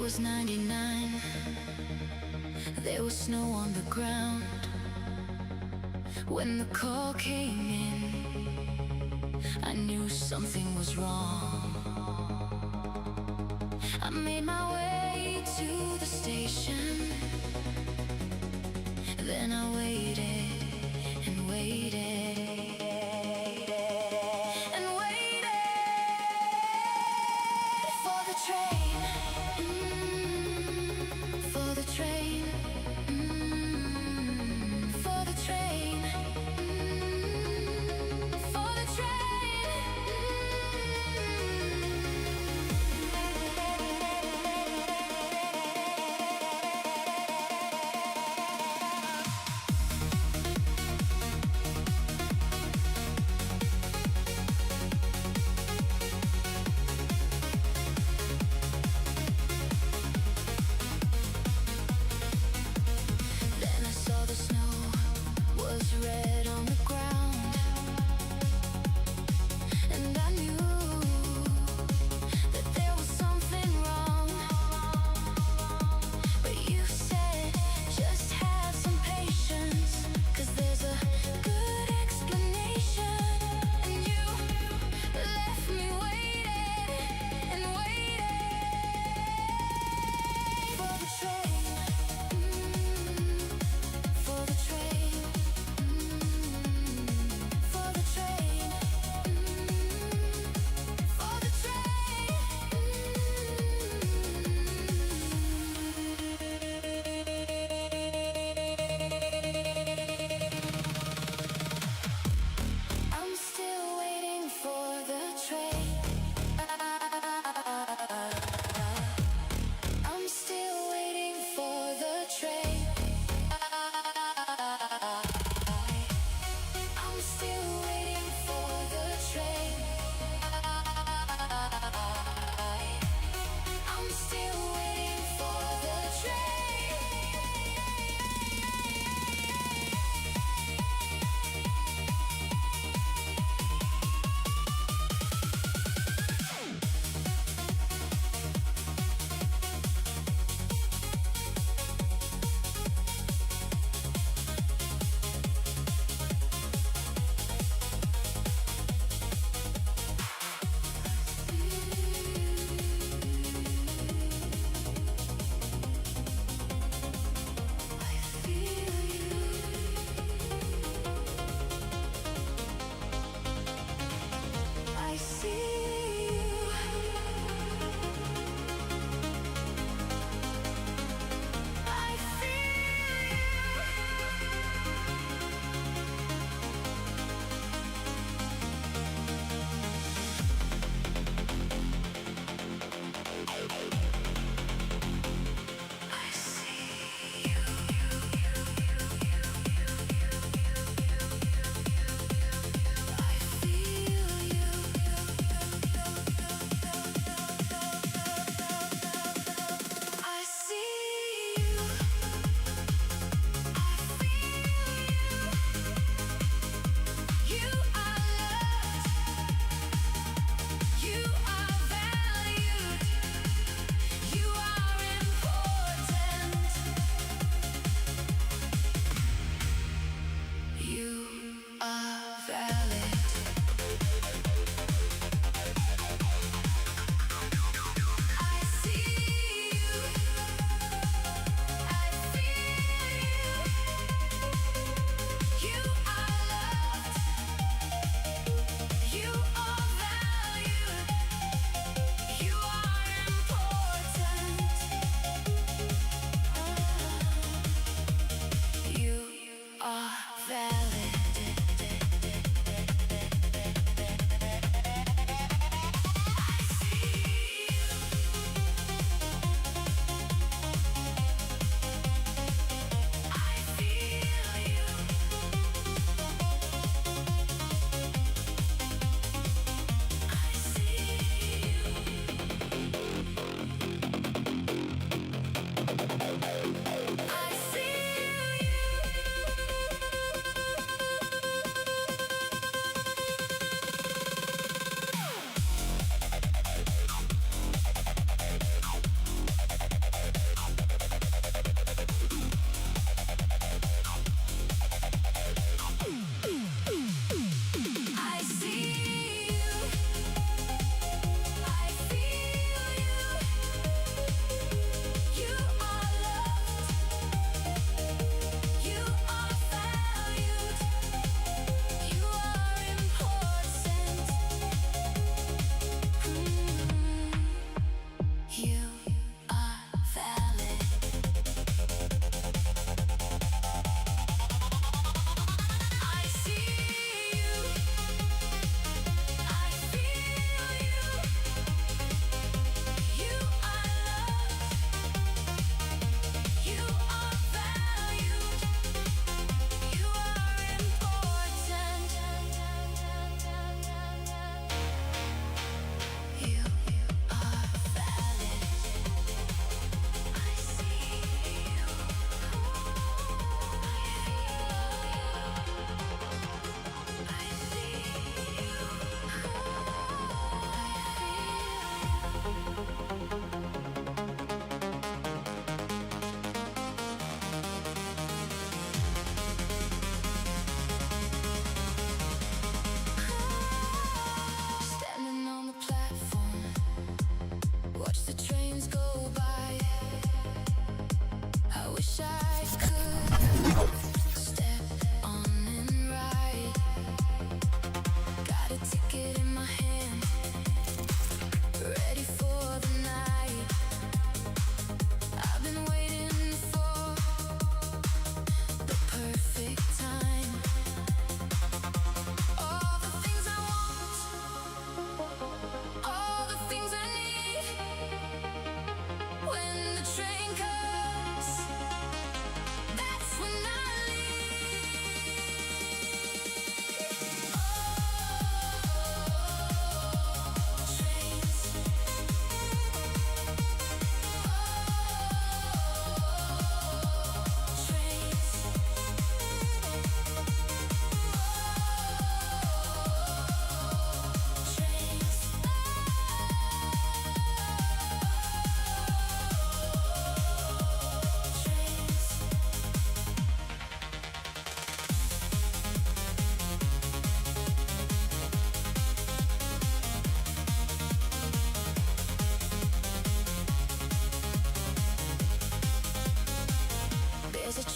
was 99. There was snow on the ground. When the call came in, I knew something was wrong. I made my way to the station. Then I waited and waited and waited for the train, for the train, for the train, for the train.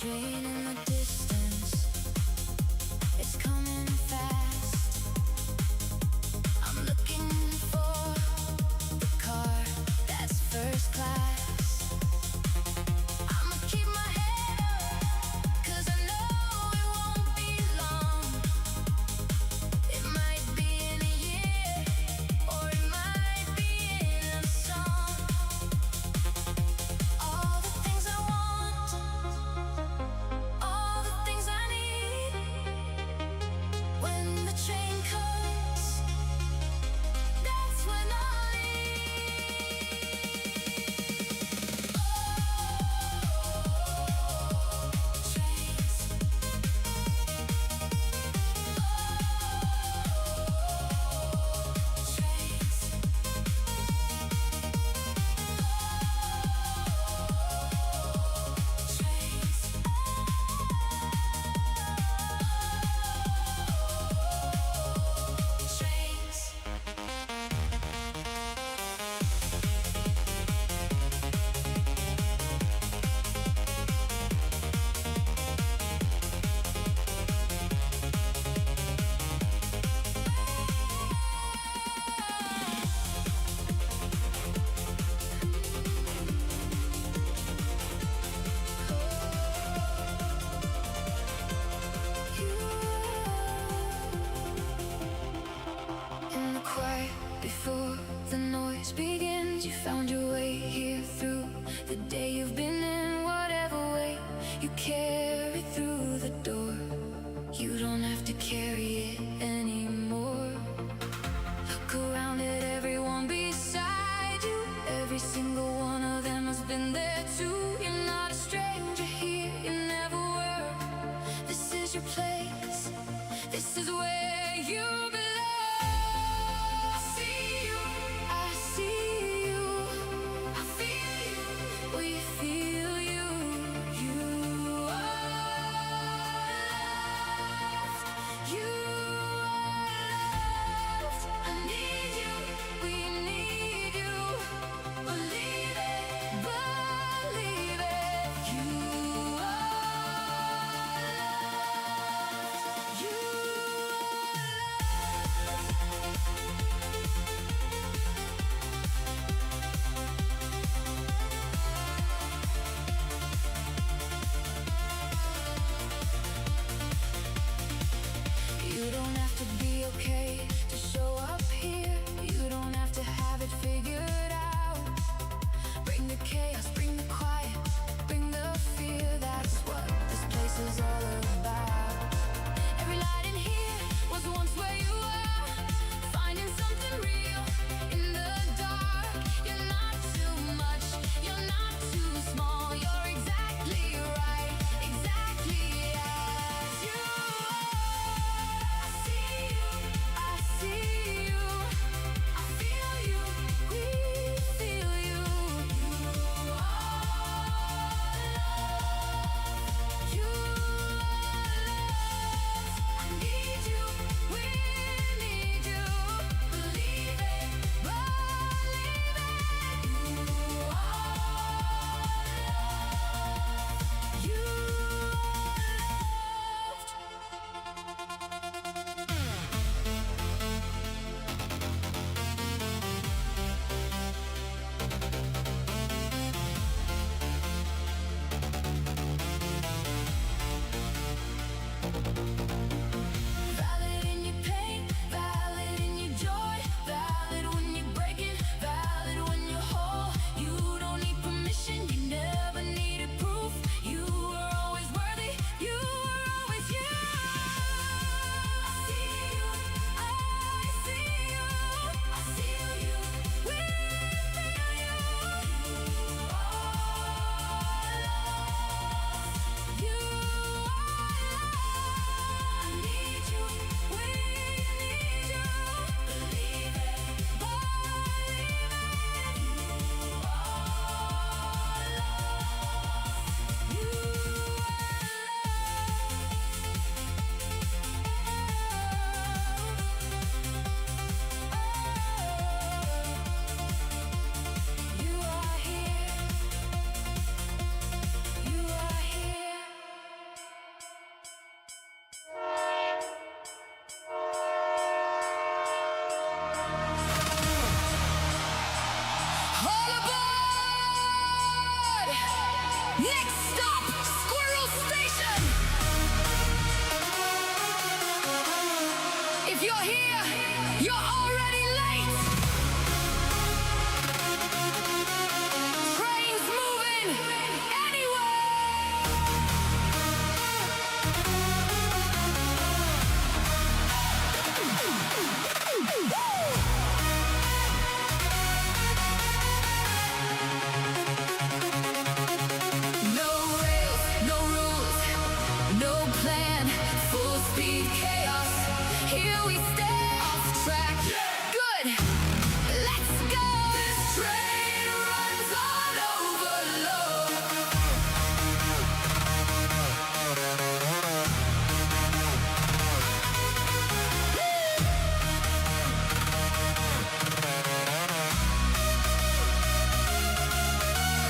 train in the distance, it's coming fast. I'm looking for the car that's first class. I'ma keep my head up, 'cause I know it won't be long. It might be in a year, or it might be in a song. All the things I want, all the things I need. When the train comes, that's when I'll leave. Trains. In the quiet before the noise begins, you found your way here through the day you've been in. Whatever way you carry through the door, you don't have to carry it anymore. Look around at everyone beside you. Every single one of them has been there too. You're not a stranger here, you never were. This is your place, this is where you belong. I see you, I see you, I feel you, we feel you. You are you're here, you're already late. Trains moving anyway. No rails, no rules, no plan, full speed chaos. Here we stay off track. Good, let's go. This train runs on overload.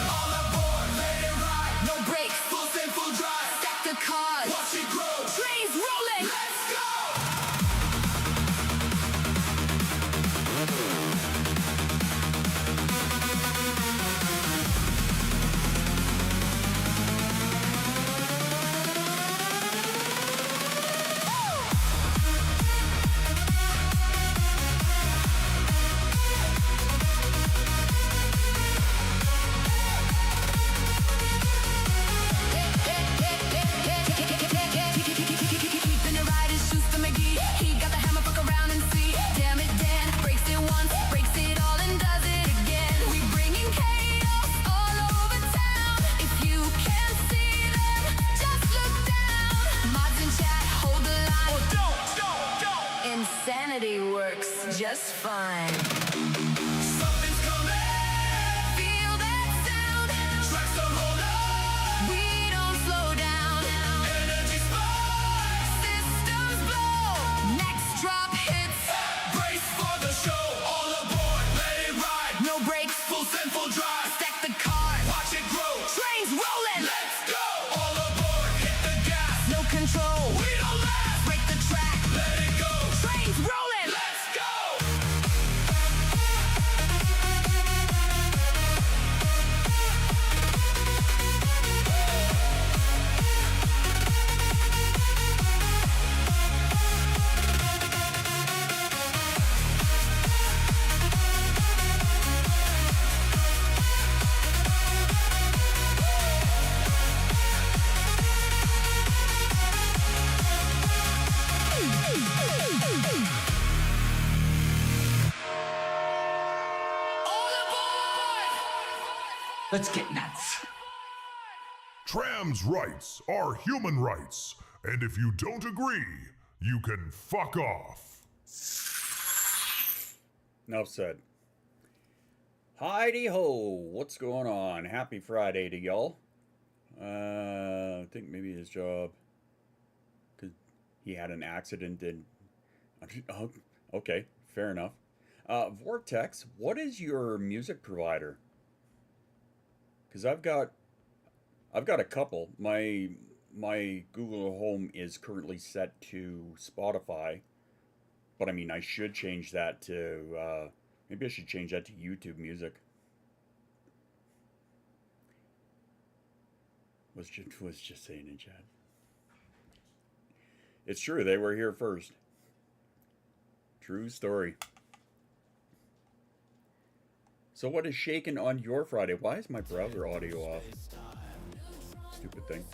All aboard, let it ride. No brakes, full steam, full drive. Stack the cars, watch it grow. Trains rolling. Let's go. Keeping it right is Schuster McGee. He got the hammer, fuck around and see. Damn it, Dan breaks it once, breaks it all, and does it again. We bringing chaos all over town. If you can't see them, just look down. Mods in chat, hold the line. Oh, don't. Insanity works just fine. Something's coming. Feel that sound. Tracks don't hold up. We don't slow down. Energy spikes. Systems blow. Next drop hits. Brace for the show. All aboard. Let it ride. No brakes. Full send, full drive. Stack the cars. Watch it grow. Trains rolling. Let's go. All aboard. Hit the gas. No control. We don't last. Break the track. Let it go. Trains rolling. Let's go. All aboard. Let's get nuts. Trans rights are human rights, and if you don't agree, you can fuck off. Enough said. Heidi ho, what's going on? Happy Friday to y'all. I think maybe his job, because he had an accident and, oh, okay, fair enough. Vortex, what is your music provider? Because I've got a couple. My Google Home is currently set to Spotify, but I mean I should change that to maybe I should change that to YouTube Music. Was just saying in chat. It's true, they were here first. True story. So what is shaking on your Friday? Why is my browser audio off? Stupid thing.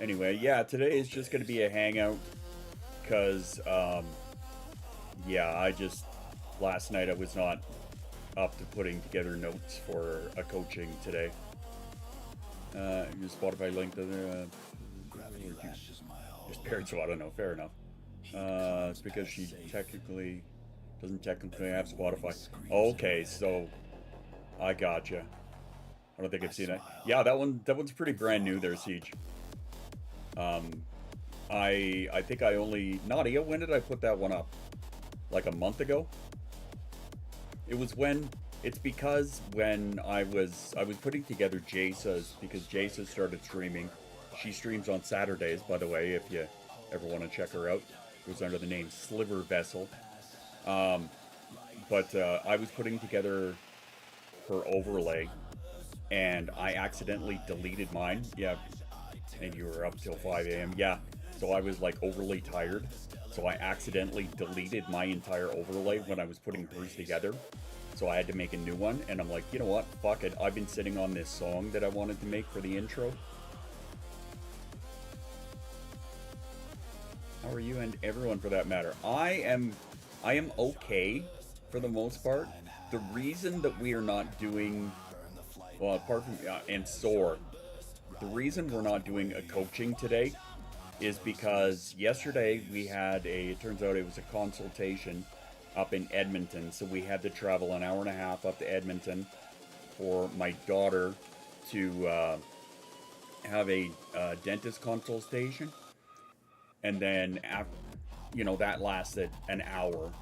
Anyway, yeah, today is just going to be a hangout. Because, yeah, last night I was not up to putting together notes for a coaching today. Your Spotify link doesn't, your parents, so I don't know, fair enough. It's because she doesn't technically have Spotify. Okay, so I gotcha. I don't think I've seen that. Yeah, that one's pretty brand new there, Siege. I think I only, Nadia, when did I put that one up? Like a month ago? It's because when I was putting together Jasa's, because Jasa started streaming. She streams on Saturdays, by the way, if you ever want to check her out. It was under the name Sliver Vessel. But I was putting together her overlay, and I accidentally deleted mine. Yeah, and you were up till 5 a.m. Yeah, so I was like overly tired. So I accidentally deleted my entire overlay when I was putting hers together. So I had to make a new one, and I'm like, you know what? Fuck it. I've been sitting on this song that I wanted to make for the intro. How are you, and everyone for that matter? I am okay for the most part. The reason that we are not doing, well, apart from and sore, the reason we're not doing a coaching today is because yesterday we had it turns out it was a consultation up in Edmonton, so we had to travel an hour and a half up to Edmonton for my daughter to have a dentist consultation, and then after, that lasted an hour.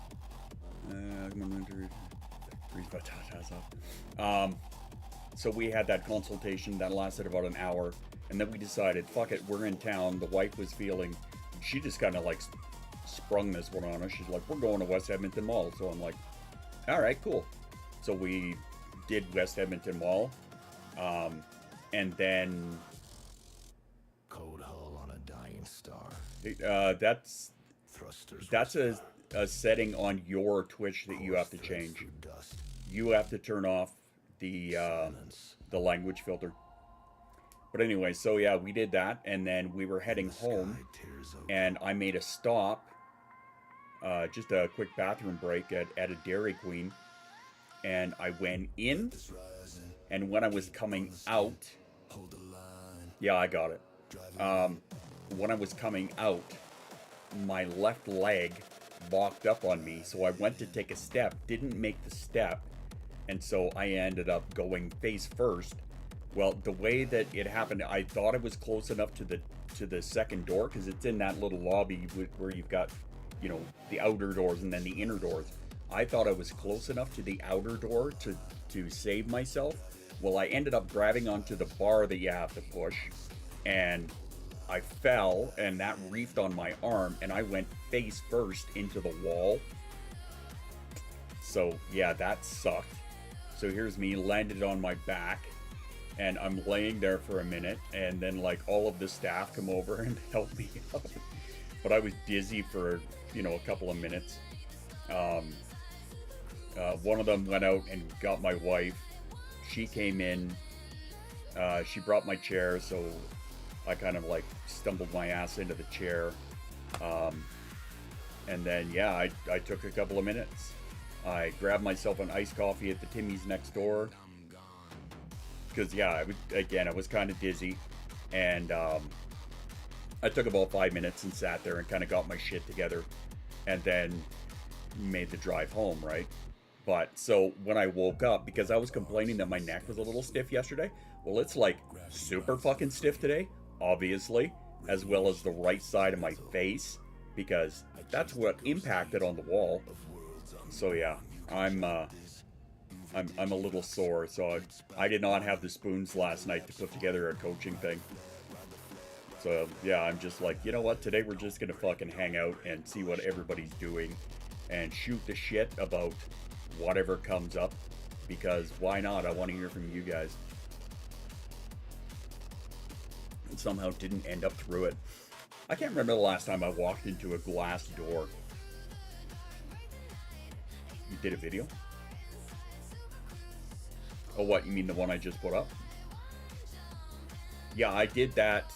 So we had that consultation that lasted about an hour, and then we decided, fuck it, we're in town. The wife was feeling, she just kind of like sprung this one on us. She's like, we're going to West Edmonton Mall. So I'm like, all right, cool. So we did West Edmonton Mall, and then Cold hull on a dying star. that's Thrusters. a setting on your Twitch that you have to change. You have to turn off the language filter. But anyway, so yeah, we did that, and then we were heading home, and I made a stop, just a quick bathroom break at a Dairy Queen, and I went in, and when I was coming out, yeah, I got it. When I was coming out, my left leg locked up on me, so I went to take a step, didn't make the step, and so I ended up going face first. Well, the way that it happened, I thought it was close enough to the second door, because it's in that little lobby where you've got, the outer doors and then the inner doors. I thought I was close enough to the outer door to save myself. Well, I ended up grabbing onto the bar that you have to push, and I fell, and that reefed on my arm, and I went face first into the wall. So yeah, that sucked. So here's me, landed on my back, and I'm laying there for a minute, and then like all of the staff come over and help me up. But I was dizzy for, a couple of minutes. One of them went out and got my wife. She came in, she brought my chair, so I kind of like stumbled my ass into the chair. And then, yeah, I took a couple of minutes. I grabbed myself an iced coffee at the Timmy's next door. Because, yeah, I was kind of dizzy. And I took about 5 minutes and sat there and kind of got my shit together. And then made the drive home, right? But, so, when I woke up, because I was complaining that my neck was a little stiff yesterday. Well, it's like super fucking stiff today, obviously. As well as the right side of my face. Because that's what impacted on the wall. So, yeah, I'm a little sore, so I did not have the spoons last night to put together a coaching thing. So, yeah, I'm just like, you know what, today we're just gonna fucking hang out and see what everybody's doing and shoot the shit about whatever comes up, because why not? I want to hear from you guys. And somehow didn't end up through it. I can't remember the last time I walked into a glass door. You did a video? Oh, what, you mean the one I just put up? Yeah, I did that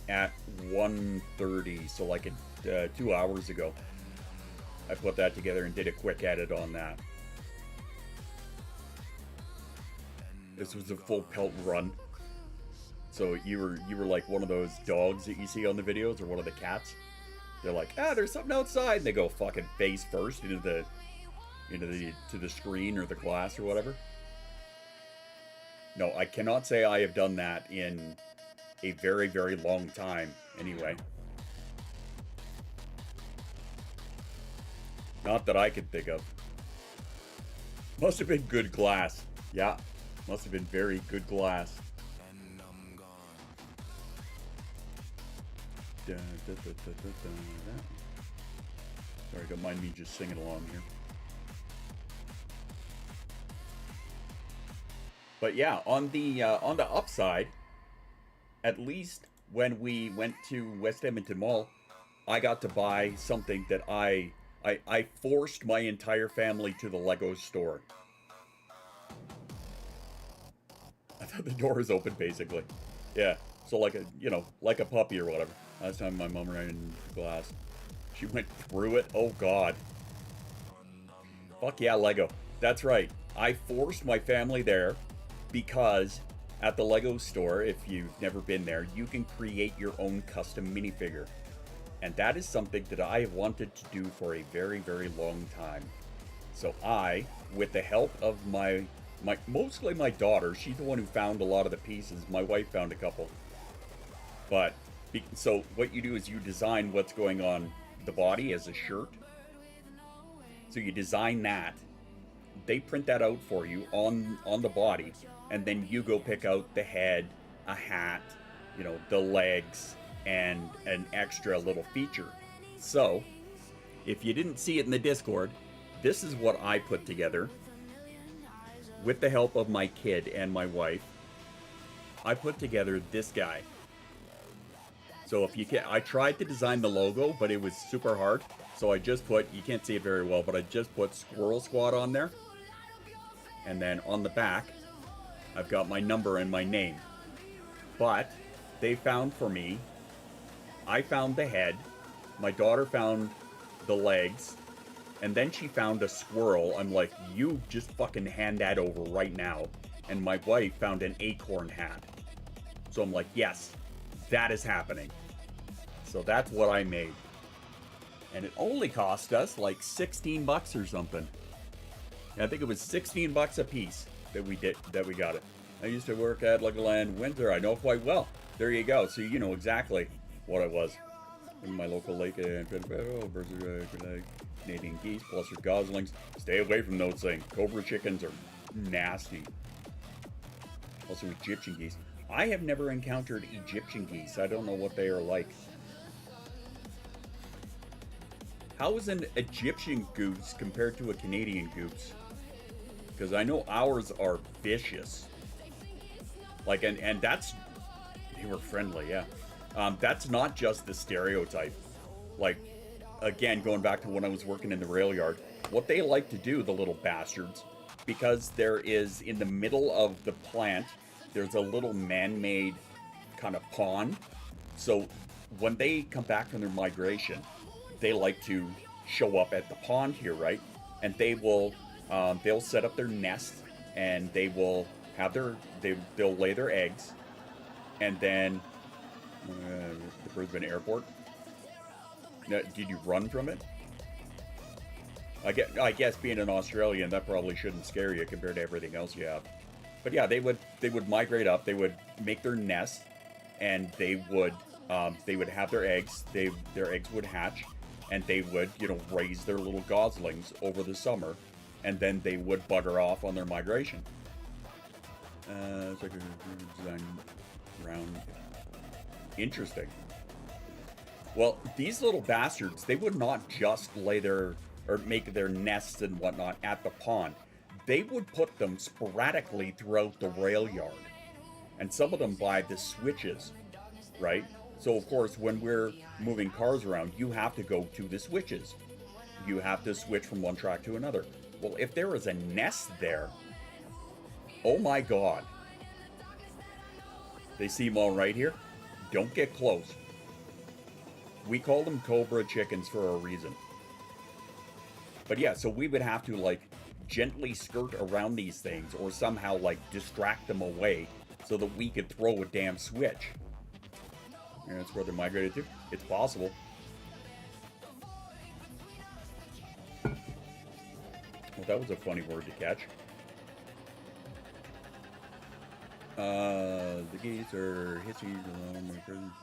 at 1:30, so like 2 hours ago. I put that together and did a quick edit on that. This was a full pelt run. So you were like one of those dogs that you see on the videos, or one of the cats. They're like, there's something outside, and they go fucking face first into the screen or the glass or whatever. No, I cannot say I have done that in a very, very long time, anyway. Not that I could think of. Must have been good glass. Yeah, must have been very good glass. Sorry, don't mind me just singing along here. But yeah, on the upside, at least when we went to West Edmonton Mall, I got to buy something that I forced my entire family to the Lego store. I thought the door was open, basically. Yeah, so like a, you know, like a puppy or whatever. Last time my mom ran into the glass, she went through it. Oh God. Fuck yeah, Lego. That's right. I forced my family there because at the Lego store, if you've never been there, you can create your own custom minifigure. And that is something that I have wanted to do for a very, very long time. So I, with the help of mostly my daughter, she's the one who found a lot of the pieces. My wife found a couple. But, so what you do is you design what's going on the body as a shirt. So you design that. They print that out for you on the body. And then you go pick out the head, a hat, you know, the legs, and an extra little feature. So, if you didn't see it in the Discord, this is what I put together with the help of my kid and my wife. I put together this guy. So if you can, I tried to design the logo, but it was super hard. So I just put, you can't see it very well, but I just put Squirrel Squad on there. And then on the back, I've got my number and my name. But they found for me, I found the head, my daughter found the legs, and then she found a squirrel. I'm like, you just fucking hand that over right now. And my wife found an acorn hat. So I'm like, yes, that is happening. So that's what I made. And it only cost us like 16 bucks or something. And I think it was 16 bucks a piece that we got it. I used to work at Legoland Windsor. I know quite well. There you go. So you know exactly what it was. In my local lake and Canadian geese, plus your goslings. Stay away from those things. Cobra chickens are nasty. Also Egyptian geese. I have never encountered Egyptian geese. I don't know what they are like. How is an Egyptian goose compared to a Canadian goose? Because I know ours are vicious. Like, and that's, they were friendly, yeah. That's not just the stereotype. Like, again, going back to when I was working in the rail yard, what they like to do, the little bastards, because there is, in the middle of the plant, there's a little man-made kind of pond. So when they come back from their migration, they like to show up at the pond here, right? And they will, they'll set up their nest, and they will have they'll lay their eggs, and then the Brisbane airport. Now, did you run from it? I guess being an Australian, that probably shouldn't scare you compared to everything else you have. But yeah, they would migrate up. They would make their nest, and they would have their eggs. Their eggs would hatch, and they would, you know, raise their little goslings over the summer, and then they would bugger off on their migration. It's like a design round. Interesting. Well, these little bastards, they would not just lay their, or make their nests and whatnot at the pond. They would put them sporadically throughout the rail yard. And some of them by the switches, right? So of course, when we're moving cars around, you have to go to the switches. You have to switch from one track to another. Well, if there is a nest there, oh my God. They seem all right here. Don't get close. We call them Cobra chickens for a reason. But yeah, so we would have to like gently skirt around these things or somehow like distract them away so that we could throw a damn switch. And that's where they're migrated to. It's possible. Well, that was a funny word to catch. The geese are hissies along my presence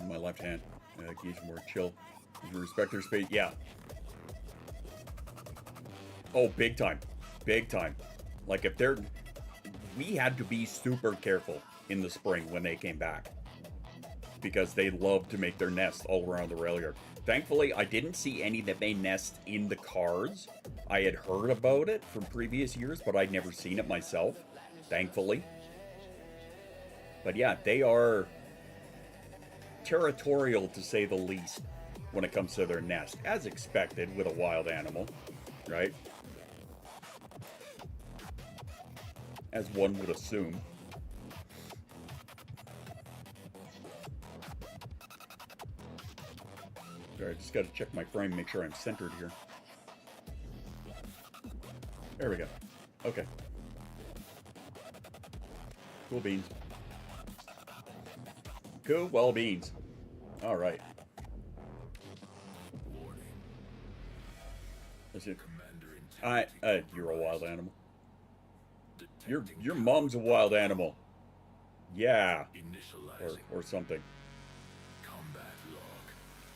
in my left hand. Geese are more chill. Respect their space. Yeah. Oh, big time. Big time. Like if they're... We had to be super careful in the spring when they came back. Because they love to make their nests all around the rail yard. Thankfully, I didn't see any that may nest in the cars. I had heard about it from previous years, but I'd never seen it myself. Thankfully. But yeah, they are territorial to say the least when it comes to their nest, as expected with a wild animal, right? As one would assume. Sorry, I just got to check my frame, make sure I'm centered here. There we go. Okay. Cool beans. Cool, well beans. All right. That's it. You're a wild animal. Your mom's a wild animal. Yeah. Or something.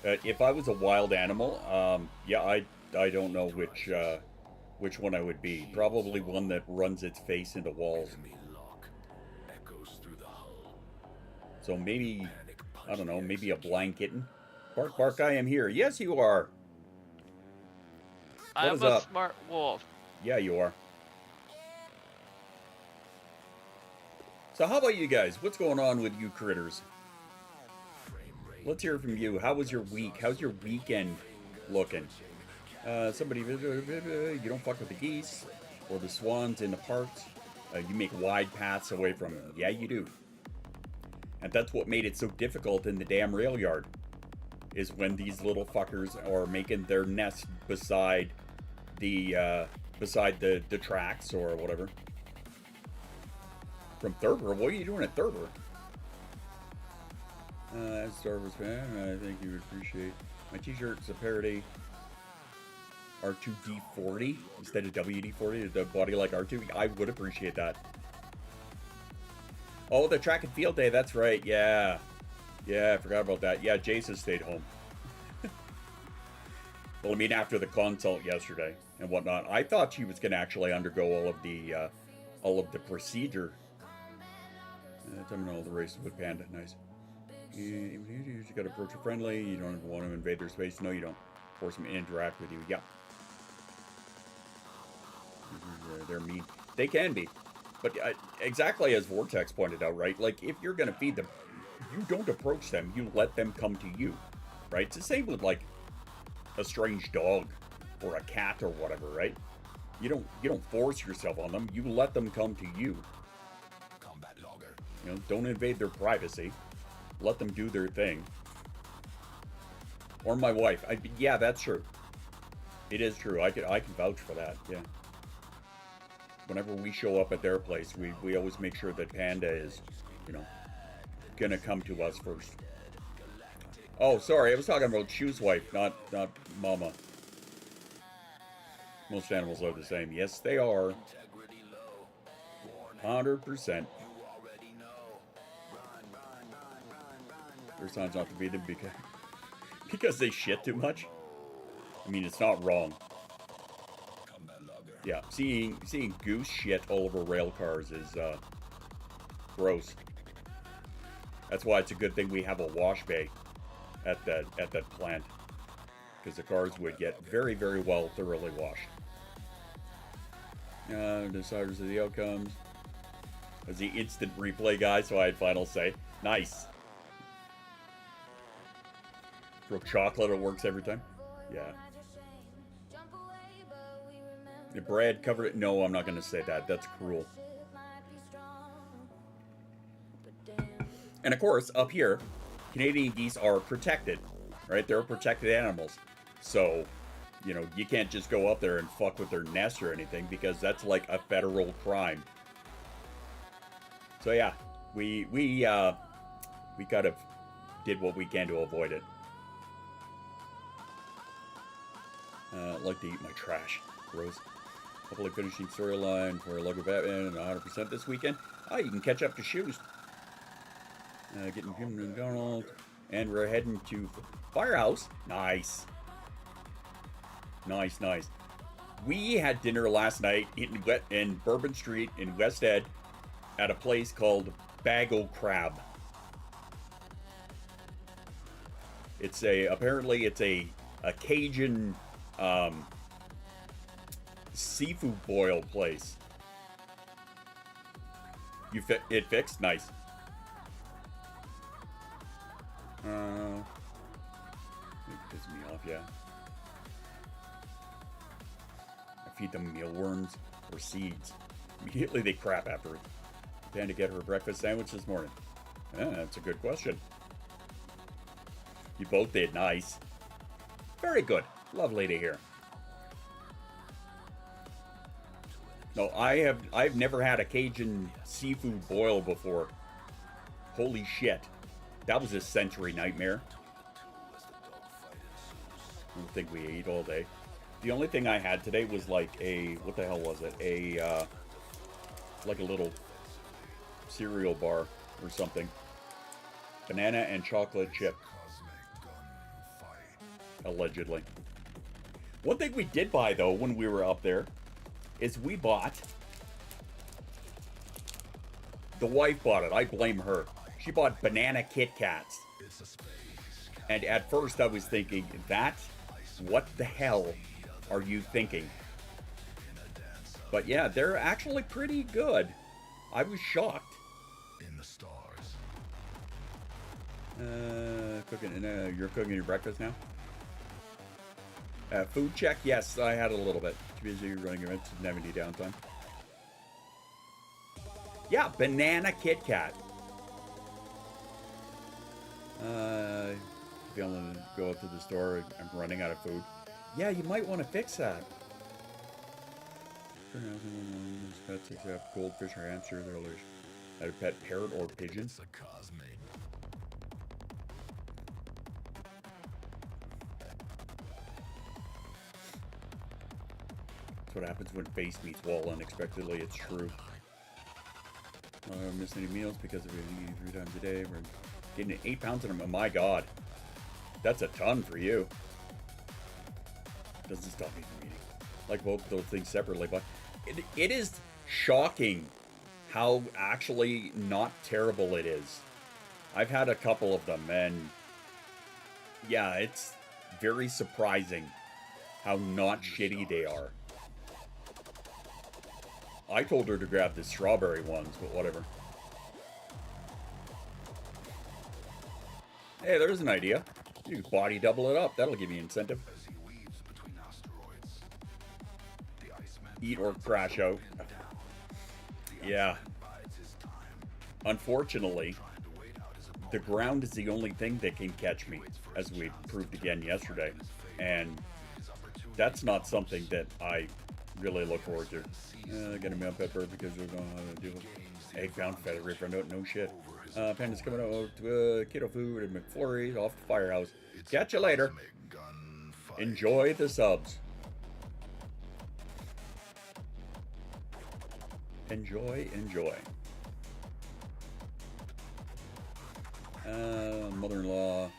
If I was a wild animal, yeah, I don't know which one I would be. Probably one that runs its face into walls. So maybe, I don't know, maybe a blind kitten. Bark, bark, I am here. Yes, you are. I'm is a up? smart wolf. Yeah, you are. So how about you guys? What's going on with you critters? Let's hear from you. How was your week? How's your weekend looking? Somebody, you don't fuck with the geese or the swans in the parks. You make wide paths away from them. Yeah, you do. And that's what made it so difficult in the damn rail yard. Is when these little fuckers are making their nests beside the tracks or whatever. From Thurber? What are you doing at Thurber? As a Star Wars fan, I think you would appreciate my t-shirt's a parody R2D40 instead of WD40, the body like R2. I would appreciate that. Oh, the track and field day, that's right, yeah. Yeah, I forgot about that. Yeah, Jason stayed home. Well, I mean, after the consult yesterday and whatnot, I thought she was going to actually undergo all of the procedure. Time in all the races with Panda, nice. You got to approach her friendly. You don't want to invade their space. No, you don't. Force them to interact with you. Yeah. They're mean. They can be. But exactly as Vortex pointed out, right? Like, if you're going to feed them, you don't approach them. You let them come to you, right? It's the same with, like, a strange dog or a cat or whatever, right? You don't force yourself on them. You let them come to you. You know, don't invade their privacy. Let them do their thing. Or my wife. Yeah, that's true. It is true. I can vouch for that. Yeah. Whenever we show up at their place, we always make sure that Panda is, you know, gonna come to us first. Oh, sorry. I was talking about Shoe's wife, not Mama. Most animals are the same. Yes, they are. 100%. Their signs not to be them because they shit too much. I mean, it's not wrong. Yeah, seeing goose shit all over rail cars is gross. That's why it's a good thing we have a wash bay at that plant, because the cars would get very, very well thoroughly washed. Deciders of the outcomes. As the instant replay guy, so I had final say. Nice. Throw chocolate, it works every time. Yeah. The bread cover it. No, I'm not going to say that. That's cruel. And of course, up here, Canadian geese are protected, right? They're protected animals. So, you know, you can't just go up there and fuck with their nest or anything, because that's like a federal crime. So yeah, we kind of did what we can to avoid it. Like to eat my trash. Gross. Hopefully finishing storyline for Lego Batman and 100% this weekend. You can catch up to Shoes. Getting him to McDonald's. And we're heading to Firehouse. Nice. Nice, nice. We had dinner last night in Bourbon Street in West Ed at a place called Bagel Crab. Apparently it's a Cajun seafood boil place. It fixed? Nice. off, yeah. I feed them mealworms or seeds. Immediately they crap afterwards. Plan to get her a breakfast sandwich this morning. That's a good question. You both did nice. Very good. Lovely to hear. No, I've never had a Cajun seafood boil before. Holy shit. That was a sensory nightmare. I don't think we ate all day. The only thing I had today was like a, what the hell was it? Like a little cereal bar or something. Banana and chocolate chip. Allegedly. One thing we did buy though when we were up there is we bought, the wife bought it, I blame her. She bought banana Kit Kats. And at first I was thinking, what the hell are you thinking? But yeah, they're actually pretty good. I was shocked. You're cooking your breakfast now? Food check? Yes, I had a little bit. Too busy running events, didn't have any downtime. Yeah, banana Kit Kat. Feeling to go up to the store, I'm running out of food. Yeah, you might want to fix that. Pets except goldfish or hamster, they're allergic. Had a pet parrot or pigeon. That's what happens when face meets wall unexpectedly. It's true. I don't miss any meals because of eating 3 times a day. We're getting 8 pounds in them. Oh my god. That's a ton for you. Doesn't stop me from eating. Like both those things separately, but it is shocking how actually not terrible it is. I've had a couple of them, and yeah, it's very surprising how not shitty they are. I told her to grab the strawberry ones, but whatever. Hey, there's an idea. You body double it up. That'll give you incentive. Eat or crash out. Yeah. Unfortunately, the ground is the only thing that can catch me, as we proved again yesterday. And that's not something that I really look forward to. Gonna be on pepper because we're going to do egg found feathery friend out. No shit. Panda's coming out to keto food and McFlurry off the firehouse. Catch you later. Enjoy the subs. Enjoy. Mother-in-law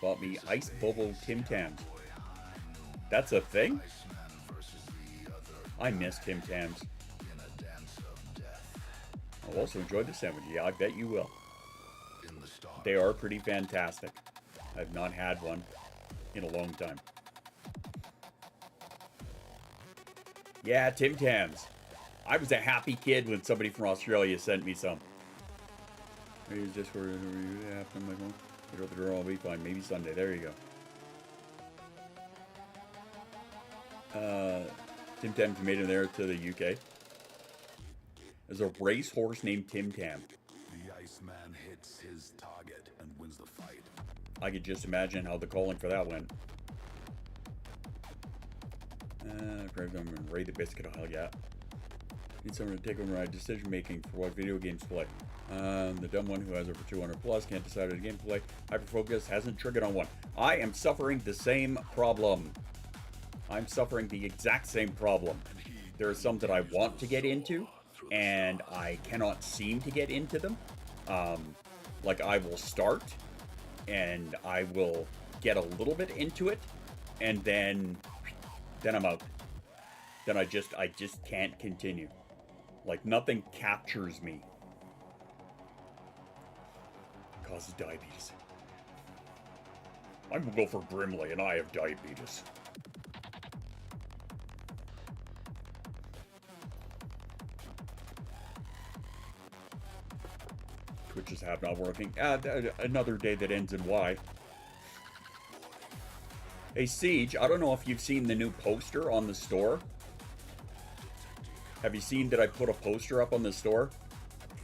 bought me ice bubble Tim Tams. That's a thing? I miss Tim Tams. I'll also enjoy the sandwich. Yeah, I bet you will. They are pretty fantastic. I've not had one in a long time. Yeah, Tim Tams. I was a happy kid when somebody from Australia sent me some. Maybe just for after my home. Get over the door, I'll be fine. Maybe Sunday. There you go. Tim Tams made it there to the UK. There's a racehorse named Tim Tam. The Iceman hits his target and wins the fight. I could just imagine how the calling for that went. Ray the Biscuit, oh hell yeah. Need someone to take over my decision making for what video games to play. The dumb one who has over 200 plus can't decide what game to play. Hyperfocus hasn't triggered on one. I am suffering the same problem. I'm suffering the exact same problem. There are some that I want to get into, and I cannot seem to get into them. Like I will start, and I will get a little bit into it, and then I'm out. Then I just can't continue. Like nothing captures me. Causes diabetes. I'm gonna go for Brimley, and I have diabetes. Twitch's have not working. Another day that ends in Y. Hey, Siege, I don't know if you've seen the new poster on the store. Have you seen that I put a poster up on the store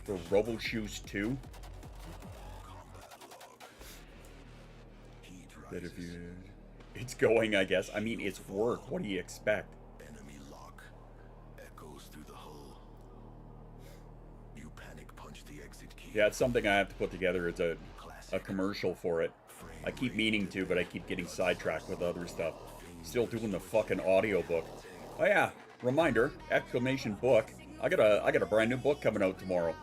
for Robo Shoes 2? That if you... It's going, I guess. I mean, it's work. What do you expect? Enemy lock echoes through the hull. You panic punch the exit key. Yeah, it's something I have to put together. It's a commercial for it. I keep meaning to, but I keep getting sidetracked with other stuff. Still doing the fucking audiobook. Oh yeah, reminder, exclamation book. I got a brand new book coming out tomorrow.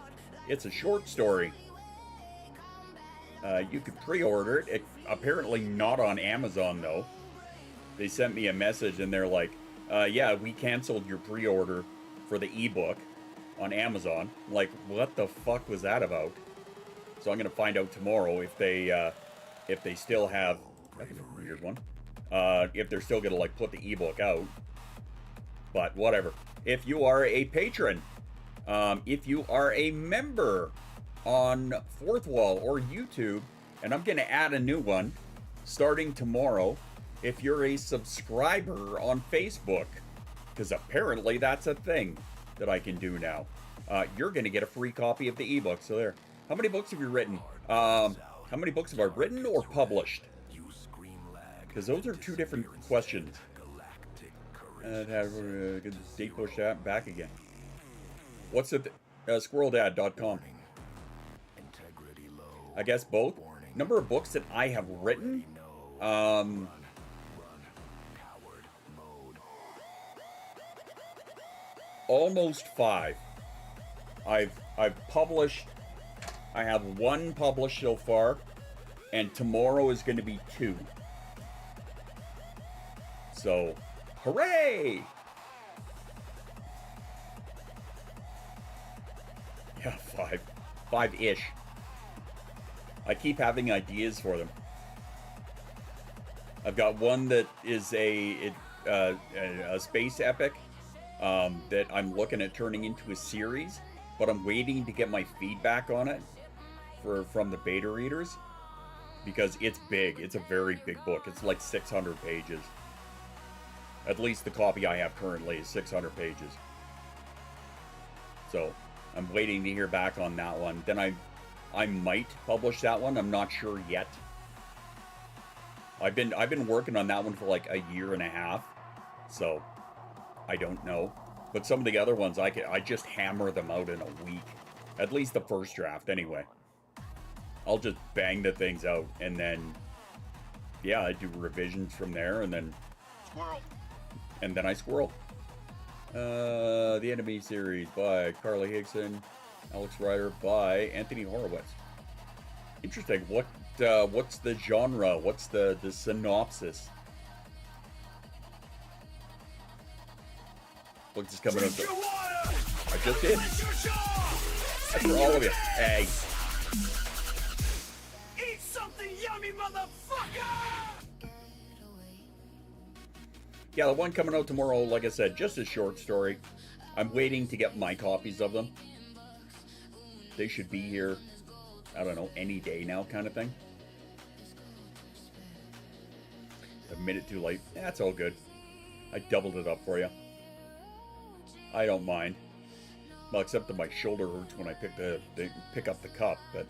It's a short story. You can pre-order it. It's apparently not on Amazon though. They sent me a message and they're like, yeah, we canceled your pre-order for the ebook on Amazon. I'm like, what the fuck was that about? So I'm gonna find out tomorrow if they still have. That's a weird one. If they're still gonna like put the ebook out. But whatever. If you are a patron, if you are a member on Fourthwall or YouTube, and I'm gonna add a new one starting tomorrow. If you're a subscriber on Facebook, because apparently that's a thing that I can do now. You're gonna get a free copy of the ebook. So there. How many books have you written? How many books have I written or published? Because those are two different questions. Date push that back again. What's it? SquirrelDad.com. I guess both. Number of books that I have written. Almost 5. I've published. I have 1 published so far, and tomorrow is going to be 2. So, hooray! Yeah, 5. 5-ish. I keep having ideas for them. I've got one that is a space epic that I'm looking at turning into a series, but I'm waiting to get my feedback on it from the beta readers because it's big. It's a very big book. It's like 600 pages. At least the copy I have currently is 600 pages. So I'm waiting to hear back on that one. Then I might publish that one. I'm not sure yet. I've been working on that one for like a year and a half, so I don't know. But some of the other ones I just hammer them out in a week, at least the first draft anyway. I'll just bang the things out and then yeah, I do revisions from there and then I squirrel. The Enemy series by Carly Higson, Alex Ryder by Anthony Horowitz. Interesting. What's the genre? What's the synopsis? Look, this coming up. I just did. That's for all of you. Hey. Eat something yummy, motherfucker! Yeah, the one coming out tomorrow, like I said, just a short story. I'm waiting to get my copies of them. They should be here, I don't know, any day now kind of thing. A minute too late. That's all good. I doubled it up for you. I don't mind. Well, except that my shoulder hurts when I pick up the cup, but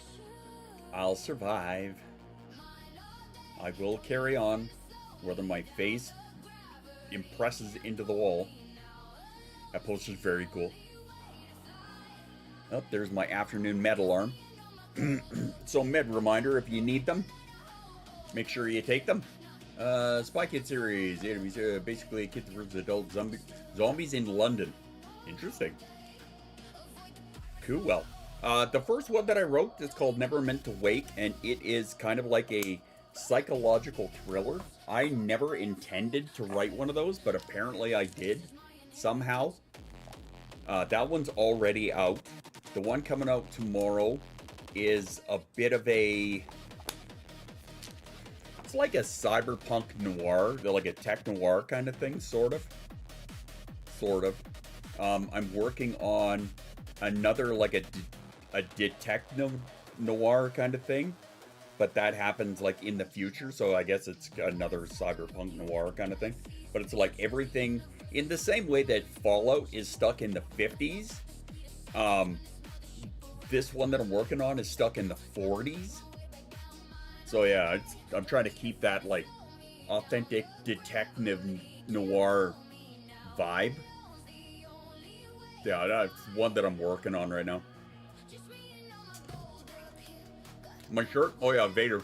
I'll survive. I will carry on, whether my face impresses into the wall. That poster's very cool. Oh, there's my afternoon med alarm. So med reminder, if you need them, make sure you take them. Spy Kid series, enemies, basically a kid versus adult zombies in London. Interesting. Cool. Well, the first one that I wrote is called Never Meant to Wake, and it is kind of like a psychological thriller. I never intended to write one of those, but apparently I did somehow. That one's already out. The one coming out tomorrow is a bit of a... It's like a cyberpunk noir, like a tech noir kind of thing, sort of. I'm working on another, like a detective noir kind of thing. but that happens like in the future. So I guess it's another cyberpunk noir kind of thing. But it's like everything in the same way that Fallout is stuck in the 50s. This one that I'm working on is stuck in the 40s. So yeah, I'm trying to keep that like authentic detective noir vibe. Yeah, that's one that I'm working on right now. My shirt? Oh yeah, Vader.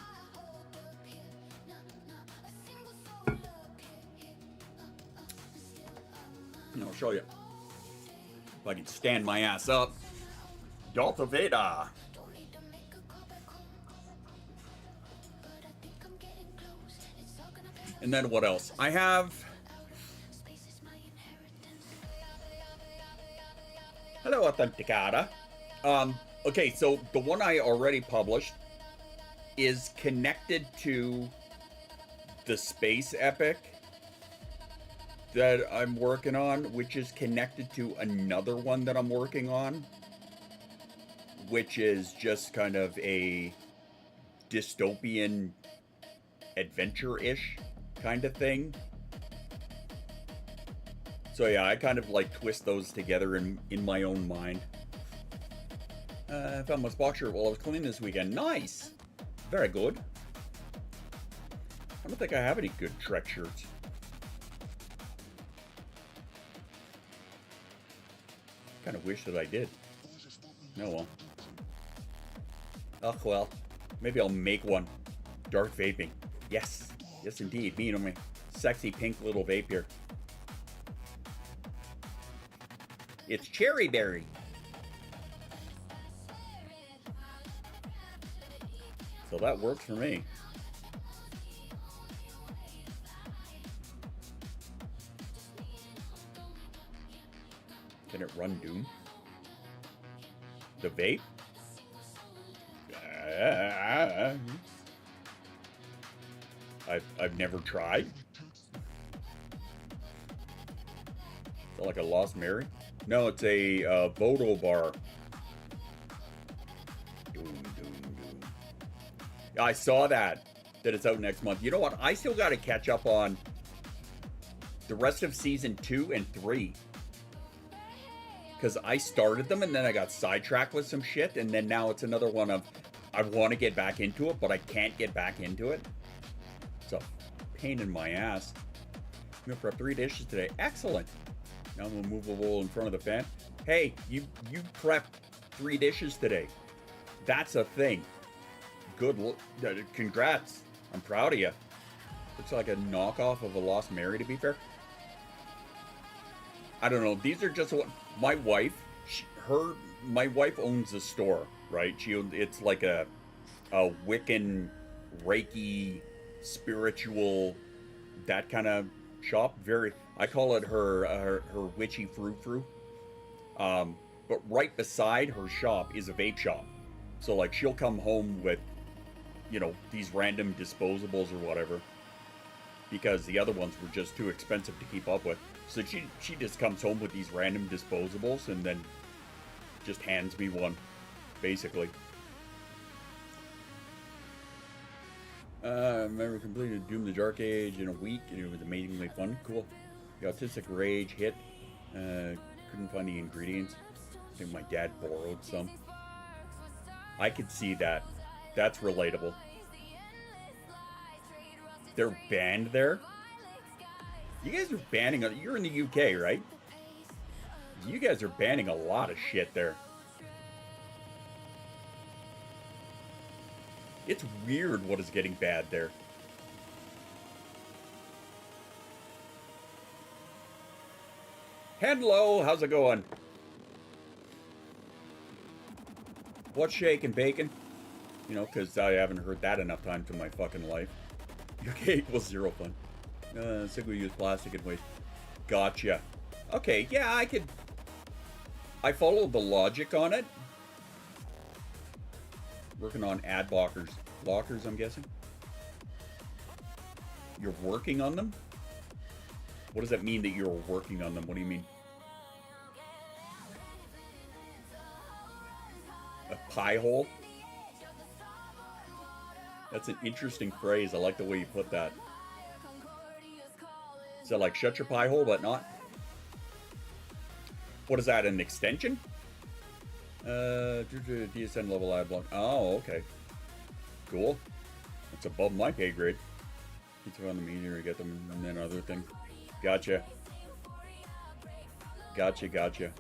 I'll show you. If I can stand my ass up. Darth Vader. And then what else? I have... Hello, Authenticata. Okay, so the one I already published is connected to the space epic that I'm working on, which is connected to another one that I'm working on, which is just kind of a dystopian adventure-ish kind of thing. So yeah, I kind of like twist those together in my own mind. I found my Spock shirt while I was cleaning this weekend. Nice! Very good. I don't think I have any good Trek shirts. Kind of wish that I did. No, well. Oh, well. Maybe I'll make one. Dark vaping. Yes. Yes, indeed. Me and my sexy pink little vape here. It's cherry berry. So that works for me. Can it run Doom? The vape? I've never tried. Is that like a Lost Mary? No, it's a Vodo bar. Doom, doom, doom. I saw that it's out next month. You know what? I still got to catch up on the rest of season 2 and 3. Because I started them and then I got sidetracked with some shit, and then now it's another one of I want to get back into it, but I can't get back into it. It's a pain in my ass. I'm gonna prep 3 dishes today. Excellent. Now I'm gonna move a bowl in front of the fan. Hey, you prepped 3 dishes today. That's a thing. Good. Congrats. I'm proud of you. Looks like a knockoff of a Lost Mary, to be fair. I don't know. These are just what my wife. My wife owns a store, right? It's like a Wiccan, Reiki, spiritual, that kind of shop. I call it her witchy frou-frou. But right beside her shop is a vape shop. So like she'll come home with, these random disposables or whatever, because the other ones were just too expensive to keep up with. So she just comes home with these random disposables and then just hands me one, basically. I remember completed Doom the Dark Age in a week, and it was amazingly fun. Cool. The Autistic Rage hit. Couldn't find the ingredients. I think my dad borrowed some. I could see that. That's relatable. They're banned there? You guys are banning... You're in the UK, right? You guys are banning a lot of shit there. It's weird what is getting bad there. Hello, how's it going? What's shaking, bacon? Because I haven't heard that enough times in my fucking life. UK equals 0 fun. Single-use plastic and waste. Gotcha. Okay, yeah, I followed the logic on it. Working on ad blockers. Blockers, I'm guessing? You're working on them? What does that mean that you're working on them? What do you mean? A pie hole? That's an interesting phrase. I like the way you put that. Is that like shut your pie hole, but not? What is that, an extension? DSN level ad block. Oh, okay. Cool. It's above my pay grade. It's on the meter to get them, and then other thing. Gotcha. Gotcha.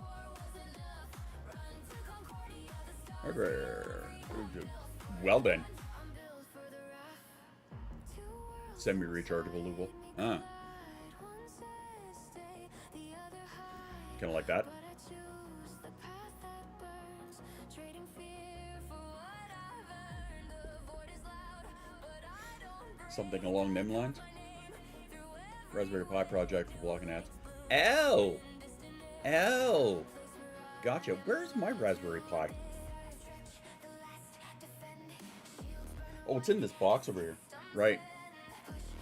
Well then. Semi-rechargeable Louisville. Huh. Kind of like that. Something along them lines. Raspberry Pi project for blocking ads. Oh! Gotcha. Where's my Raspberry Pi? Oh, it's in this box over here. Right.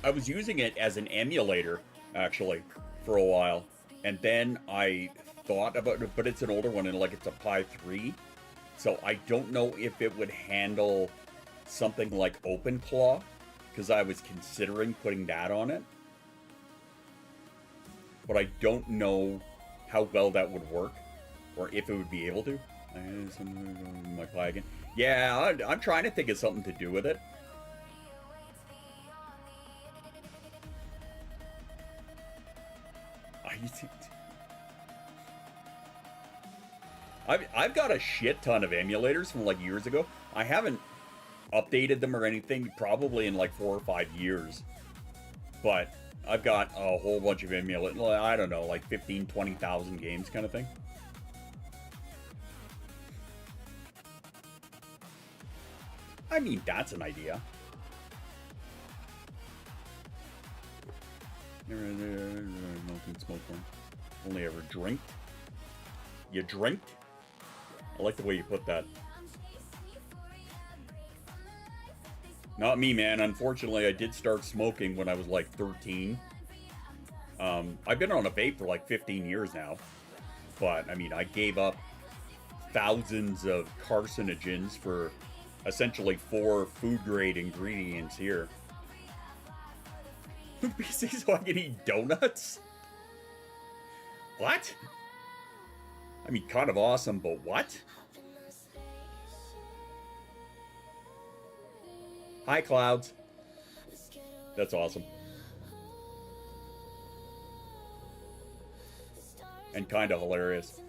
I was using it as an emulator, actually, for a while. And then I thought about it, but it's an older one, and like it's a Pi 3. So I don't know if it would handle something like OpenClaw, because I was considering putting that on it. But I don't know how well that would work, or if it would be able to. My Pi again. Yeah, I'm trying to think of something to do with it. I've got a shit ton of emulators from like years ago. I haven't updated them or anything probably in like 4 or 5 years. But I've got a whole bunch of emulators. I don't know, like 15, 20,000 games kind of thing. I mean, that's an idea. Only ever drinked. You drinked? I like the way you put that. Not me, man. Unfortunately, I did start smoking when I was like 13. I've been on a vape for like 15 years now. But, I mean, I gave up thousands of carcinogens for essentially 4 food-grade ingredients here. So I can eat donuts? What? I mean, kind of awesome, but what? Hi, Clouds. That's awesome. And kind of hilarious.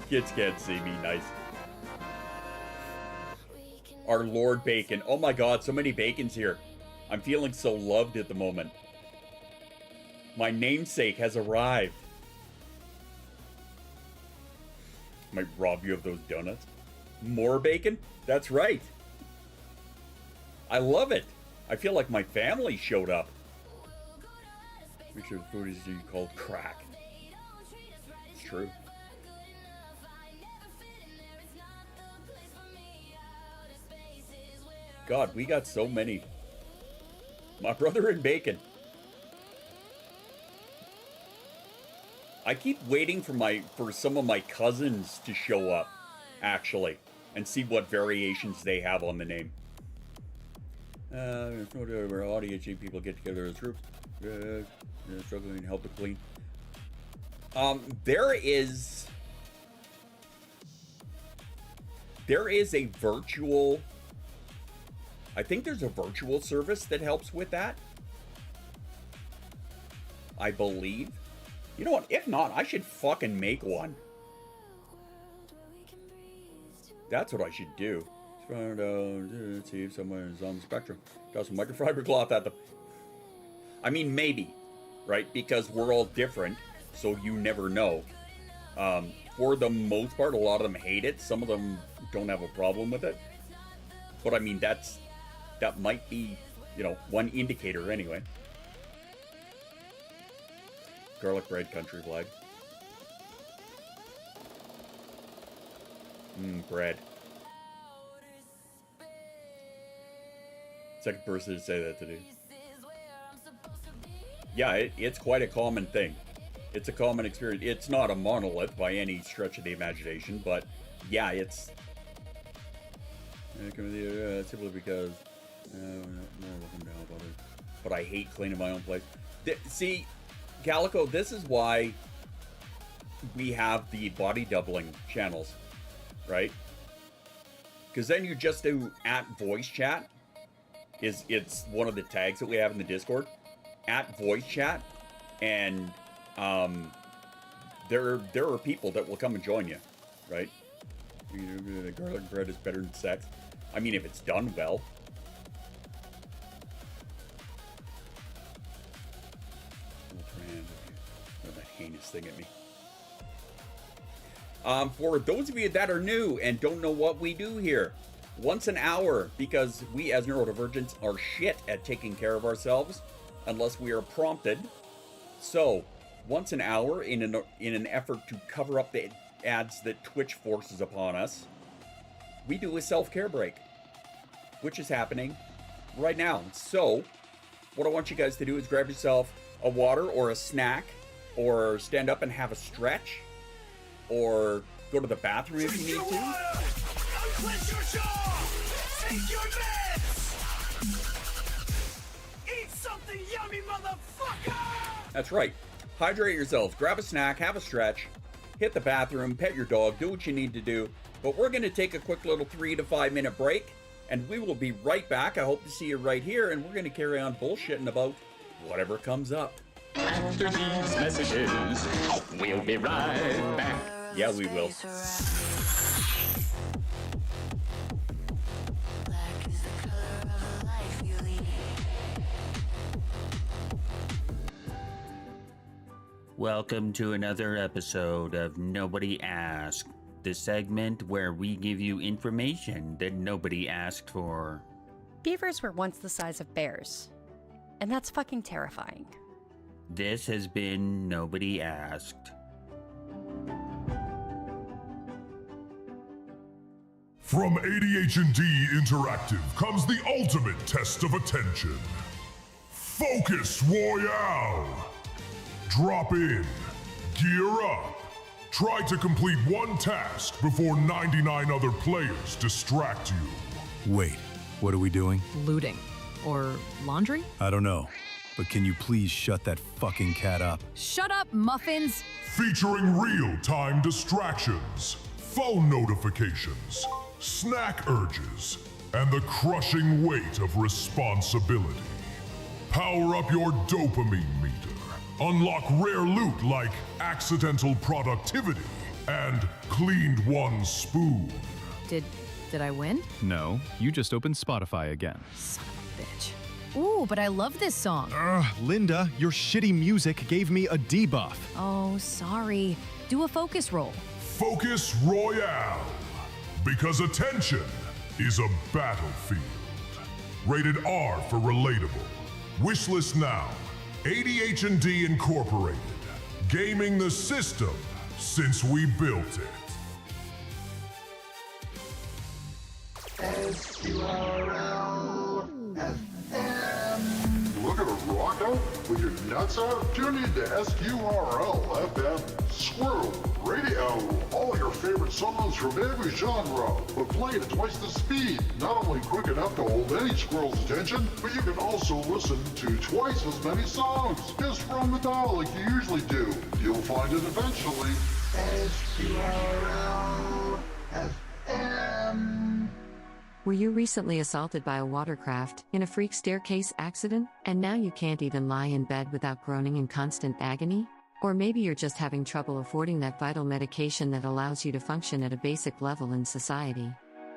Kids can't see me. Nice. Our Lord Bacon. Oh my god, so many bacons here. I'm feeling so loved at the moment. My namesake has arrived. Might rob you of those donuts. More bacon? That's right. I love it. I feel like my family showed up. Make sure the food is called crack. It's true. God, we got so many. My brother and bacon. I keep waiting for some of my cousins to show up, actually, and see what variations they have on the name. There's no doubt where ADHD people get together as groups, struggling to help to clean. There is a virtual. I think there's a virtual service that helps with that. I believe. You know what? If not, I should fucking make one. That's what I should do. See if someone is on the spectrum. Got some microfiber cloth at them. I mean, maybe, right? Because we're all different, so you never know. For the most part, a lot of them hate it. Some of them don't have a problem with it. But I mean, that might be, you know, one indicator anyway. Garlic bread country flag. Bread. Second person to say that today. Yeah, it's quite a common thing. It's a common experience. It's not a monolith by any stretch of the imagination, but yeah, it's simply because But I hate cleaning my own place. See, Calico, this is why we have the body doubling channels, right? Because then you just do @voice chat. It's one of the tags that we have in the Discord. @voice chat, and there are people that will come and join you, right? The garlic bread is better than sex. I mean, if it's done well. That heinous thing at me. For those of you that are new and don't know what we do here, once an hour, because we as neurodivergents are shit at taking care of ourselves unless we are prompted. So, once an hour, in an effort to cover up the ads that Twitch forces upon us, we do a self-care break, which is happening right now. So, what I want you guys to do is grab yourself a water or a snack, or stand up and have a stretch, or go to the bathroom if you need to. Unclench your jaw! Take your meds! Eat something yummy, motherfucker! That's right. Hydrate yourselves, grab a snack, have a stretch, hit the bathroom, pet your dog, do what you need to do. But we're going to take a quick little 3 to 5 minute break, and we will be right back. I hope to see you right here, and we're going to carry on bullshitting about whatever comes up. After these messages, we'll be right back. Yeah, we will. Welcome to another episode of Nobody Asked, the segment where we give you information that nobody asked for. Beavers were once the size of bears, and that's fucking terrifying. This has been Nobody Asked. From ADHD Interactive comes the ultimate test of attention. Focus Royale! Drop in, gear up, try to complete one task before 99 other players distract you. Wait, what are we doing? Looting. Or laundry? I don't know, but can you please shut that fucking cat up? Shut up, muffins! Featuring real-time distractions, phone notifications, snack urges, and the crushing weight of responsibility. Power up your dopamine meter. Unlock rare loot like accidental productivity and cleaned one spoon. Did I win? No, you just opened Spotify again. Son of a bitch. Ooh, but I love this song. Linda, your shitty music gave me a debuff. Oh, sorry. Do a focus roll. Focus Royale. Because attention is a battlefield. Rated R for relatable. Wishlist now. ADHD Incorporated. Gaming the system since we built it. Looking to rock out with your nuts out? Tune in to SQRL FM Squirrel Radio. All your favorite songs from every genre, but played at twice the speed. Not only quick enough to hold any squirrel's attention, but you can also listen to twice as many songs. Just run the dial like you usually do. You'll find it eventually. SQRL FM. Were you recently assaulted by a watercraft in a freak staircase accident, and now you can't even lie in bed without groaning in constant agony? Or maybe you're just having trouble affording that vital medication that allows you to function at a basic level in society.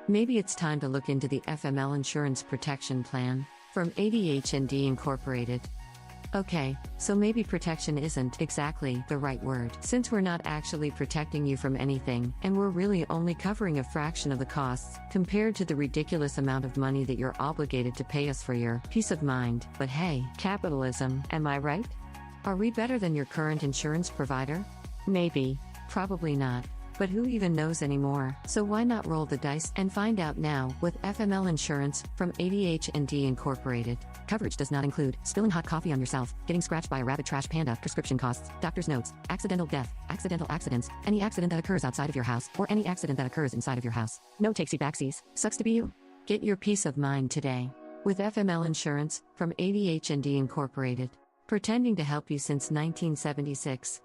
Maybe it's time to look into the FML Insurance Protection Plan from ADHD Incorporated. Okay, so maybe protection isn't exactly the right word, since we're not actually protecting you from anything, and we're really only covering a fraction of the costs compared to the ridiculous amount of money that you're obligated to pay us for your peace of mind. But hey, capitalism, am I right? Are we better than your current insurance provider? Maybe, probably not. But who even knows anymore? So why not roll the dice and find out now with FML Insurance from ADHD Incorporated. Coverage does not include spilling hot coffee on yourself, getting scratched by a rabid trash panda, prescription costs, doctor's notes, accidental death, accidental accidents, any accident that occurs outside of your house, or any accident that occurs inside of your house. No takesy backsies. Sucks to be you. Get your peace of mind today. With FML Insurance, from ADHD Incorporated. Pretending to help you since 1976.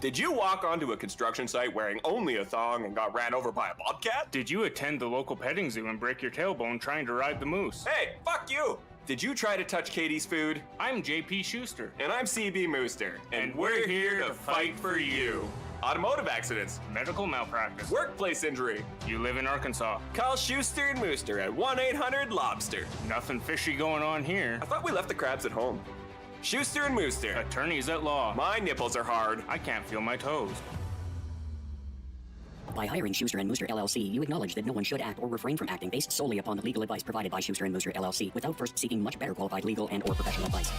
Did you walk onto a construction site wearing only a thong and got ran over by a bobcat? Did you attend the local petting zoo and break your tailbone trying to ride the moose? Hey, fuck you! Did you try to touch Katie's food? I'm JP Schuster. And I'm CB Mooster. And we're here to fight for you. Automotive accidents. Medical malpractice. Workplace injury. You live in Arkansas. Call Schuster and Mooster at 1-800-LOBSTER. Nothing fishy going on here. I thought we left the crabs at home. Schuster and Mooster. Attorneys at law. My nipples are hard. I can't feel my toes. By hiring Schuster and Mooster LLC, you acknowledge that no one should act or refrain from acting based solely upon the legal advice provided by Schuster and Mooster LLC without first seeking much better qualified legal and or professional advice.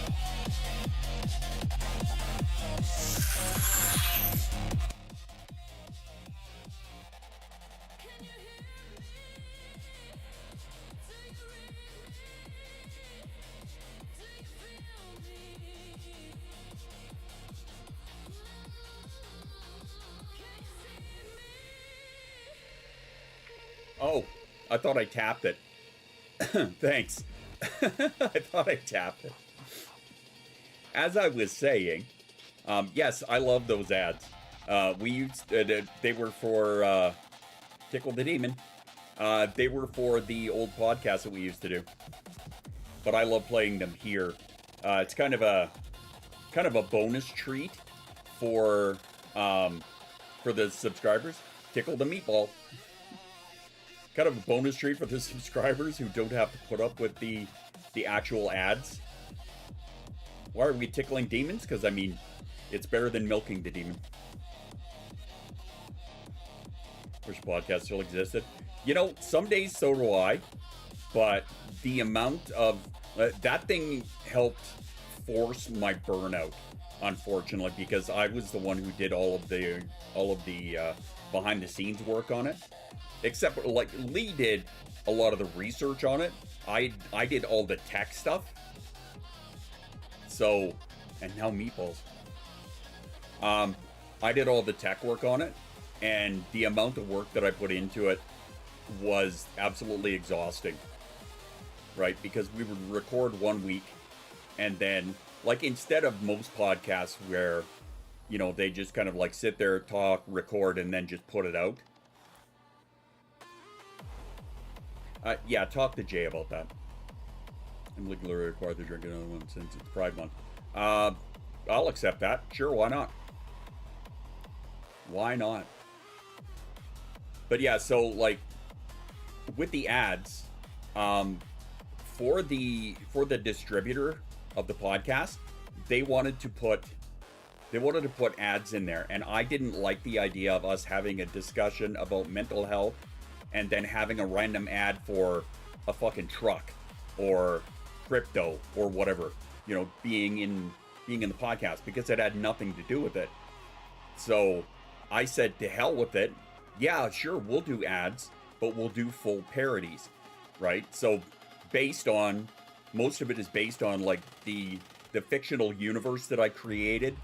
Oh, I thought I tapped it. Thanks. I thought I tapped it. As I was saying, yes, I love those ads. We used they were for Tickle the Demon. They were for the old podcast that we used to do. But I love playing them here. It's kind of a bonus treat for the subscribers. Tickle the Meatball. Kind of a bonus treat for the subscribers who don't have to put up with the actual ads. Why are we tickling demons? Because, I mean, it's better than milking the demon. Wish podcast still existed. You know, some days so do I. But the amount of... that thing helped force my burnout, unfortunately, because I was the one who did all of the behind-the-scenes work on it. Except, like, Lee did a lot of the research on it. I did all the tech stuff. So, and now meatballs. I did all the tech work on it, and the amount of work that I put into it was absolutely exhausting. Right? Because we would record 1 week, and then, like, instead of most podcasts where, you know, they just kind of, like, sit there, talk, record, and then just put it out. Yeah, talk to Jay about that. I'm legally required to drink another one since it's Pride Month. I'll accept that. Sure, why not? Why not? But yeah, so like with the ads, for the distributor of the podcast, they wanted to put ads in there, and I didn't like the idea of us having a discussion about mental health and then having a random ad for a fucking truck or crypto or whatever, you know, being in the podcast, because it had nothing to do with it. So I said, to hell with it. Yeah, sure, we'll do ads, but we'll do full parodies, right? So most of it is based on like the fictional universe that I created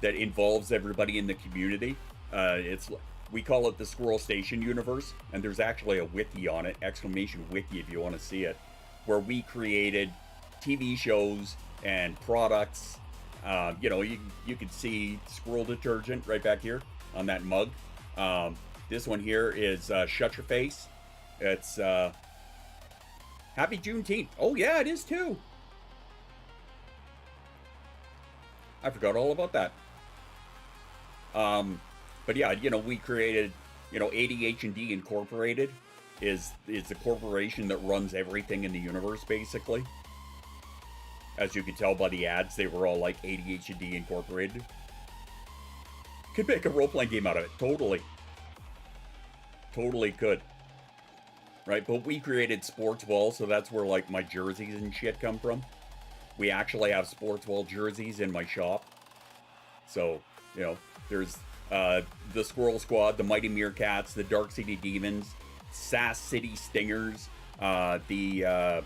that involves everybody in the community. We call it the Squirrel Station universe, and there's actually a wiki on it, ! Wiki if you want to see it, where we created TV shows and products. You know, you can see squirrel detergent right back here on that mug. This one here is Shut Your Face. It's Happy Juneteenth. Oh yeah, it is too. I forgot all about that. But yeah, you know, we created, you know, ADHD Incorporated is the corporation that runs everything in the universe, basically. As you can tell by the ads, they were all like ADHD Incorporated. Could make a role-playing game out of it, totally. Totally could. Right, but we created Sportswall, so that's where like my jerseys and shit come from. We actually have Sportswall jerseys in my shop. So, you know, there's the Squirrel Squad, the Mighty Meerkats, the Dark City Demons, Sass City Stingers, the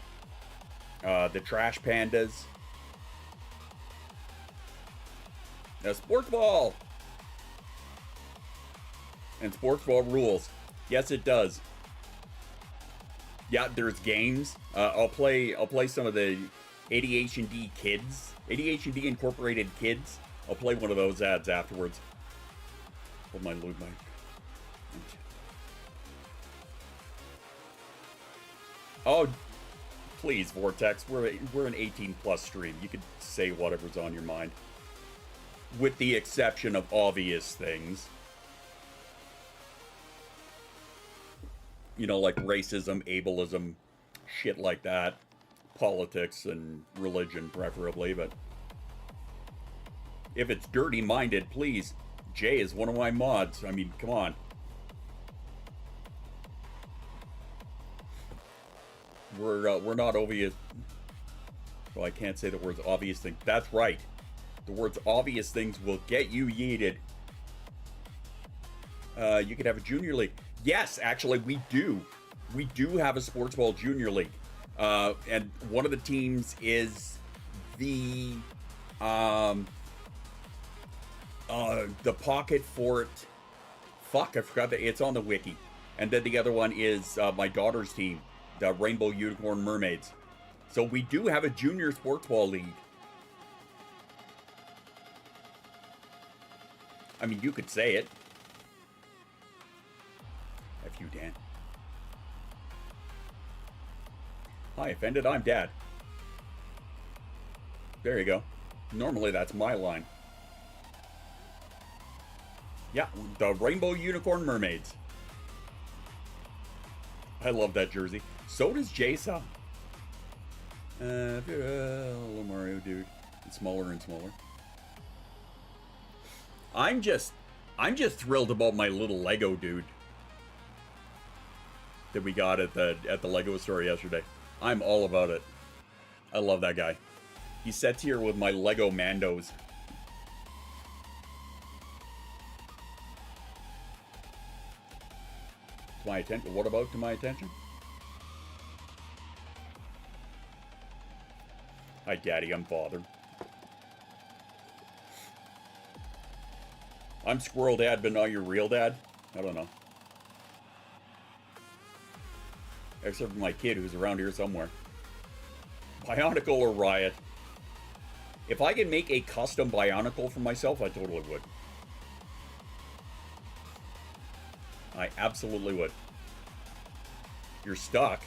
Trash Pandas, Sportsball, and Sportsball rules. Yes, it does. Yeah, there's games. I'll play some of the ADHD kids, ADHD Incorporated kids. I'll play one of those ads afterwards. Hold my loot mic. Oh, please, Vortex. We're an 18+ stream. You could say whatever's on your mind, with the exception of obvious things. You know, like racism, ableism, shit like that. Politics and religion, preferably, but if it's dirty-minded, please. Jay is one of my mods. I mean, come on. We're not obvious. Well, I can't say the words obvious things. That's right. The words obvious things will get you yeeted. You could have a junior league. Yes, actually, we do. We do have a sports ball junior league. And one of the teams is the Pocket Fort. Fuck, I forgot that it's on the wiki. And then the other one is my daughter's team, the Rainbow Unicorn Mermaids. So we do have a junior sports ball league. I mean, you could say it. F you, Dan. Hi, offended. I'm Dad. There you go. Normally, that's my line. Yeah, the Rainbow Unicorn Mermaids. I love that jersey. So does Jason. Little Mario dude. It's smaller and smaller. I'm just thrilled about my little Lego dude that we got at the Lego store yesterday. I'm all about it. I love that guy. He sits here with my Lego Mandos. To my attention. What about to my attention? Hi, Daddy. I'm Father. I'm Squirrel Dad, but not your real dad? I don't know. Except for my kid who's around here somewhere. Bionicle or Riot? If I could make a custom Bionicle for myself, I totally would. I absolutely would. You're stuck.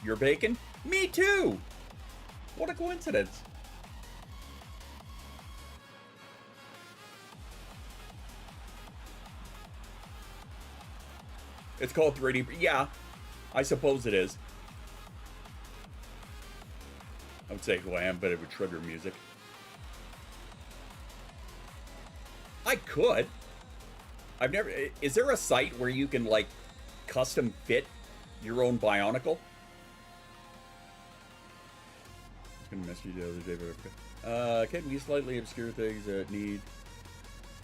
You're bacon? Me too! What a coincidence. It's called 3D. Yeah, I suppose it is. I would say who I am, but it would trigger music. I could. I've never... Is there a site where you can, like, custom fit your own Bionicle? I was gonna message you the other day, but okay. Can we slightly obscure things that need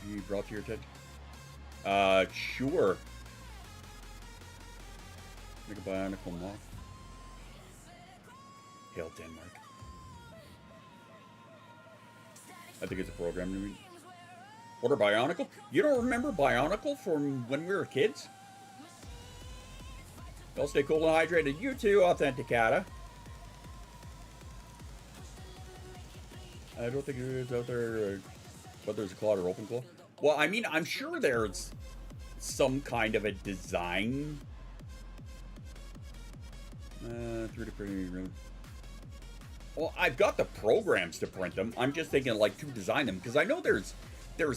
to be brought to your attention? Sure. Make a Bionicle moth. Hail Denmark. I think it's a program to me. What are Bionicle? You don't remember Bionicle from when we were kids? Y'all stay cool and hydrated. You too, Authenticata. I don't think it is out there, but there's a claw or open claw. Well, I mean, I'm sure there's some kind of a design. 3D printing. Well, I've got the programs to print them. I'm just thinking, like, to design them, because I know there's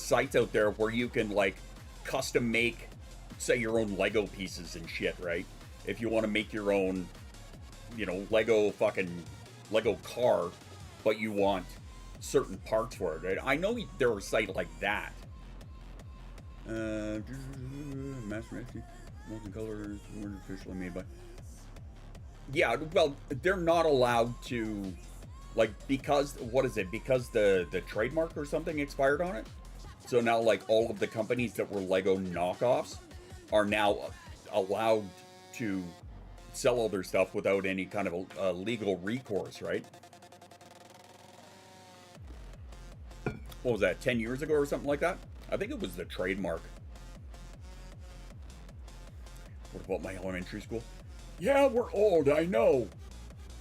sites out there where you can, like, custom make, say, your own Lego pieces and shit, right? If you want to make your own, you know, Lego car, but you want certain parts for it, right? I know there are sites like that. Master multicolor, more officially made by. Yeah, well, they're not allowed to, like, because, what is it? Because the trademark or something expired on it? So now, like, all of the companies that were Lego knockoffs are now allowed to sell all their stuff without any kind of legal recourse, right? What was that, 10 years ago or something like that? I think it was the trademark. What about my elementary school? Yeah, we're old, I know.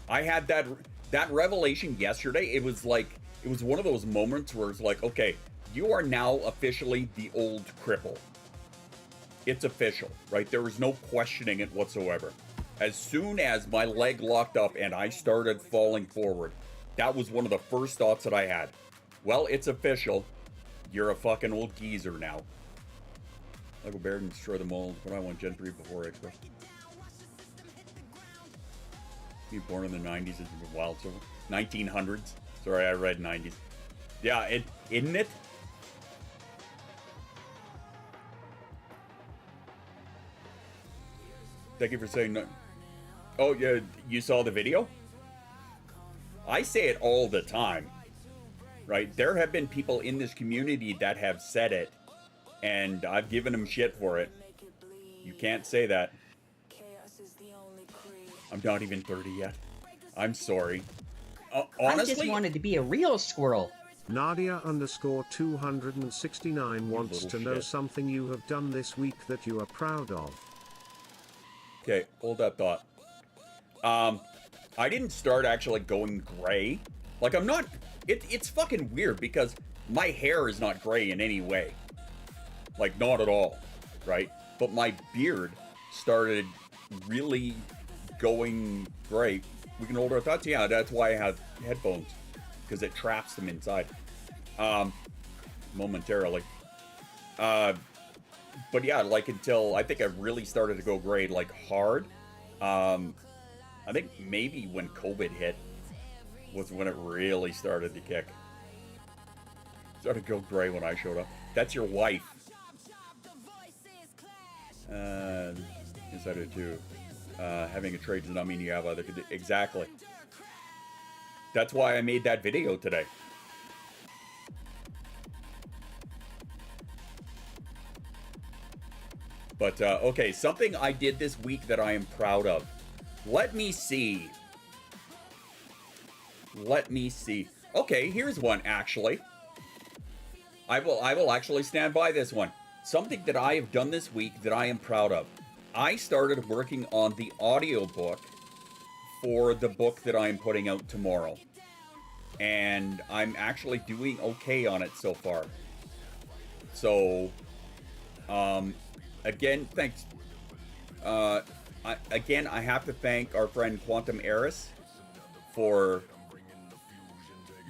I had that revelation yesterday. It was like, it was one of those moments where it's like, okay, you are now officially the old cripple. It's official, right? There was no questioning it whatsoever. As soon as my leg locked up and I started falling forward, that was one of the first thoughts that I had. Well, it's official. You're a fucking old geezer now. I'll go bear and destroy the mold, but I want Gen 3 before Expo. Be born in the 90s is wild. So 1900s. Sorry, I read 90s. Yeah, isn't it? Thank you for saying no. Oh, yeah, you saw the video? I say it all the time, right? There have been people in this community that have said it, and I've given them shit for it. You can't say that. I'm not even 30 yet. I'm sorry. Honestly, I just wanted to be a real squirrel. Nadia _ 269 wants to know something you have done this week that you are proud of. Okay, hold that thought. I didn't start actually going gray. Like, I'm not... It's fucking weird because my hair is not gray in any way. Like, not at all, right? But my beard started really going gray. We can hold our thoughts? Yeah, that's why I have headphones. Because it traps them inside. Momentarily. But yeah, like until I think I really started to go gray, like hard. I think maybe when COVID hit was when it really started to kick. Started to go gray when I showed up. That's your wife. Yes, I do too. Having a trade does not mean you have other... Exactly. That's why I made that video today. But, okay, something I did this week that I am proud of. Let me see. Let me see. Okay, here's one, actually. I will actually stand by this one. Something that I have done this week that I am proud of. I started working on the audiobook for the book that I am putting out tomorrow. And I'm actually doing okay on it so far. So, again, thanks. I have to thank our friend Quantum Eris for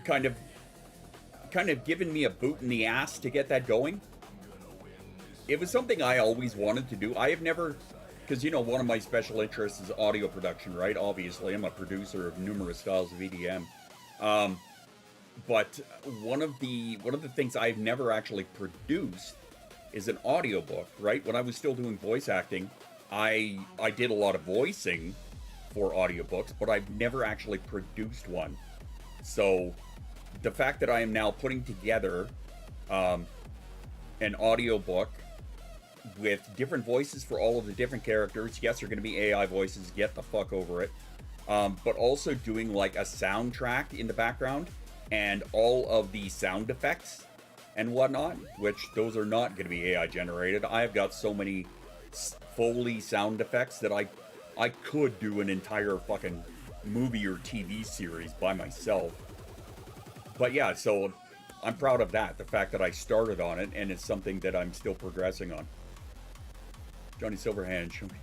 kind of giving me a boot in the ass to get that going. It was something I always wanted to do. I have never, because, you know, one of my special interests is audio production, right? Obviously, I'm a producer of numerous styles of EDM. But one of the things I've never actually produced is an audiobook, right? When I was still doing voice acting, I did a lot of voicing for audiobooks, but I've never actually produced one. So the fact that I am now putting together an audiobook with different voices for all of the different characters. Yes, they're going to be AI voices. Get the fuck over it. But also doing like a soundtrack in the background and all of the sound effects and whatnot, which those are not going to be AI generated. I've got so many Foley sound effects that I could do an entire fucking movie or TV series by myself. But yeah, so I'm proud of that. The fact that I started on it and it's something that I'm still progressing on. Johnny Silverhand, show me.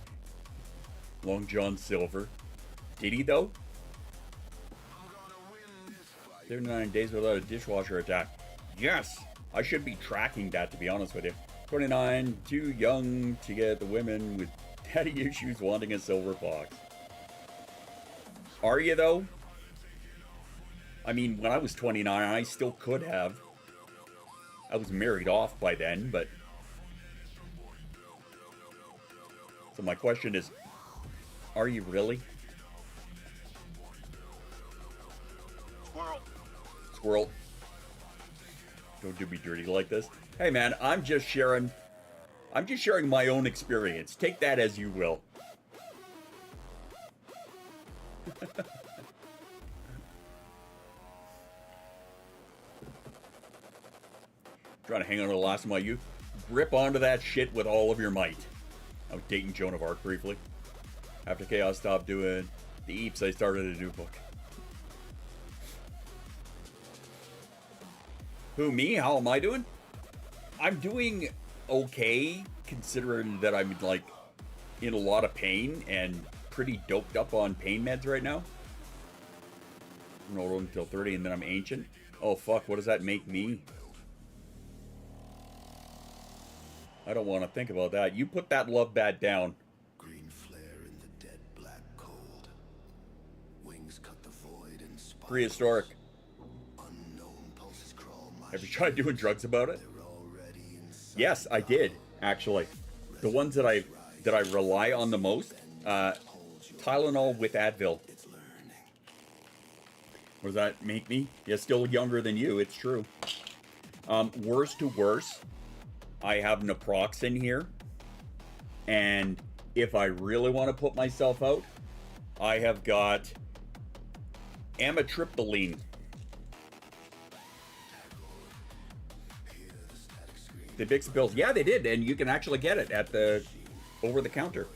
Long John Silver. Did he though? 39 days without a dishwasher attack. Yes! I should be tracking that, to be honest with you. 29, too young to get the women with daddy issues wanting a silver fox. Are you though? I mean, when I was 29, I still could have. I was married off by then, but... So my question is, are you really? Squirrel. Don't do me dirty like this. Hey man, I'm just sharing my own experience. Take that as you will. Trying to hang on to the last of my youth. Grip onto that shit with all of your might. I was dating Joan of Arc briefly. After Chaos stopped doing the Eeps, I started a new book. Who, me? How am I doing? I'm doing okay, considering that I'm like in a lot of pain and pretty doped up on pain meds right now. I'm not old until 30 and then I'm ancient. Oh fuck, what does that make me? I don't want to think about that. You put that love bat down. Green flare in the dead black cold. Wings cut the void and spiral. Prehistoric. Unknown pulses crawl my Have you tried doing drugs about it? Yes, I did, actually. The ones that I rely on the most, Tylenol with Advil. What does that make me? Yeah, still younger than you, it's true. Worse to worse, I have naproxen here. And if I really want to put myself out, I have got amitriptyline. The Bix pills. Yeah, they did, and you can actually get it at the over the counter.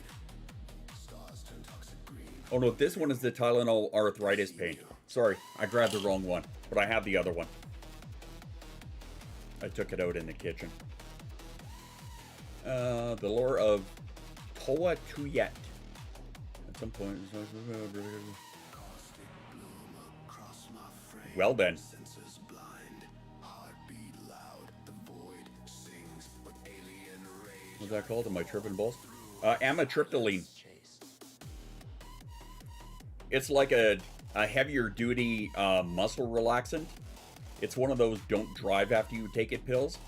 Oh no, this one is the Tylenol arthritis pain. Sorry, I grabbed the wrong one, but I have the other one. I took it out in the kitchen. The lore of Toa Tuyet. At some point. Well then. What's that called? Am I tripping balls? Amitriptyline. It's like a heavier duty muscle relaxant. It's one of those don't drive after you take it pills.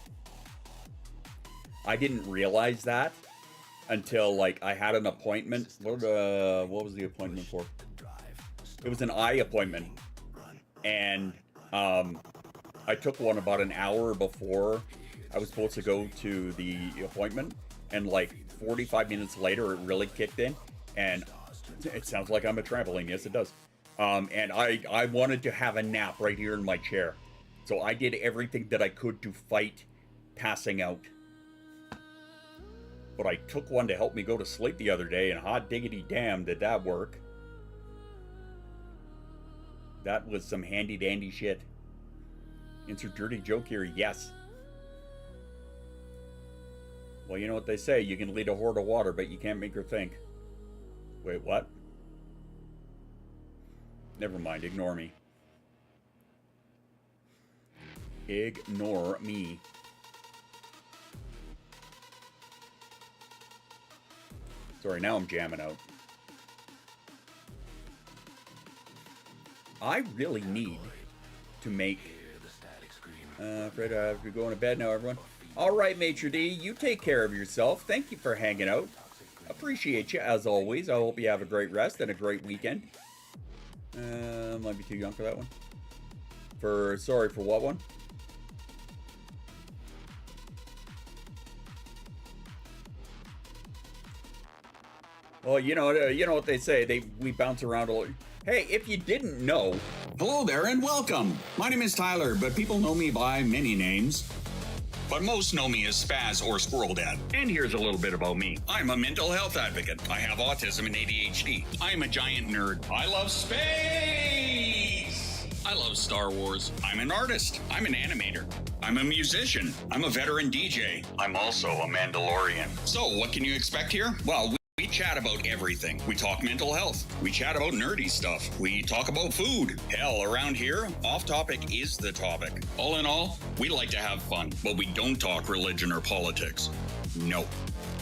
I didn't realize that until like I had an appointment. What was the appointment for? It was an eye appointment. And I took one about an hour before I was supposed to go to the appointment, and like 45 minutes later it really kicked in, and it sounds like I'm a trampoline. Yes, it does. And I wanted to have a nap right here in my chair, so I did everything that I could to fight passing out. But I took one to help me go to sleep the other day, and hot diggity damn did that work. That was some handy dandy shit. Insert dirty joke here, yes. Well, you know what they say, you can lead a whore to water, but you can't make her think. Wait, what? Never mind, ignore me. Ignore me. Sorry, now I'm jamming out. I really need to make... Fred, I have to go to bed now, everyone. Alright, Maitre D, you take care of yourself. Thank you for hanging out. Appreciate you, as always. I hope you have a great rest and a great weekend. Might be too young for that one. Sorry, for what one? Well, you know what they say. We bounce around a lot. Hey, if you didn't know... Hello there and welcome. My name is Tyler, but people know me by many names. But most know me as Spaz or Squirrel Dad. And here's a little bit about me. I'm a mental health advocate. I have autism and ADHD. I am a giant nerd. I love space! I love Star Wars. I'm an artist. I'm an animator. I'm a musician. I'm a veteran DJ. I'm also a Mandalorian. So what can you expect here? Well, we chat about everything. We talk mental health. We chat about nerdy stuff. We talk about food. Hell, around here, off topic is the topic. All in all, we like to have fun, but we don't talk religion or politics. No.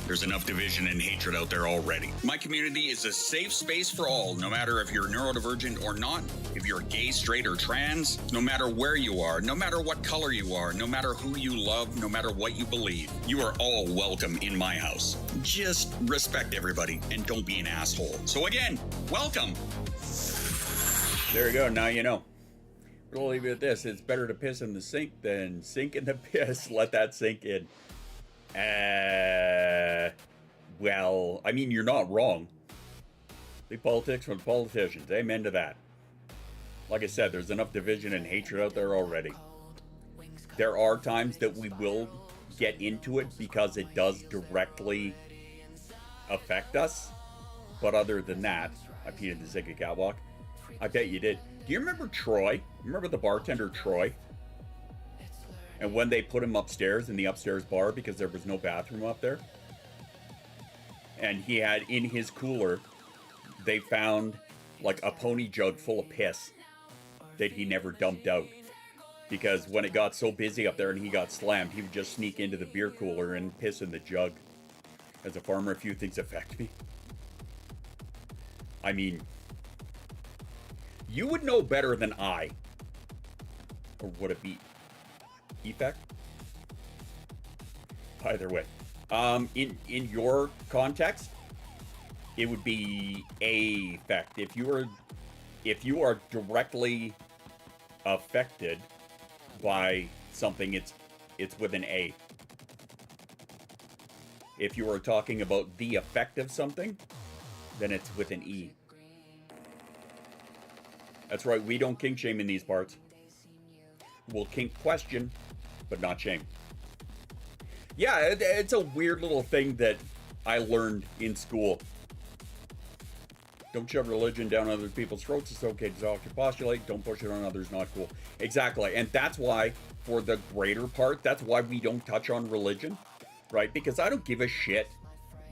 There's enough division and hatred out there already. My community is a safe space for all, no matter if you're neurodivergent or not, if you're gay, straight, or trans, no matter where you are, no matter what color you are, no matter who you love, no matter what you believe. You are all welcome in my house. Just respect everybody and don't be an asshole. So again, welcome. There you go, now you know. We'll leave it at this. It's better to piss in the sink than sink in the piss. Let that sink in. Well, I mean, you're not wrong. Big politics from politicians. Amen to that. Like I said, there's enough division and hatred out there already. There are times that we will get into it because it does directly affect us. But other than that, I peed in the Ziggy catwalk. I bet you did. Do you remember Troy? Remember the bartender Troy? And when they put him upstairs in the upstairs bar because there was no bathroom up there? And he had in his cooler, they found like a pony jug full of piss that he never dumped out. Because when it got so busy up there and he got slammed, he would just sneak into the beer cooler and piss in the jug. As a farmer, a few things affect me. I mean, you would know better than I. Or would it be effect? Either way. In your context, it would be affect. If you are directly affected by something, it's with an A. If you are talking about the effect of something, then it's with an E. That's right, we don't kink shame in these parts. We'll kink question, but not shame. Yeah, it's a weird little thing that I learned in school. Don't shove religion down other people's throats. It's okay to talk to postulate. Don't push it on others. Not cool. Exactly. And that's why, for the greater part, that's why we don't touch on religion, right? Because I don't give a shit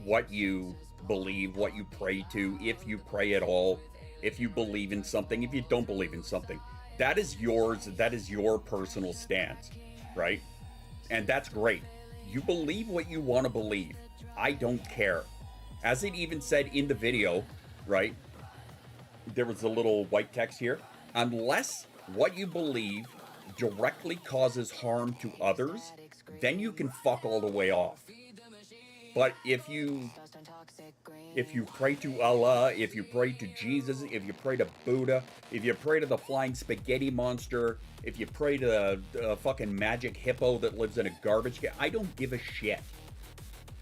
what you believe, what you pray to, if you pray at all, if you believe in something, if you don't believe in something. That is yours. That is your personal stance, right? And that's great. You believe what you want to believe. I don't care. As it even said in the video, right? There was a little white text here. Unless what you believe directly causes harm to others, then you can fuck all the way off. But if you pray to Allah, if you pray to Jesus, if you pray to Buddha, if you pray to the flying spaghetti monster, if you pray to the fucking magic hippo that lives in a garbage can, I don't give a shit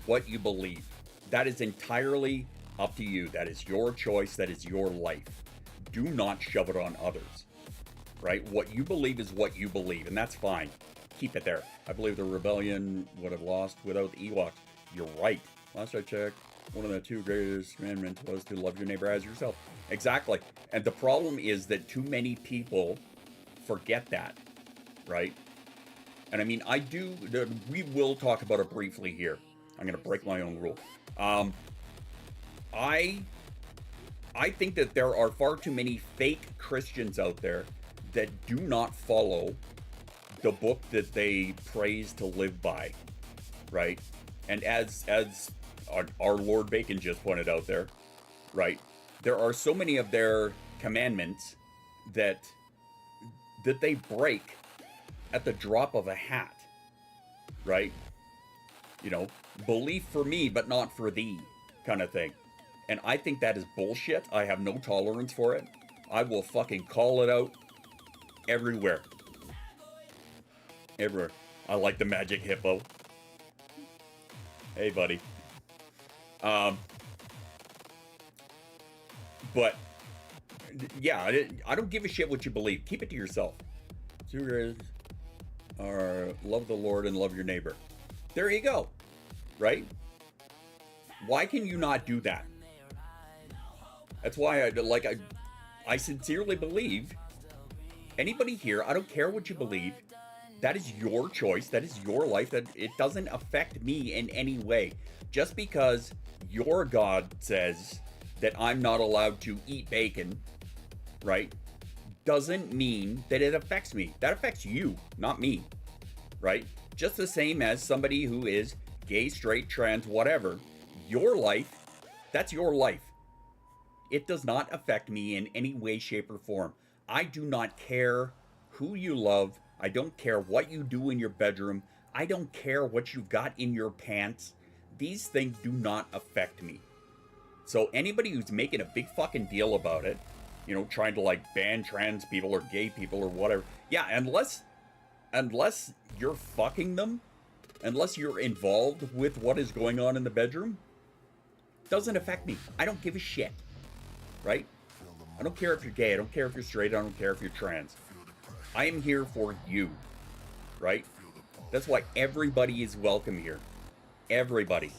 what you believe. That is entirely up to you. That is your choice. That is your life. Do not shove it on others, right? What you believe is what you believe, and that's fine. Keep it there. I believe the rebellion would have lost without the Ewoks. You're right. Last I checked, one of the two greatest commandments was to love your neighbor as yourself. Exactly. And the problem is that too many people forget that, right? And I mean, we will talk about it briefly here. I'm going to break my own rule. I think that there are far too many fake Christians out there that do not follow the book that they praise to live by, right? And as our Lord Bacon just pointed out there, right? There are so many of their commandments that they break at the drop of a hat, right? You know, belief for me, but not for thee, kind of thing. And I think that is bullshit. I have no tolerance for it. I will fucking call it out everywhere. Everywhere. I like the magic hippo. Hey, buddy. But yeah, I don't give a shit what you believe. Keep it to yourself. Two are love the Lord and love your neighbor. There you go. Right? Why can you not do that? That's why I sincerely believe anybody here, I don't care what you believe. That is your choice. That is your life. That it doesn't affect me in any way. Just because your God says that I'm not allowed to eat bacon, right, doesn't mean that it affects me. That affects you, not me, right? Just the same as somebody who is gay, straight, trans, whatever. Your life, that's your life. It does not affect me in any way, shape, or form. I do not care who you love. I don't care what you do in your bedroom. I don't care what you've got in your pants. These things do not affect me. So anybody who's making a big fucking deal about it, you know, trying to like ban trans people or gay people or whatever. Yeah, unless you're fucking them, unless you're involved with what is going on in the bedroom, doesn't affect me. I don't give a shit. Right? I don't care if you're gay. I don't care if you're straight. I don't care if you're trans. I am here for you. Right? That's why everybody is welcome here. Everybody.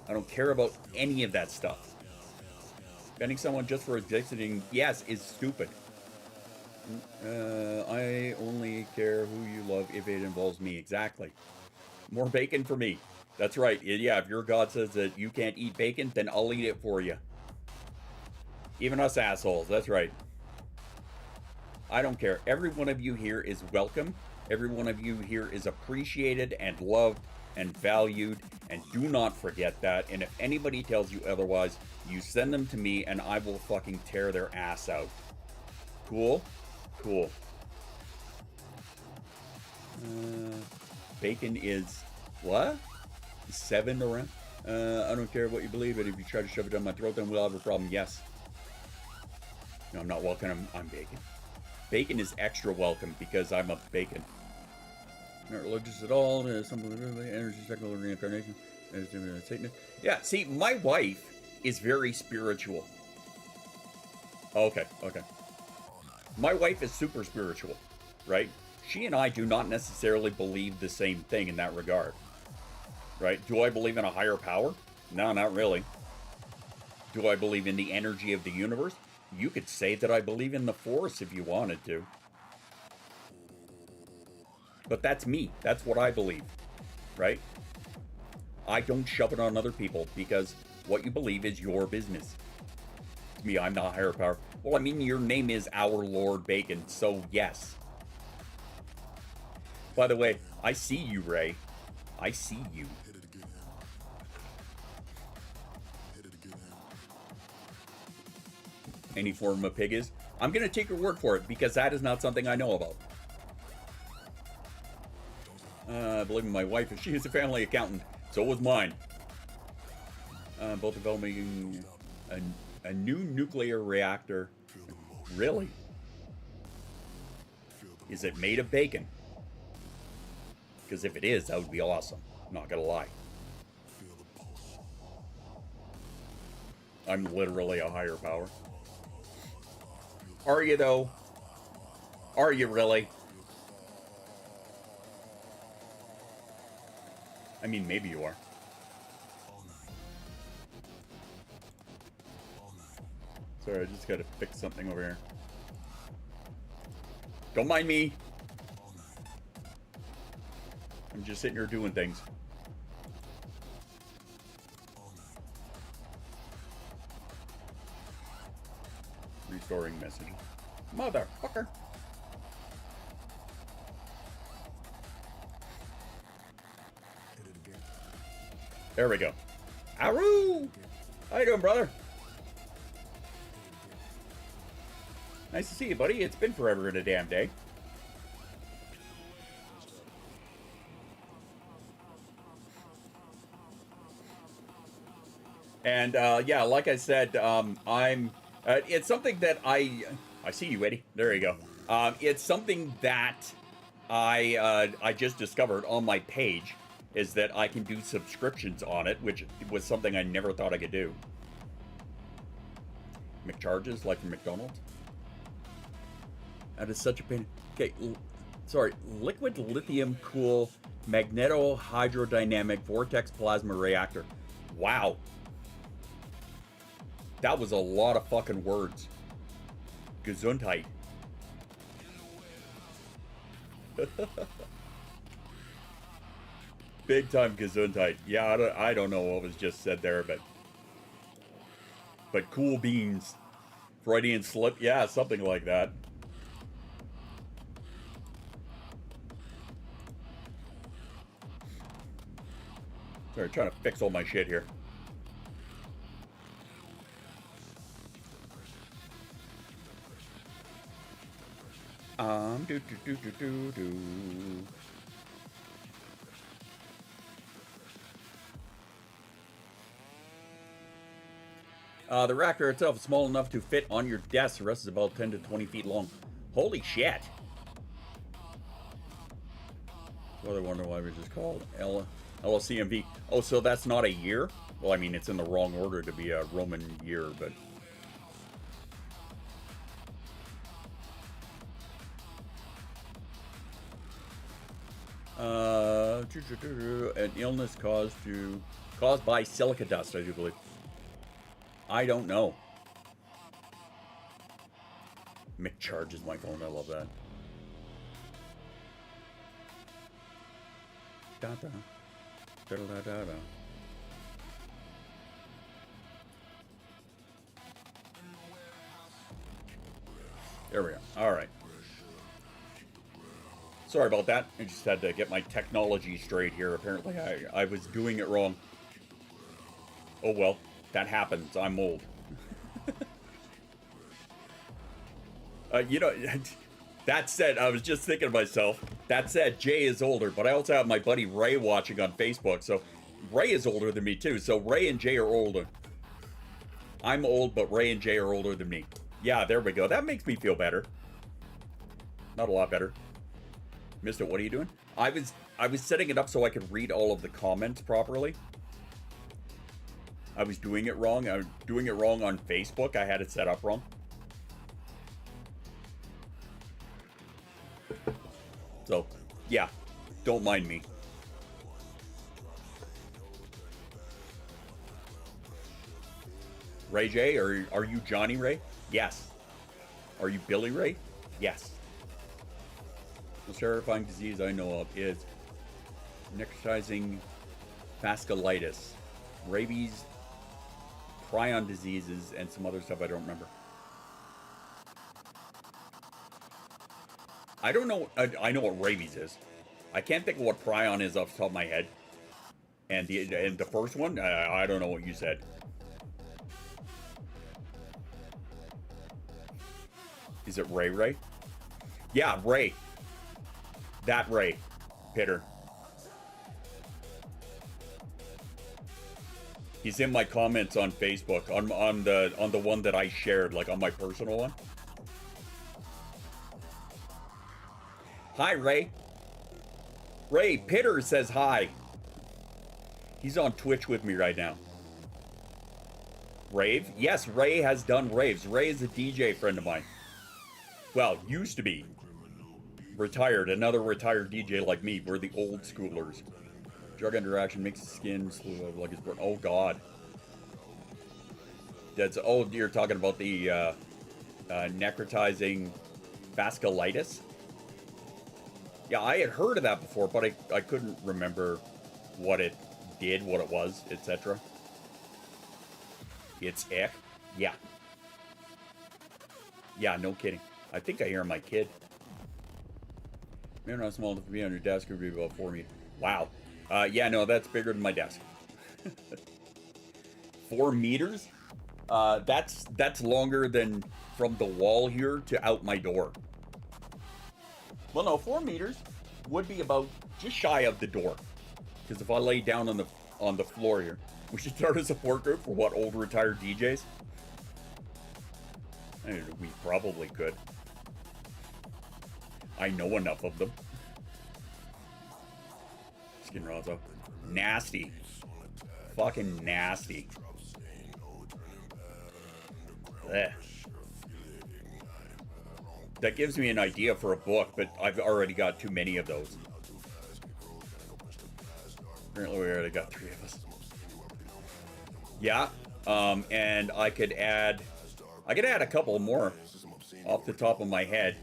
I don't care about any of that stuff. Banning someone just for exiting, yes, is stupid. I only care who you love if it involves me. Exactly. More bacon for me. That's right. Yeah, if your God says that you can't eat bacon, then I'll eat it for you. Even us assholes. That's right. I don't care. Every one of you here is welcome. Every one of you here is appreciated and loved and valued. And do not forget that. And if anybody tells you otherwise, you send them to me and I will fucking tear their ass out. Cool? Cool. Bacon is what? 7 around? I don't care what you believe, but if you try to shove it down my throat, then we'll have a problem. Yes. No, I'm not welcome. I'm bacon. Bacon is extra welcome because I'm a bacon. Not religious at all. Something energy, sexual reincarnation. Satan. Yeah. See, my wife is very spiritual. Okay. Okay. My wife is super spiritual, right? She and I do not necessarily believe the same thing in that regard, right? Do I believe in a higher power? No, not really. Do I believe in the energy of the universe? You could say that I believe in the Force if you wanted to. But that's me. That's what I believe, right? I don't shove it on other people because what you believe is your business. To me, I'm not a higher power. Well, I mean, your name is Our Lord Bacon, so yes. By the way, I see you, Ray. I see you. Any form of pig is? I'm going to take your word for it because that is not something I know about. I believe in my wife. She is a family accountant. So was mine. Both developing a new nuclear reactor. Really? Is it made of bacon? Because if it is, that would be awesome. Not gonna lie. I'm literally a higher power. Are you though? Are you really? I mean, maybe you are. Sorry, I just gotta fix something over here. Don't mind me. I'm just sitting here doing things. Restoring message. Motherfucker. There we go. Aru! How you doing, brother? Nice to see you, buddy. It's been forever and a damn day. And yeah, like I said, it's something that I see you, Eddie. There you go. It's something that I just discovered on my page, is that I can do subscriptions on it, which was something I never thought I could do. McCharges, like from McDonald's. That is such a pain. Okay, sorry. Liquid lithium cool magneto-hydrodynamic vortex plasma reactor. Wow. That was a lot of fucking words. Gesundheit. Big time Gesundheit. Yeah, I don't know what was just said there, but cool beans. Freudian slip. Yeah, something like that. Sorry, trying to fix all my shit here. The reactor itself is small enough to fit on your desk. The rest is about 10 to 20 feet long. Holy shit. Well, I wonder why it was just called LCMV. Oh, so that's not a year? Well, I mean, it's in the wrong order to be a Roman year, but... an illness caused to Caused by silica dust, I do believe. I don't know. Mick charges my phone. I love that. Da da. Da da da da. There we go. All right. Sorry about that. I just had to get my technology straight here. Apparently, I was doing it wrong. Oh well, that happens. I'm old. You know, that said, I was just thinking to myself, that said, Jay is older, but I also have my buddy Ray watching on Facebook, so Ray is older than me too, so Ray and Jay are older. I'm old, but Ray and Jay are older than me. Yeah, there we go. That makes me feel better. Not a lot better. Missed it. What are you doing? I was setting it up so I could read all of the comments properly. I was doing it wrong. I was doing it wrong on Facebook. I had it set up wrong. So, yeah, don't mind me. Ray J, are you Johnny Ray? Yes. Are you Billy Ray? Yes. The terrifying disease I know of is necrotizing vasculitis, rabies, prion diseases, and some other stuff I don't remember. I don't know. I know what rabies is. I can't think of what prion is off the top of my head. And the first one, I don't know what you said. Is it Ray Ray? Yeah, Ray. That Ray. Pitter. He's in my comments on Facebook on the one that I shared, like on my personal one. Hi, Ray. Ray Pitter says hi. He's on Twitch with me right now. Rave? Yes, Ray has done raves. Ray is a DJ friend of mine. Well, used to be. Retired. Another retired DJ like me. We're the old schoolers. Drug interaction makes the skin like it's burnt. Oh, God. That's, oh, you're talking about the necrotizing vasculitis? Yeah, I had heard of that before, but I couldn't remember what it did, what it was, etc. It's ick. Yeah. Yeah, no kidding. I think I hear my kid. Maybe not small enough to be on your desk, would be about 4 meters. Wow. Yeah, no, that's bigger than my desk. 4 meters? That's longer than from the wall here to out my door. Well, no, 4 meters would be about just shy of the door. Because if I lay down on the floor here, we should start a support group for what, old retired DJs? I mean, we probably could. I know enough of them. Skin rods up. Nasty. Fucking nasty. Ugh. That gives me an idea for a book, but I've already got too many of those. Apparently we already got 3 of us. Yeah, and I could add a couple more off the top of my head.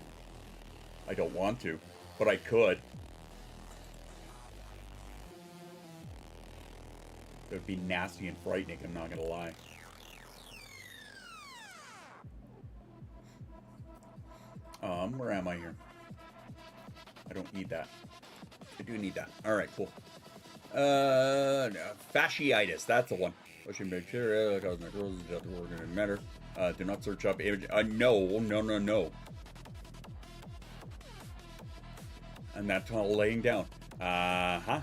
I don't want to, but I could. It would be nasty and frightening, I'm not gonna lie. Where am I here? I don't need that. I do need that. Alright, cool. Fasciitis, that's the one. Pushing bacteria, cause necrosis, death organ, and matter. Do not search up image. No. And that's all laying down. Uh-huh.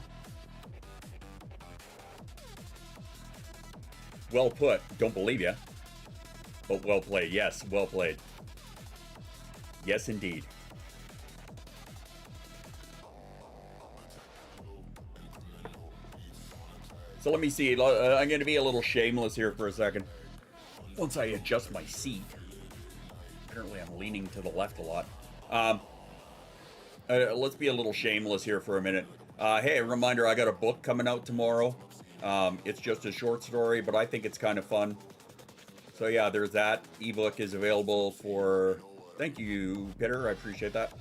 Well put. Don't believe ya. But well played. Yes, well played. Yes, indeed. So let me see. I'm going to be a little shameless here for a second. Once I adjust my seat. Apparently I'm leaning to the left a lot. Let's be a little shameless here for a minute. Hey, a reminder, I got a book coming out tomorrow. It's just a short story, but I think it's kind of fun. So yeah, there's that. Ebook is available for... Thank you, Peter. I appreciate that.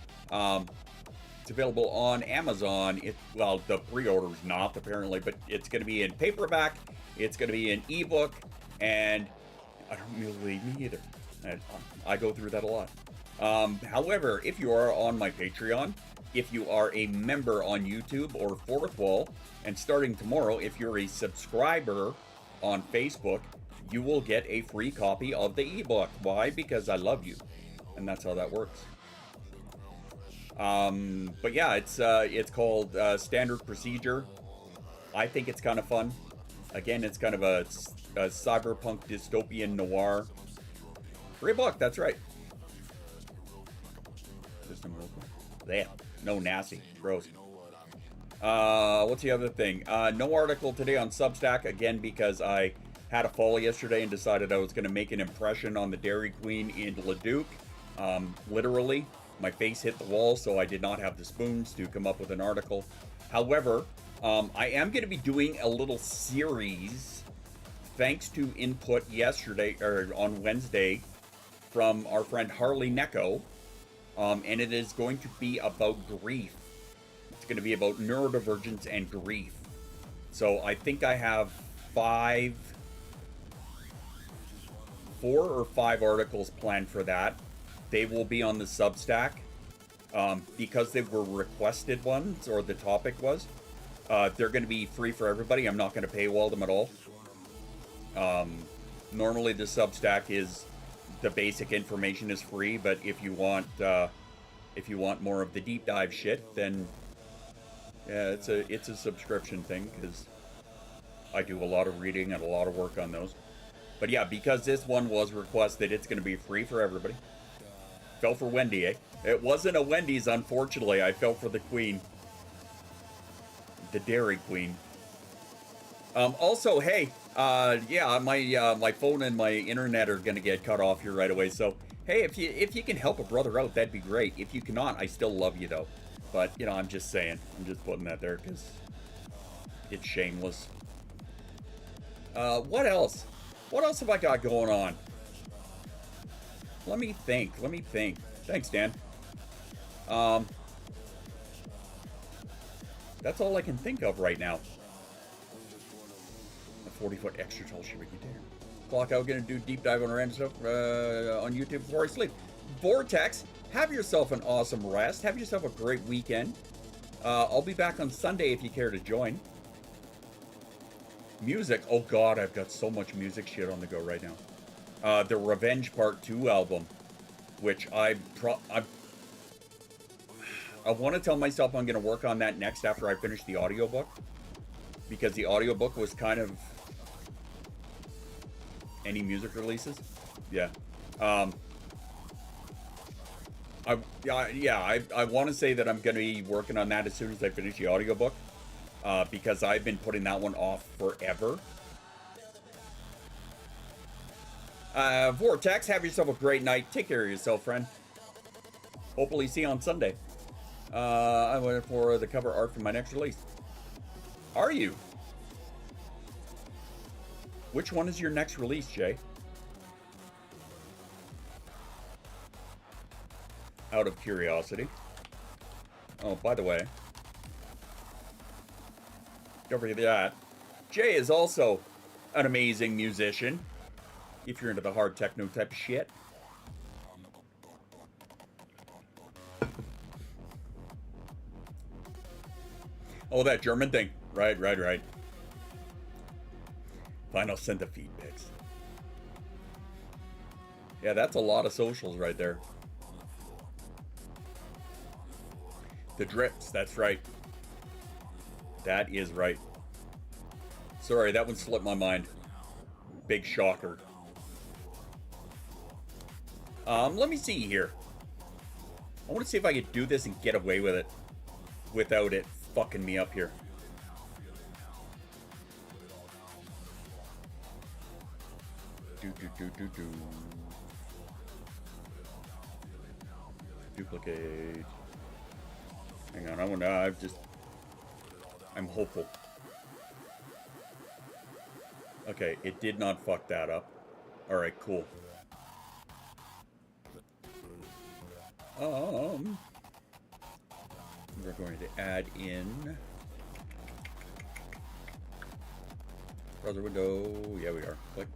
It's available on Amazon. Well, the pre-order's not, apparently, but it's going to be in paperback. It's going to be in ebook, and I don't really believe me either. I go through that a lot. However, if you are on my Patreon, if you are a member on YouTube or Fourthwall, and starting tomorrow, if you're a subscriber on Facebook, you will get a free copy of the ebook. Why? Because I love you, and that's how that works. But yeah, it's called Standard Procedure. I think it's kind of fun. Again, it's kind of a cyberpunk dystopian noir. Free book, that's right. System local. There. No, nasty. Gross. What's the other thing? No article today on Substack, again, because I had a fall yesterday and decided I was going to make an impression on the Dairy Queen in Leduc. Literally, my face hit the wall, so I did not have the spoons to come up with an article. However, I am going to be doing a little series, thanks to input yesterday, or on Wednesday, from our friend Harley Necco, and it is going to be about grief. It's going to be about neurodivergence and grief. So I think I have 4 or 5 articles planned for that. They will be on the Substack, because they were requested ones, or the topic was. They're going to be free for everybody. I'm not going to paywall them at all. Normally the Substack is, the basic information is free, but if you want more of the deep dive shit, then yeah, it's a subscription thing, because I do a lot of reading and a lot of work on those. But yeah, because this one was requested, it's going to be free for everybody. Fell for Wendy, eh? It wasn't a Wendy's, unfortunately. I fell for the Queen. The Dairy Queen. Also, hey, yeah, my phone and my internet are gonna get cut off here right away. So, hey, if you can help a brother out, that'd be great. If you cannot, I still love you though. But you know, I'm just saying, I'm just putting that there because it's shameless. What else? What else have I got going on? Let me think. Thanks, Dan. That's all I can think of right now. A 40-foot extra tall shipping container. Clock out, gonna do deep dive on random stuff on YouTube before I sleep. Vortex, have yourself an awesome rest. Have yourself a great weekend. I'll be back on Sunday if you care to join. Music. Oh God, I've got so much music shit on the go right now. The Revenge Part 2 album, which I want to tell myself I'm going to work on that next after I finish the audiobook, because the audiobook was kind of any music releases. Yeah. I want to say that I'm going to be working on that as soon as I finish the audiobook, because I've been putting that one off forever. Vortex, have yourself a great night. Take care of yourself, friend. Hopefully see you on Sunday. I'm waiting for the cover art for my next release. Are you? Which one is your next release, Jay? Out of curiosity. Oh, by the way, don't forget that Jay is also an amazing musician. If you're into the hard techno type of shit. Oh, that German thing. Right. Fine, I'll send the feed pics. Yeah, that's a lot of socials right there. The drips, that's right. That is right. Sorry, that one slipped my mind. Big shocker. Let me see here. I want to see if I could do this and get away with it without it fucking me up here. Duplicate. Hang on, I'm hopeful. Okay, it did not fuck that up. Alright, cool. We're going to add in browser window. Yeah, we are. Click.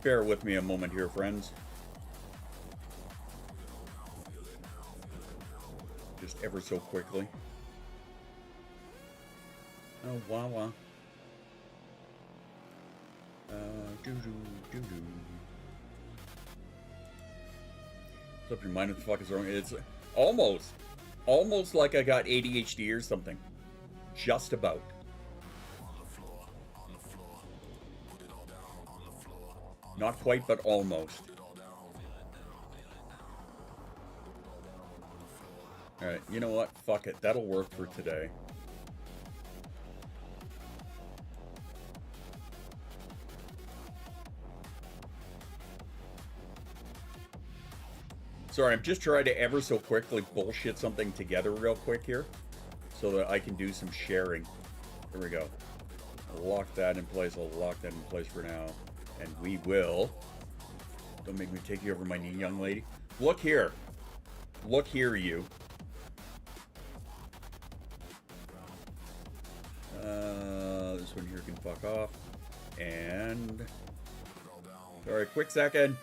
Bear with me a moment here, friends. Just ever so quickly. Oh, wow, wow. Flip your mind, what the fuck is wrong? It's almost like I got ADHD or something. Just about. Not quite, but almost. Alright, you know what? Fuck it. That'll work for today. Sorry, I'm just trying to ever so quickly bullshit something together real quick here so that I can do some sharing. There we go. I'll lock that in place. I'll lock that in place for now. And we will. Don't make me take you over my knee, young lady. Look here. Look here, you. This one here can fuck off. And... Sorry, quick second.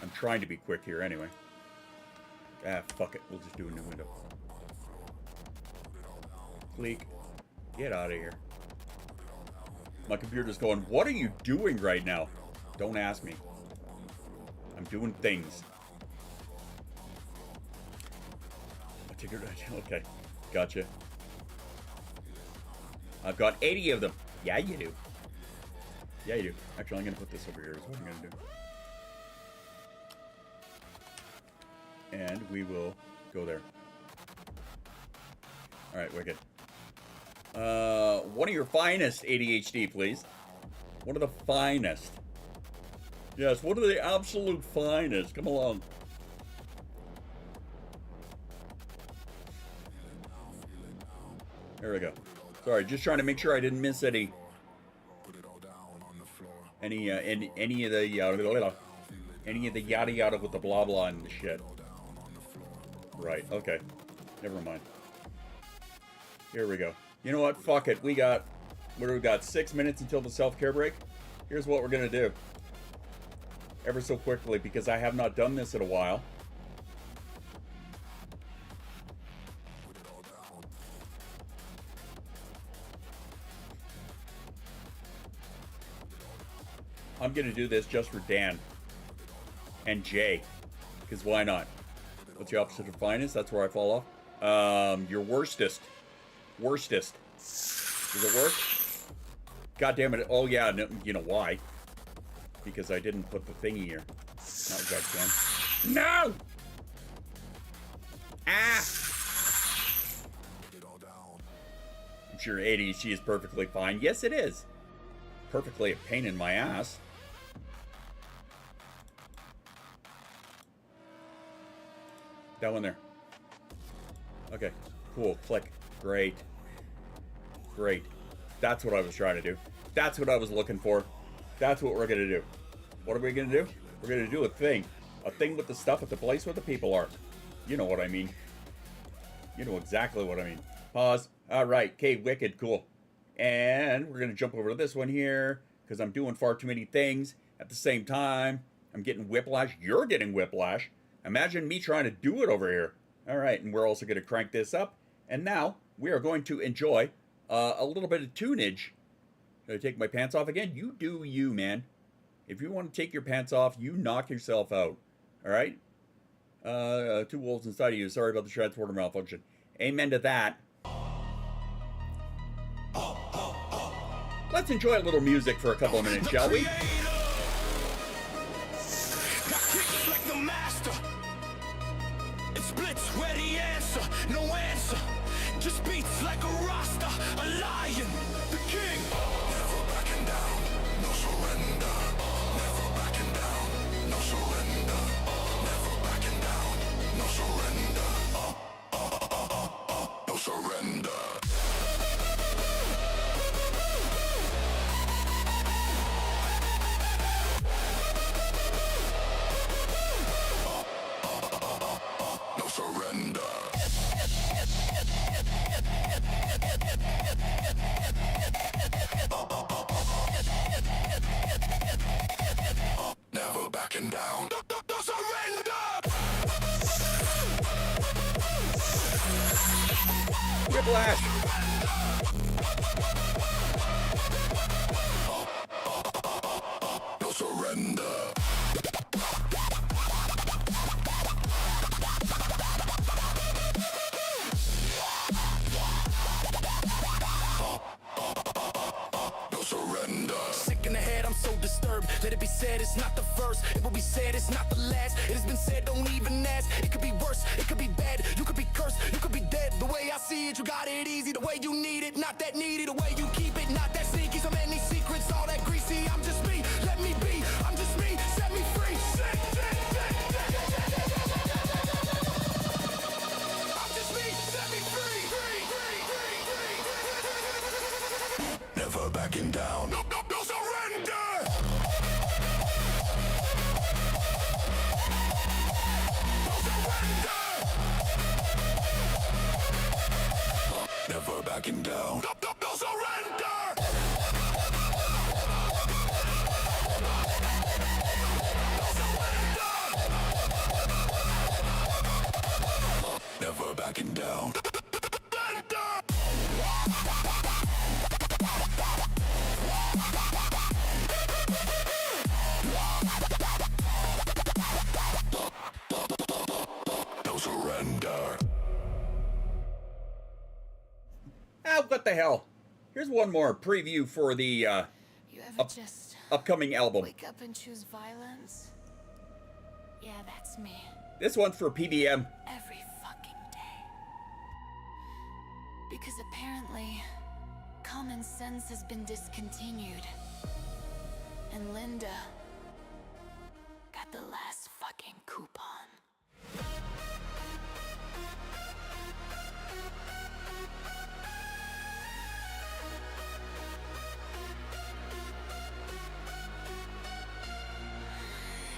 I'm trying to be quick here anyway. Ah, fuck it. We'll just do a new window. Click. Get out of here. My computer's going, what are you doing right now? Don't ask me. I'm doing things. Okay, gotcha. I've got 80 of them. Yeah, you do. Yeah, you do. Actually, I'm going to put this over here is what I'm going to do. And we will go there. Alright, wicked. One of your finest ADHD, please. One of the finest. Yes, one of the absolute finest. Come along. There we go. Sorry, just trying to make sure I didn't miss any of the yada yada with the blah blah and the shit. Right, okay. Never mind. Here we go. You know what? Fuck it. We got 6 minutes until the self-care break. Here's what we're gonna do. Ever so quickly, because I have not done this in a while. I'm gonna do this just for Dan and Jay, because why not? What's the opposite of finest? That's where I fall off. Your worstest. Worstest. Does it work? God damn it. Oh yeah, no, you know why? Because I didn't put the thingy here. Not goddamn. No! Ah! I'm sure ADHD is perfectly fine. Yes, it is. Perfectly a pain in my ass. That one there. Okay, cool. Click. Great. Great. That's what I was trying to do. That's what I was looking for. That's what we're going to do. What are we going to do? We're going to do a thing. A thing with the stuff at the place where the people are. You know what I mean. You know exactly what I mean. Pause. All right. Okay, wicked. Cool. And we're going to jump over to this one here because I'm doing far too many things at the same time. I'm getting whiplash. You're getting whiplash. Imagine me trying to do it over here. All right. And we're also going to crank this up. And now we are going to enjoy a little bit of tunage. Should I take my pants off again? You do you, man. If you want to take your pants off, you knock yourself out. All right? 2 wolves inside of you. Sorry about the transporter malfunction. Amen to that. Let's enjoy a little music for a couple of minutes, shall we? Where the answer, no answer, just beats like a Rasta, a lion, the king. Never backing down, no surrender. Never surrender. Never backing down. No surrender. Whiplash. No surrender. No surrender. Sick in the head, I'm so disturbed. Let it be said, it's not the first. It will be said, it's not the last. It has been said, don't even ask. It could be worse, it could be bad. You could be cursed, you could be dead. The way I see it, you got it easy. The way you need it, not that needy. The way you keep it, not that sneaky. So many secrets, all that greasy. I'm just me, let me be. I'm just me, set me free. I'm just me, set me free. Never backing down. No surrender. No surrender. Never backing down. No surrender. Never backing down. No surrender. Ah, what the hell? Here's one more preview for the You ever just upcoming album. wake up and choose violence? Yeah, that's me. This one's for PBM. Every fucking day. Because apparently, common sense has been discontinued. And Linda got the last fucking coupon.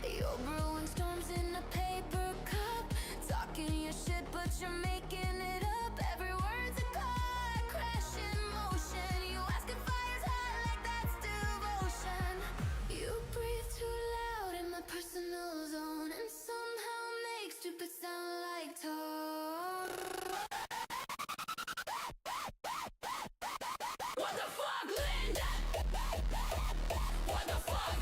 You're brewing storms in a paper cup, talking your shit, but you're making it up. Every word's a car crash in motion. You ask if fire's hot like that's devotion. You breathe too loud in my personal zone, and somehow make stupid sound like tone. What the fuck, Linda? What the fuck?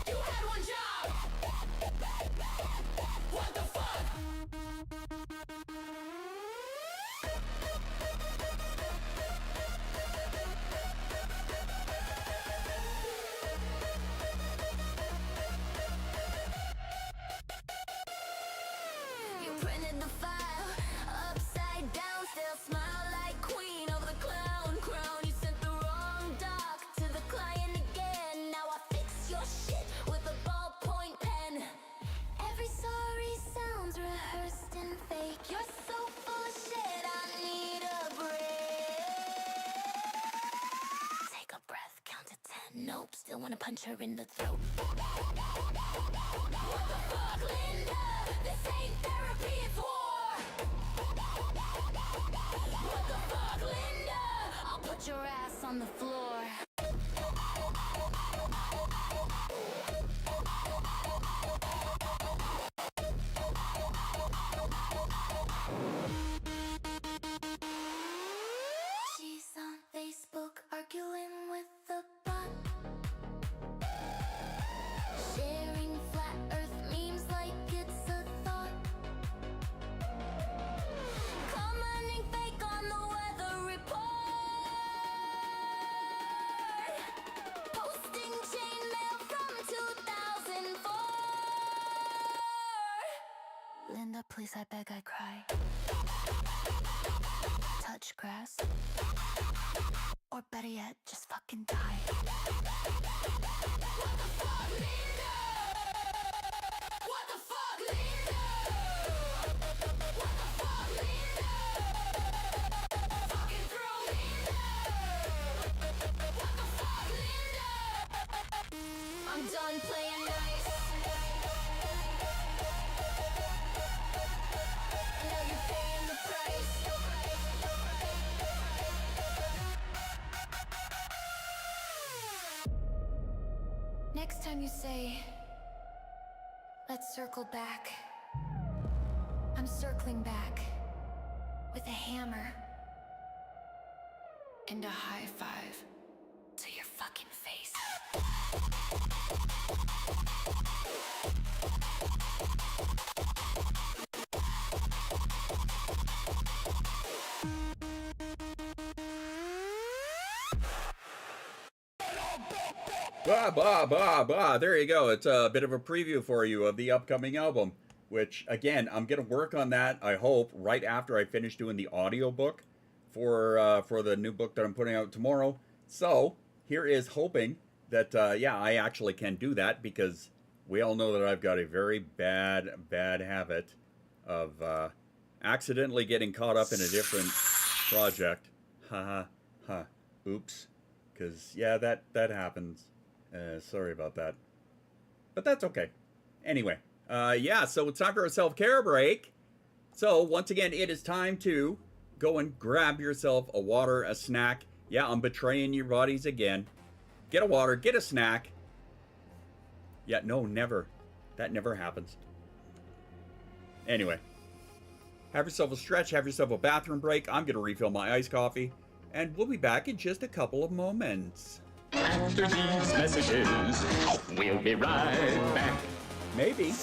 You had one job. What the fuck? You printed the file upside down, still smile like queen of the clown crown. You sent the wrong doc to the client again. Now I fix your shit with a ballpoint pen. Every sorry sounds rehearsed and fake. You're so full of shit, I need a break. Take a breath, count to 10. Nope, still wanna punch her in the throat. What the fuck, Linda? This ain't therapy, it's war. What the fuck, Linda? I'll put your ass on the floor. She's on Facebook arguing with the bot, sharing flat earth memes like it's a thought, commenting fake on the weather report, posting chainmail from 2004. Linda, please, I beg, I cry. Touch grass, or better yet, just fucking die. What the fuck, Linda? What the fuck, Linda? What the fuck, Linda? Fucking throw Linda. What the fuck, Linda? I'm done playing nice. when you say, let's circle back. I'm circling back with a hammer and a high five to your fucking face. Blah, blah, blah, blah. There you go. It's a bit of a preview for you of the upcoming album, which, again, I'm going to work on that, I hope, right after I finish doing the audiobook for the new book that I'm putting out tomorrow. So, here is hoping that, yeah, I actually can do that, because we all know that I've got a very bad habit of accidentally getting caught up in a different project. Ha ha ha. Oops. Because, yeah, that happens. Sorry about that. But that's okay. Anyway, yeah, so it's time for a self-care break. So, once again, it is time to go and grab yourself a water, a snack. Yeah, I'm betraying your bodies again. Get a water, get a snack. Yeah, no, never. That never happens. Anyway, have yourself a stretch, have yourself a bathroom break. I'm going to refill my iced coffee, and we'll be back in just a couple of moments. After these messages, we'll be right back. Maybe.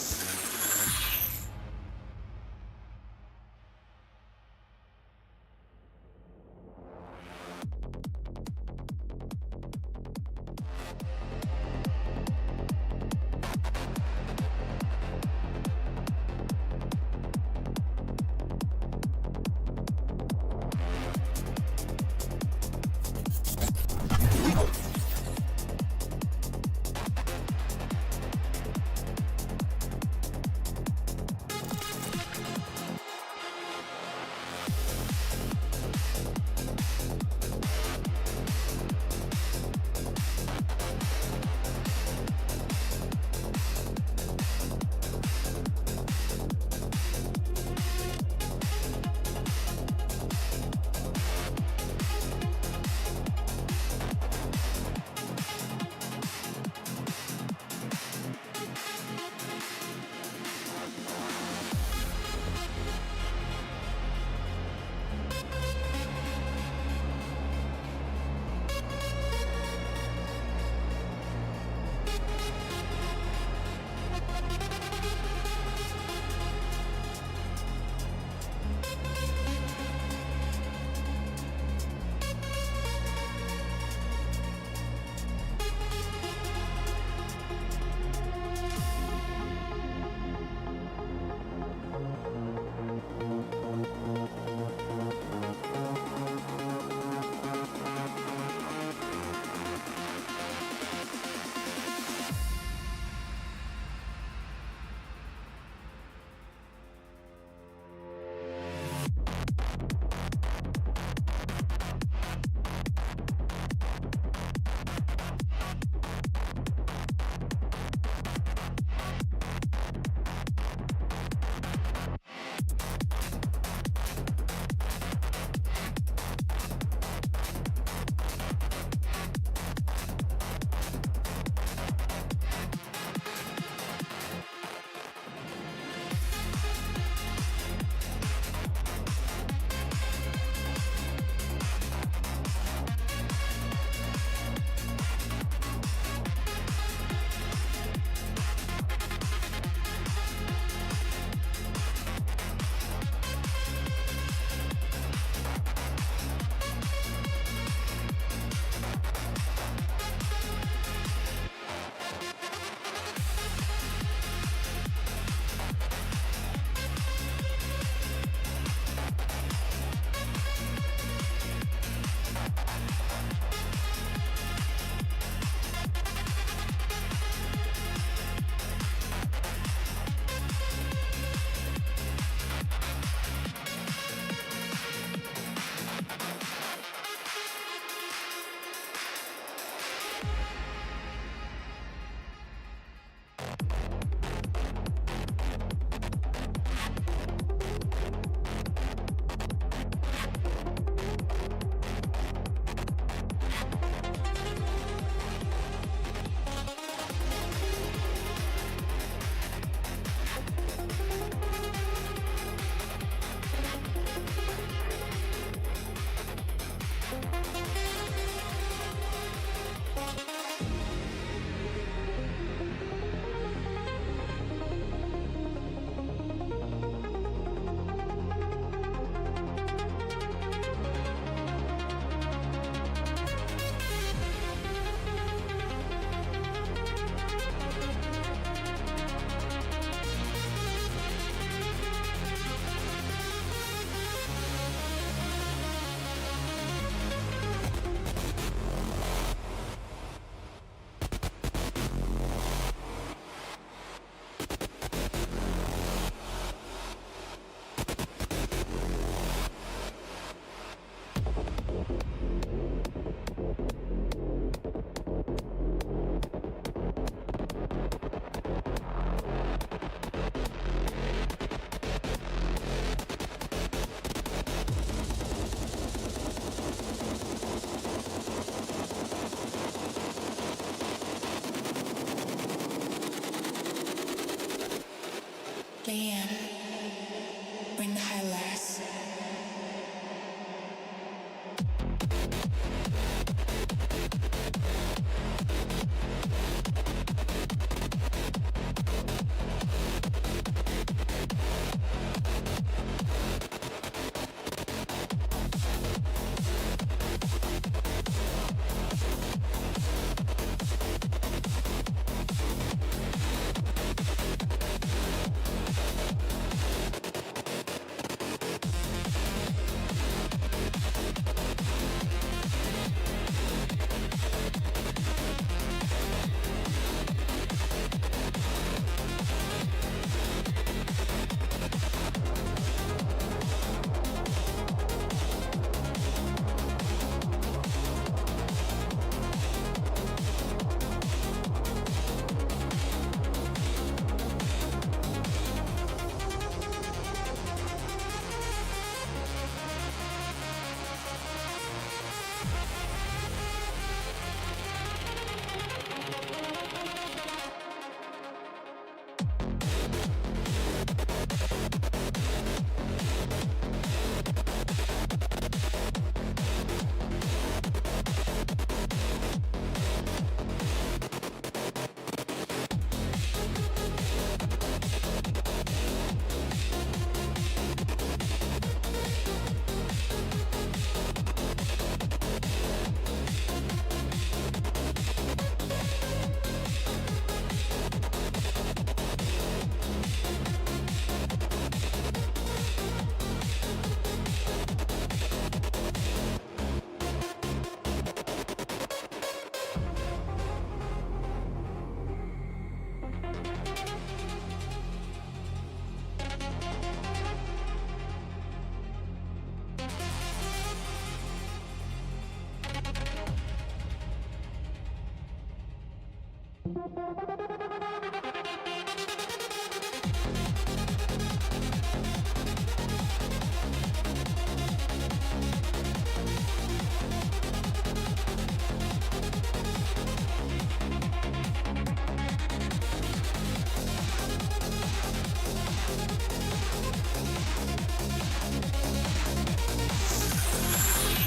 can. Bring the high last.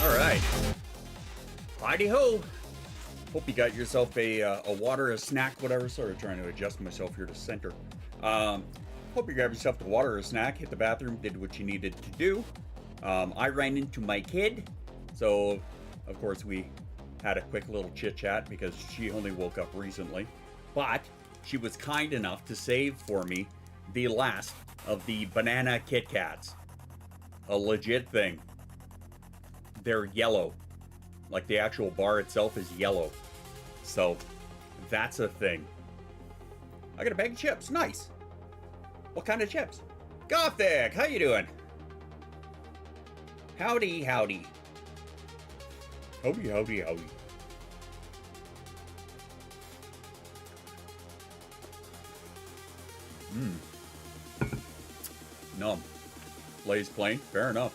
All right. Righty ho. Hope you got yourself a water, a snack, whatever. Sorry, trying to adjust myself here to center. Hope you grabbed yourself a water or a snack, hit the bathroom, did what you needed to do. I ran into my kid, so of course we had a quick little chit chat because she only woke up recently. But she was kind enough to save for me the last of the banana Kit Kats. A legit thing. They're yellow. Like the actual bar itself is yellow. So that's a thing. I got a bag of chips. Nice. What kind of chips? Gothic, how you doing? Howdy, howdy. Howdy, howdy, howdy. Numb. Lays plain. Fair enough.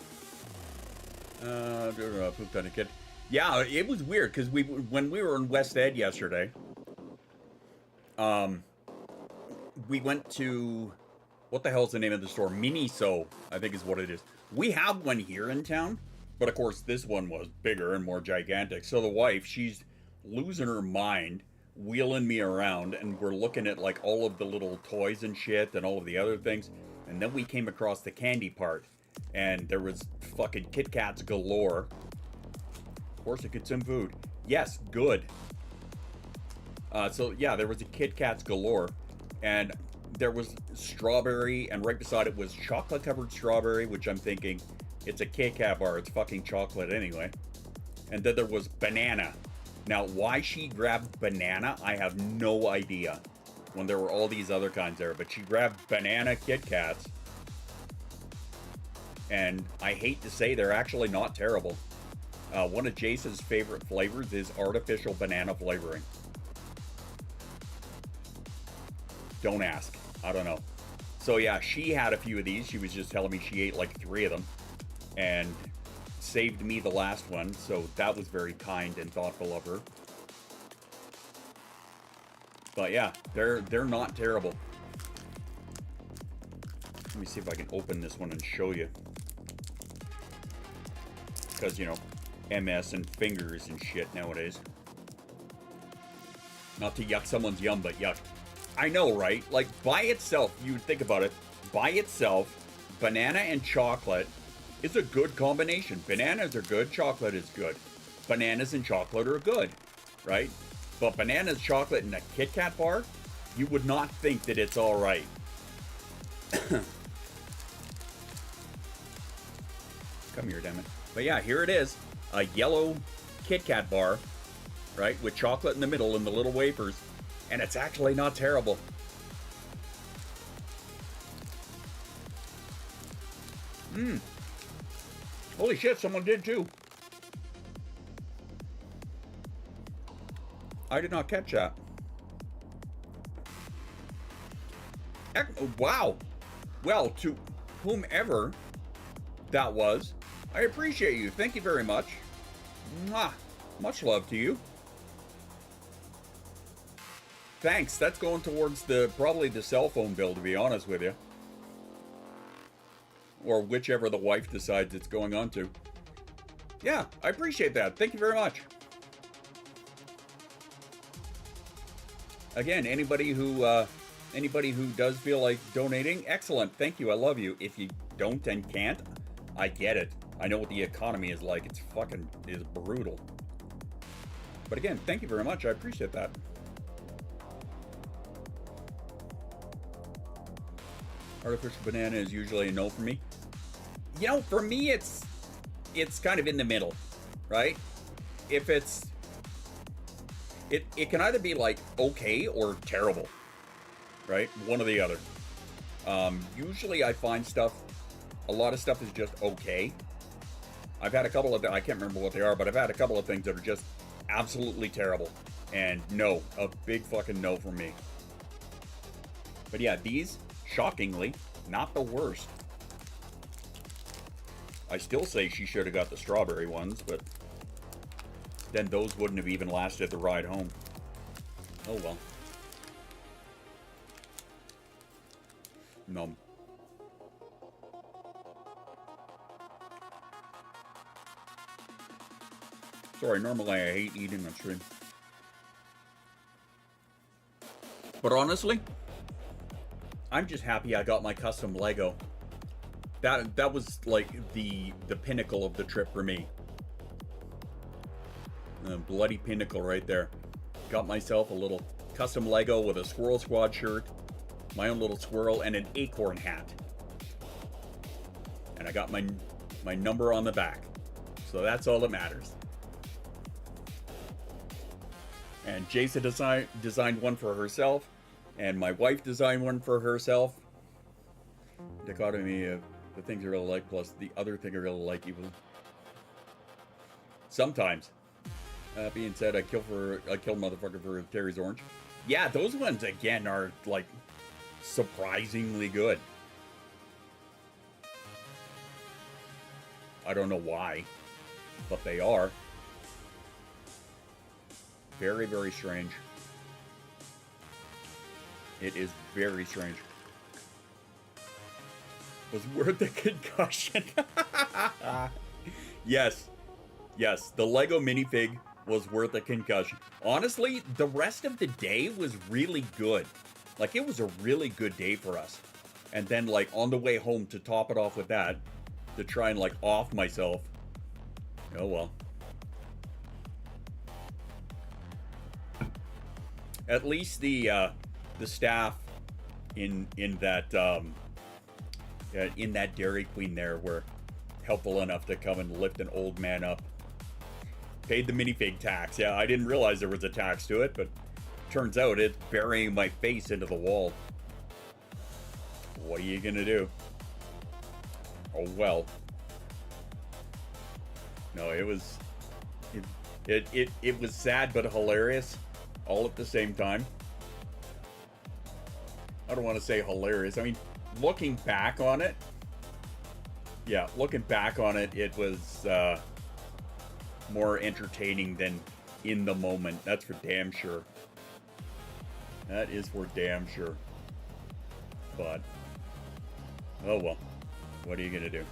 Pooped on a kid. Yeah, it was weird because when we were in West Ed yesterday, we went to, what the hell's the name of the store? Miniso, I think is what it is. We have one here in town, but of course this one was bigger and more gigantic. So the wife, she's losing her mind, wheeling me around, and we're looking at like all of the little toys and shit and all of the other things. And then we came across the candy part, and there was fucking Kit Kats galore. Of course, I get some food. Yes, good. So yeah, there was a Kit Kats galore, and there was strawberry, and right beside it was chocolate covered strawberry, which I'm thinking it's a Kit Kat bar. It's fucking chocolate anyway. And then there was banana. Now, why she grabbed banana, I have no idea. When there were all these other kinds there, but she grabbed banana Kit Kats. And I hate to say they're actually not terrible. One of Jace's favorite flavors is artificial banana flavoring. Don't ask. I don't know. So yeah, she had a few of these. She was just telling me she ate like 3 of them and saved me the last one. So that was very kind and thoughtful of her. But yeah, they're not terrible. Let me see if I can open this one and show you. Because, you know, MS and fingers and shit nowadays. Not to yuck someone's yum, but yuck. I know, right? Like, by itself, you would think about it. By itself, banana and chocolate is a good combination. Bananas are good, chocolate is good. Bananas and chocolate are good, right? But bananas, chocolate, and a Kit Kat bar, you would not think that it's all right. Come here, damn it. But yeah, here it is. A yellow Kit Kat bar, right? With chocolate in the middle and the little wafers. And it's actually not terrible. Mmm. Holy shit, someone did too. I did not catch that. Wow. Well, to whomever that was, I appreciate you. Thank you very much. Mwah. Much love to you. Thanks. That's going towards probably the cell phone bill, to be honest with you. Or whichever the wife decides it's going on to. Yeah, I appreciate that. Thank you very much. Again, anybody who does feel like donating, excellent. Thank you. I love you. If you don't and can't, I get it. I know what the economy is like. It's brutal. But again, thank you very much. I appreciate that. Artificial banana is usually a no for me. You know, for me, it's kind of in the middle, right? If it can either be like okay or terrible, right? One or the other. Usually I find a lot of stuff is just okay. I've had a couple of, I can't remember what they are, but I've had a couple of things that are just absolutely terrible. And no, a big fucking no from me. But yeah, these, shockingly, not the worst. I still say she should have got the strawberry ones, but then those wouldn't have even lasted the ride home. Oh well. Nom. Sorry, normally I hate eating on stream. But honestly, I'm just happy I got my custom Lego. That was like the pinnacle of the trip for me. The bloody pinnacle right there. Got myself a little custom Lego with a Squirrel Squad shirt, my own little squirrel, and an acorn hat. And I got my number on the back. So that's all that matters. And Jason designed one for herself, and my wife designed one for herself. Dichotomy of the things I really like plus the other thing I really like even. Sometimes. Being said, I kill motherfucker for Terry's Orange. Yeah, those ones again are like surprisingly good. I don't know why, but they are. Very, very strange. It is very strange. Was worth the concussion. Yes. Yes, the Lego minifig was worth a concussion. Honestly, the rest of the day was really good. Like, it was a really good day for us. And then, like, on the way home to top it off with that, to try and, like, off myself. Oh, well. At least the staff in that Dairy Queen there were helpful enough to come and lift an old man up. Paid the minifig tax. Yeah, I didn't realize there was a tax to it, but turns out it's burying my face into the wall. What are you gonna do? Oh well. No, it was sad but hilarious all at the same time. I don't want to say hilarious. I mean, looking back on it, yeah, it was more entertaining than in the moment. That's for damn sure. That is for damn sure. But Oh well. What are you gonna do?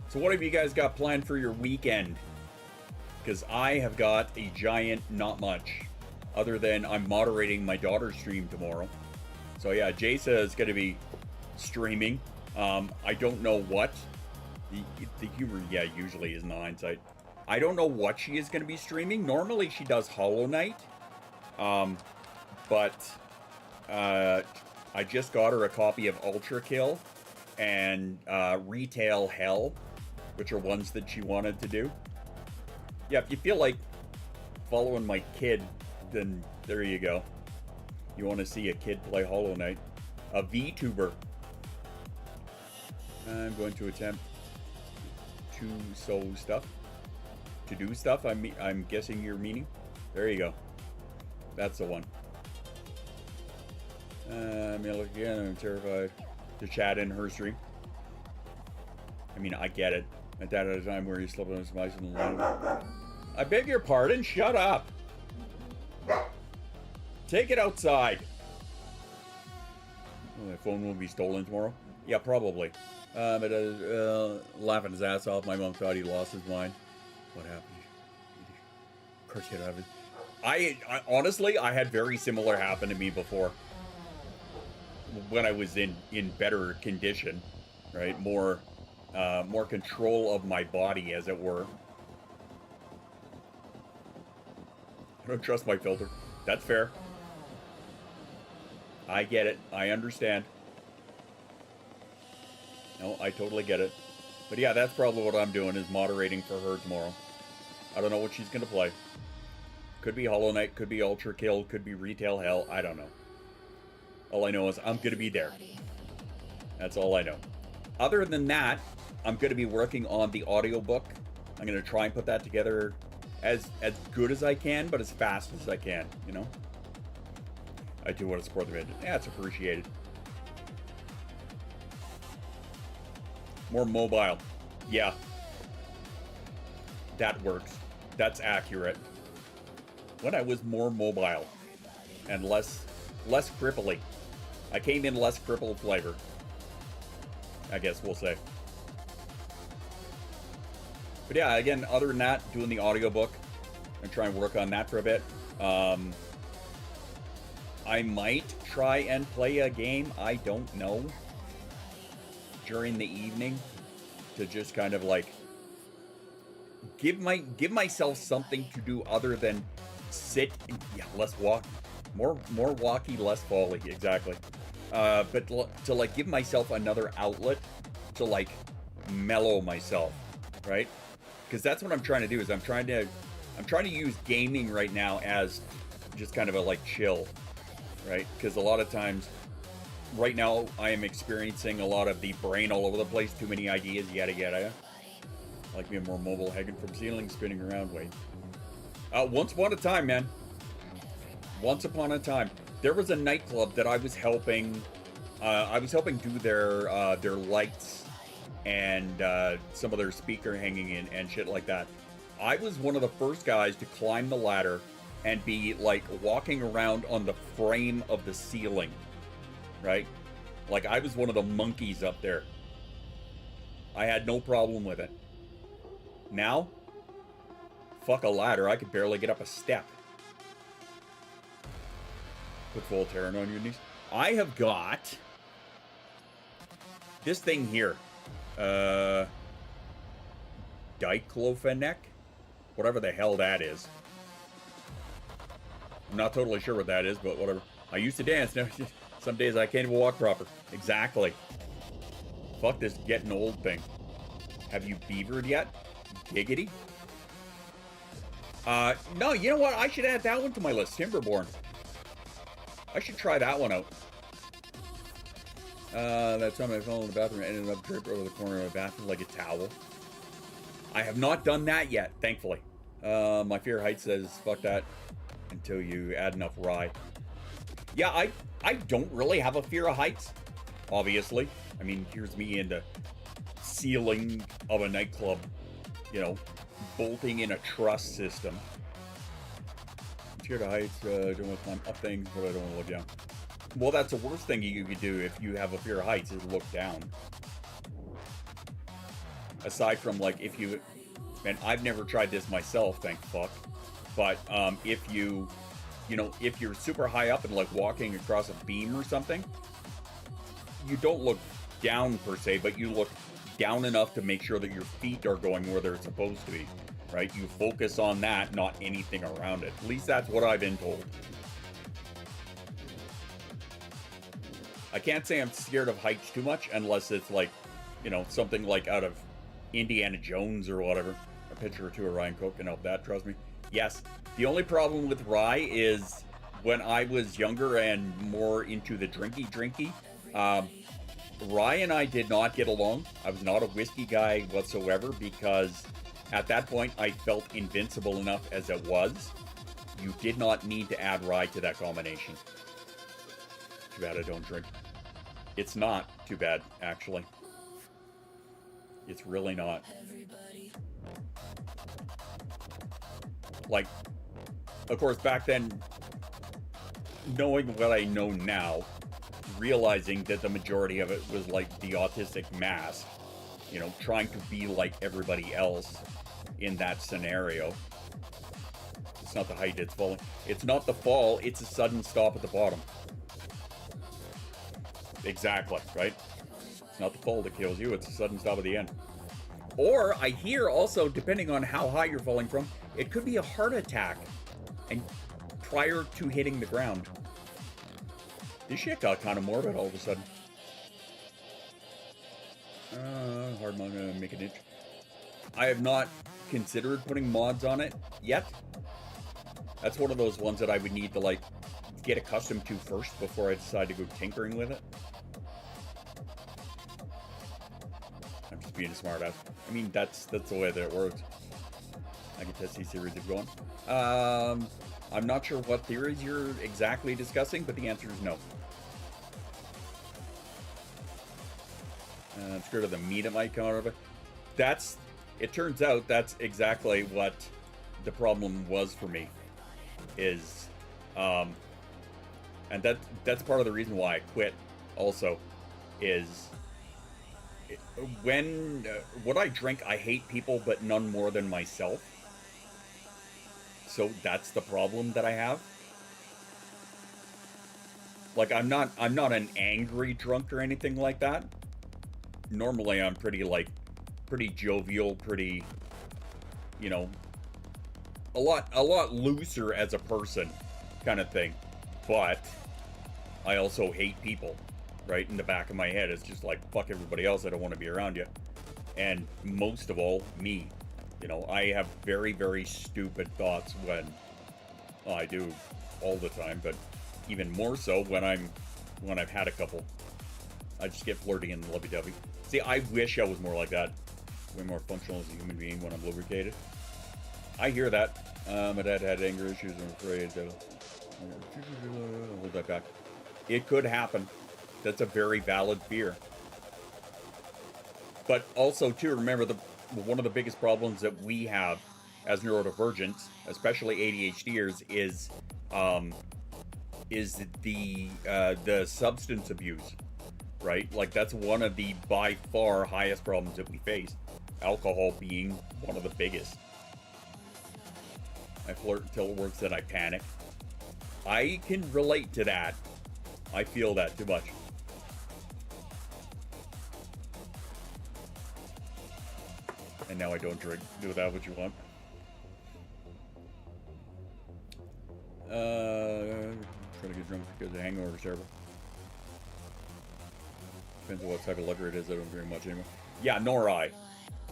So what have you guys got planned for your weekend? Because I have got a giant not much. Other than I'm moderating my daughter's stream tomorrow. So yeah, Jasa is going to be streaming. I don't know what. The humor, yeah, usually is in hindsight. I don't know what she is going to be streaming. Normally she does Hollow Knight. But I just got her a copy of Ultra Kill and Retail Hell, which are ones that she wanted to do. Yeah, if you feel like following my kid, then there you go. You want to see a kid play Hollow Knight. A VTuber. I'm going to attempt to do stuff. I'm guessing you're meaning. There you go. That's the one. Look again. I'm terrified to chat in her stream. I mean, I get it. At that at a time where you slept on his mice in the line. I beg your pardon. Shut up. Take it outside. Oh, my phone will be stolen tomorrow. Yeah, probably. Laughing his ass off. My mom thought he lost his mind. What happened? Of course you have it. I honestly, I had very similar happen to me before. When I was in better condition, right? More control of my body, as it were. I don't trust my filter. That's fair. I get it. I understand. No, I totally get it. But yeah, that's probably what I'm doing, is moderating for her tomorrow. I don't know what she's going to play. Could be Hollow Knight, could be Ultra Kill, could be Retail Hell. I don't know. All I know is I'm going to be there. That's all I know. Other than that, I'm going to be working on the audiobook. I'm going to try and put that together as good as I can, but as fast as I can, you know? I do want to support the band. Yeah, it's appreciated. More mobile. Yeah. That works. That's accurate. When I was more mobile and less cripply. I came in less crippled flavor, I guess we'll say. But yeah, again, other than that, doing the audiobook and try and work on that for a bit. I might try and play a game, I don't know, during the evening to just kind of like give myself something to do other than sit. Yeah, less walk, more walky, less folly, exactly. But to like give myself another outlet to like mellow myself, right? Because that's what I'm trying to do. Is I'm trying to use gaming right now as just kind of a like chill, right? Because a lot of times right now I am experiencing a lot of the brain all over the place, too many ideas, yada yada. Like being more mobile, hanging from ceiling, spinning around. Wait. Once upon a time, man. Once upon a time, there was a nightclub that I was helping. I was helping do their lights and some of their speaker hanging in and shit like that. I was one of the first guys to climb the ladder and be like walking around on the frame of the ceiling, right? Like I was one of the monkeys up there. I had no problem with it. Now, fuck a ladder, I could barely get up a step. Put Voltaren on your knees. I have got this thing here. Diclofenac? Whatever the hell that is. I'm not totally sure what that is, but whatever. I used to dance. Now, some days I can't even walk proper. Exactly. Fuck this getting old thing. Have you beavered yet? Giggity? No, you know what? I should add that one to my list. Timberborn. I should try that one out. That time I fell in the bathroom and ended up draped over the corner of the bathroom like a towel. I have not done that yet, thankfully. My fear of heights says, fuck that, until you add enough rye. Yeah, I don't really have a fear of heights, obviously. I mean, here's me in the ceiling of a nightclub, you know, bolting in a truss system. I'm scared of heights, don't want to climb up things, but I don't want to look down. Well, that's the worst thing you could do if you have a fear of heights is look down. Aside from, like, if you... And I've never tried this myself, thank fuck. But if you know, if you're super high up and, like, walking across a beam or something, you don't look down per se, but you look down enough to make sure that your feet are going where they're supposed to be, right? You focus on that, not anything around it. At least that's what I've been told. I can't say I'm scared of heights too much unless it's like, you know, something like out of Indiana Jones or whatever. A picture or two of Ryan Cook can help that, trust me. Yes, the only problem with Rye is when I was younger and more into the drinky, Rye and I did not get along. I was not a whiskey guy whatsoever because at that point I felt invincible enough as it was. You did not need to add Rye to that combination. Too bad I don't drink. It's not too bad, actually. It's really not. Like, of course, back then, knowing what I know now, realizing that the majority of it was like the autistic mask, you know, trying to be like everybody else in that scenario. It's not the height, it's falling. It's not the fall, it's a sudden stop at the bottom. Exactly, right? It's not the fall that kills you, it's a sudden stop at the end. Or, I hear also, depending on how high you're falling from, it could be a heart attack and prior to hitting the ground. This shit got kind of morbid all of a sudden. Hard mod to make an itch. I have not considered putting mods on it yet. That's one of those ones that I would need to, like, get accustomed to first before I decide to go tinkering with it. I'm just being a smart ass. I mean, that's the way that it works. I can test these theories if going. I'm not sure what theories you're exactly discussing, but the answer is no. I'm scared of the meat that might come out of it. It turns out that's exactly what the problem was for me. Is, and that's part of the reason why I quit also, is when I drink, I hate people, but none more than myself. So that's the problem that I have. Like, I'm not an angry drunk or anything like that. Normally I'm pretty jovial, pretty, you know, a lot looser as a person kind of thing. But I also hate people, right? In the back of my head, it's just like, fuck everybody else, I don't want to be around you. And most of all, me. You know, I have very, very stupid thoughts when, well, I do all the time, but even more so when I've had a couple. I just get flirty and lovey-dovey. See, I wish I was more like that. Way more functional as a human being when I'm lubricated. I hear that. My dad had anger issues, I'm afraid. Hold that back. It could happen. That's a very valid fear. But also, too, remember, one of the biggest problems that we have as neurodivergents, especially ADHDers, is the substance abuse, right? Like, that's one of the by far highest problems that we face. Alcohol being one of the biggest. I flirt until it works, then I panic. I can relate to that. I feel that too much. And now I don't drink. Do with that what you want. Trying to get drunk because the hangover is terrible. Depends on what type of liquor it is. I don't drink much anymore. Yeah, nor I.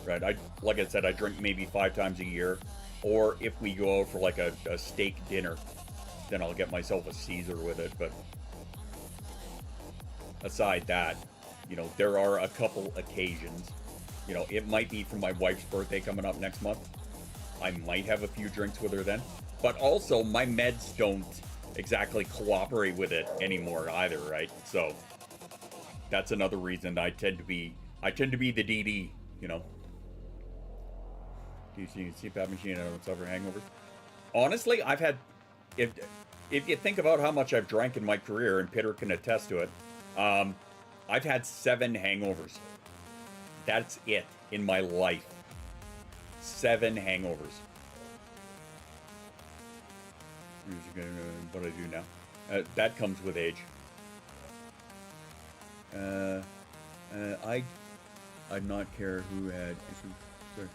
Right. Like I said, I drink maybe 5 times a year. Or if we go out for like a steak dinner, then I'll get myself a Caesar with it. But aside that, you know, there are a couple occasions. You know, it might be for my wife's birthday coming up next month. I might have a few drinks with her then. But also, my meds don't exactly cooperate with it anymore either, right? So that's another reason I tend to be the DD, you know. Do you see CPAP machine? I don't suffer hangovers. Honestly, I've had, if if you think about how much I've drank in my career, and Peter can attest to it, I've had 7 hangovers. That's it in my life. 7 hangovers. What do I do now? That comes with age. I'd not care who had. Sorry.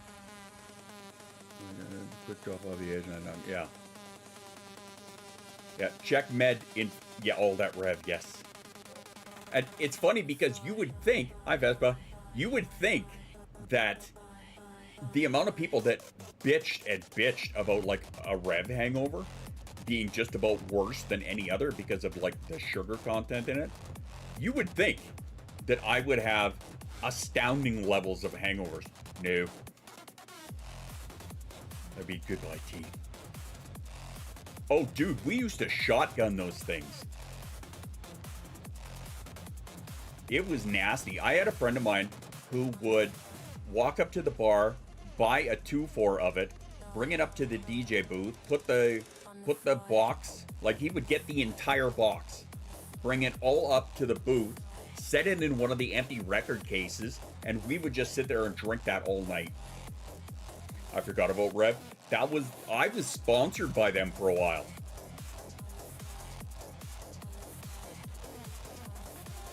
Quick drop off the edge. Yeah. Yeah. Check med in. Yeah. All that rev. Yes. And it's funny because you would think, hi Vespa, you would think that the amount of people that bitched about like a rev hangover being just about worse than any other because of like the sugar content in it, you would think that I would have astounding levels of hangovers. No. That'd be goodbye tea. Oh, dude, we used to shotgun those things. It was nasty. I had a friend of mine who would walk up to the bar, buy a 2-4 of it, bring it up to the DJ booth, put the box, like he would get the entire box, bring it all up to the booth, set it in one of the empty record cases, and we would just sit there and drink that all night. I forgot about Rev. I was sponsored by them for a while.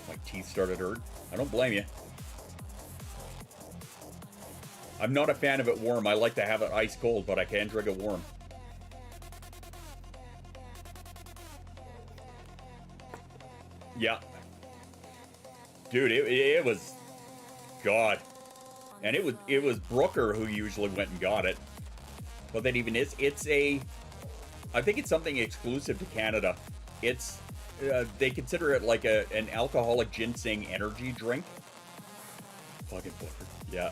My teeth started hurt. I don't blame you. I'm not a fan of it warm. I like to have it ice cold, but I can drink it warm. Yeah. Dude, it was God. And it was Brooker who usually went and got it. But that even is, I think it's something exclusive to Canada. It's, they consider it like an alcoholic ginseng energy drink. Fucking Brooker. Yeah.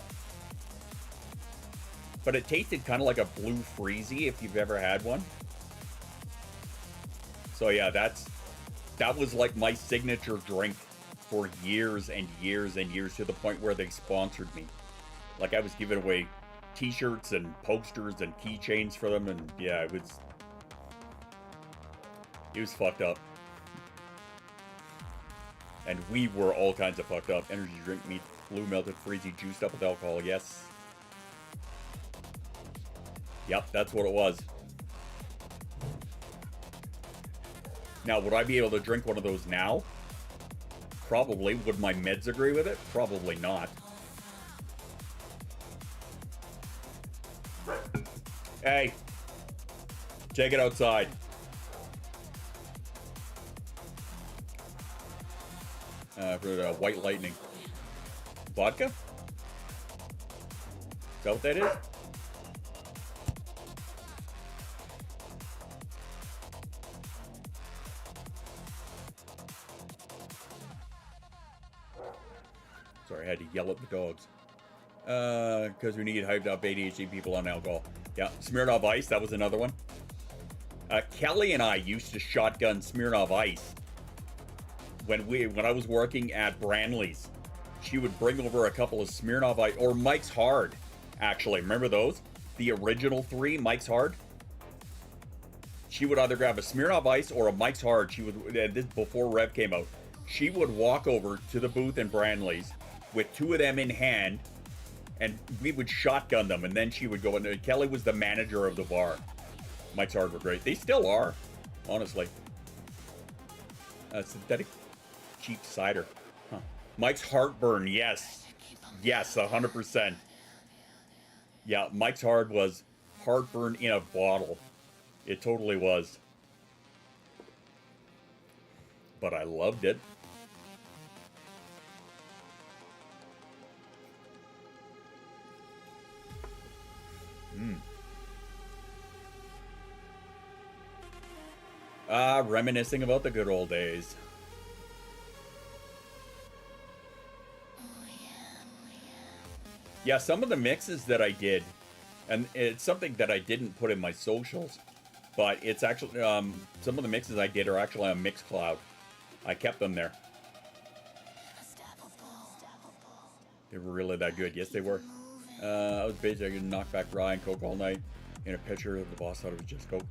But it tasted kind of like a Blue Freezy if you've ever had one. So yeah, that was like my signature drink for years and years and years, to the point where they sponsored me. Like I was giving away t-shirts and posters and keychains for them, and yeah, it was fucked up. And we were all kinds of fucked up. Energy drink meat, blue melted freezy, juiced up with alcohol. Yes. Yep, that's what it was. Now, would I be able to drink one of those now? Probably. Would my meds agree with it? Probably not. Hey, take it outside. For the White Lightning. Vodka? Is that what that is? Sorry, I had to yell at the dogs. Because we need hyped up ADHD people on alcohol. Yeah, Smirnoff Ice, that was another one. Kelly and I used to shotgun Smirnoff Ice when I was working at Branley's. She would bring over a couple of Smirnoff Ice, or Mike's Hard, actually. Remember those? The original 3 Mike's Hard? She would either grab a Smirnoff Ice or a Mike's Hard. She would, this before Rev came out. She would walk over to the booth in Branley's with 2 of them in hand, and we would shotgun them, and then she would go in. Kelly was the manager of the bar. Mike's Hard were great. They still are, honestly. Synthetic cheap cider. Huh. Mike's Heartburn, yes. Yes, 100%. Yeah, Mike's Hard was heartburn in a bottle. It totally was. But I loved it. Reminiscing about the good old days. Yeah, some of the mixes that I did, and it's something that I didn't put in my socials, but it's actually, some of the mixes I did are actually on Mixcloud. I kept them there. They were really that good. Yes, they were. I was basically going to knock back rye and Coke all night in a pitcher. The boss thought it was just Coke.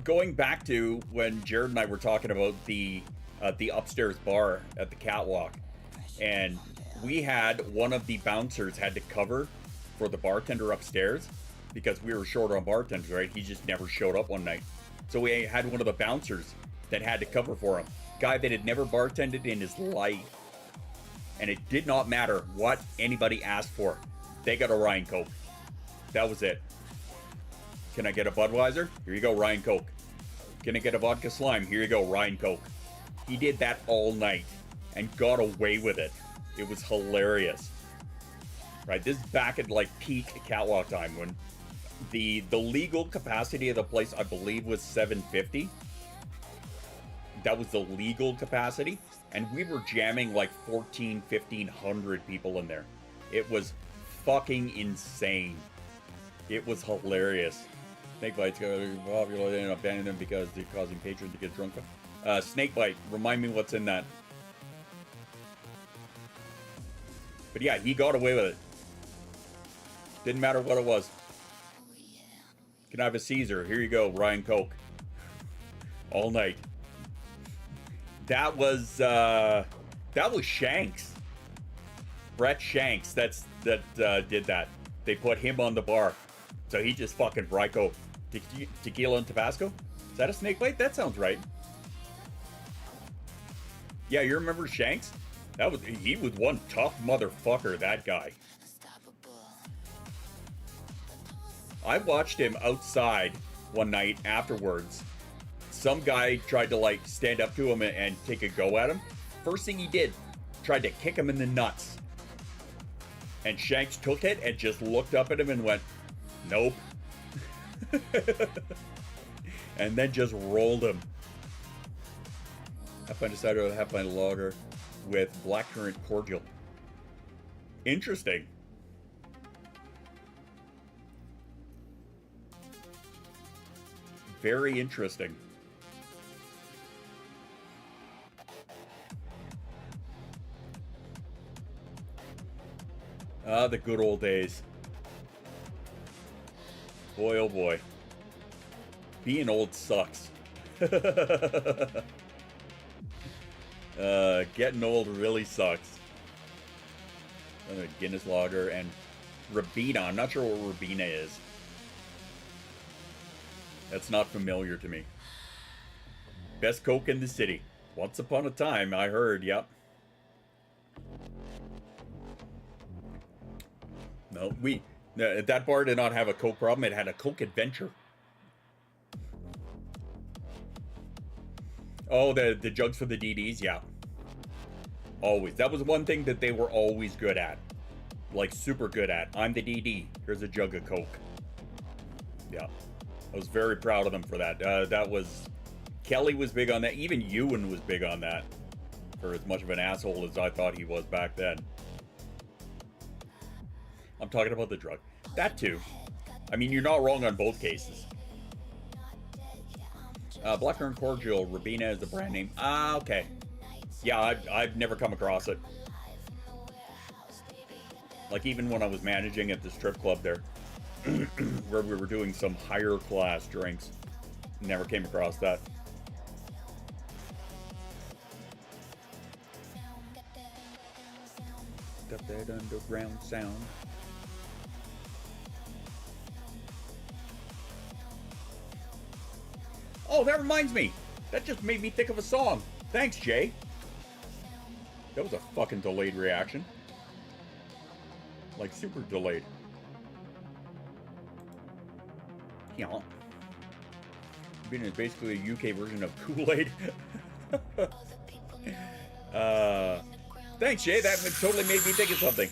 going back to when Jared and I were talking about the upstairs bar at the catwalk, and we had one of the bouncers had to cover for the bartender upstairs because we were short on bartenders, right? He just never showed up one night. So we had one of the bouncers that had to cover for him. Guy that had never bartended in his life. And it did not matter what anybody asked for. They got a Ryan Coke. That was it. Can I get a Budweiser? Here you go, Ryan Coke. Can I get a vodka slime? Here you go, Ryan Coke. He did that all night and got away with it. It was hilarious. Right, this is back at like peak catwalk time when the legal capacity of the place, I believe, was 750. That was the legal capacity. And we were jamming like 1,500 people in there. It was fucking insane. It was hilarious. Snakebite's popular and abandoning them because they're causing patrons to get drunk. Snakebite, remind me what's in that. But yeah, he got away with it. Didn't matter what it was. Can I have a Caesar? Here you go, Ryan Coke. All night. That was Shanks. Brett Shanks. That did that. They put him on the bar, so he just fucking Ryko tequila and Tabasco. Is that a snakebite? That sounds right. Yeah, you remember Shanks? He was one tough motherfucker. That guy. I watched him outside one night afterwards. Some guy tried to like stand up to him and take a go at him. First thing he did, tried to kick him in the nuts. And Shanks took it and just looked up at him and went, nope. And then just rolled him. Half-pint cider with half-pint lager with blackcurrant cordial. Interesting. Very interesting. Ah, the good old days. Boy, oh boy. Being old sucks. Getting old really sucks. Guinness Lager and Ribena. I'm not sure what Ribena is. That's not familiar to me. Best Coke in the city. Once upon a time, I heard, yep. No, that bar did not have a Coke problem. It had a Coke adventure. Oh, the jugs for the DDs, yeah. Always. That was one thing that they were always good at. Like, super good at. I'm the DD. Here's a jug of Coke. Yeah. I was very proud of them for that. Kelly was big on that. Even Ewan was big on that. For as much of an asshole as I thought he was back then. I'm talking about the drug. That too. I mean, you're not wrong on both cases. Blackcurrant Cordial, Ribena is the brand name. Ah, okay. Yeah, I've never come across it. Like, even when I was managing at the strip club there, where we were doing some higher class drinks, never came across that. Got that underground sound. Oh, that reminds me. That just made me think of a song. Thanks, Jay. That was a fucking delayed reaction. Like, super delayed. Yeah. Being is basically a UK version of Kool-Aid. Thanks, Jay. That totally made me think of something.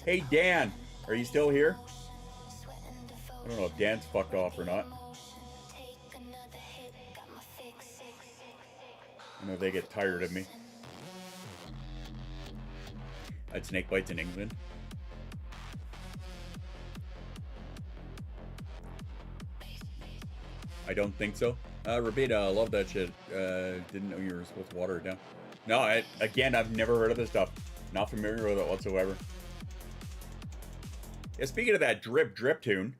Hey, Dan. Are you still here? I don't know if Dan's fucked off or not. I know they get tired of me. I had snake bites in England. I don't think so. Rabida, I love that shit. Didn't know you were supposed to water it down. No, again, I've never heard of this stuff. Not familiar with it whatsoever. Yeah, speaking of that drip tune.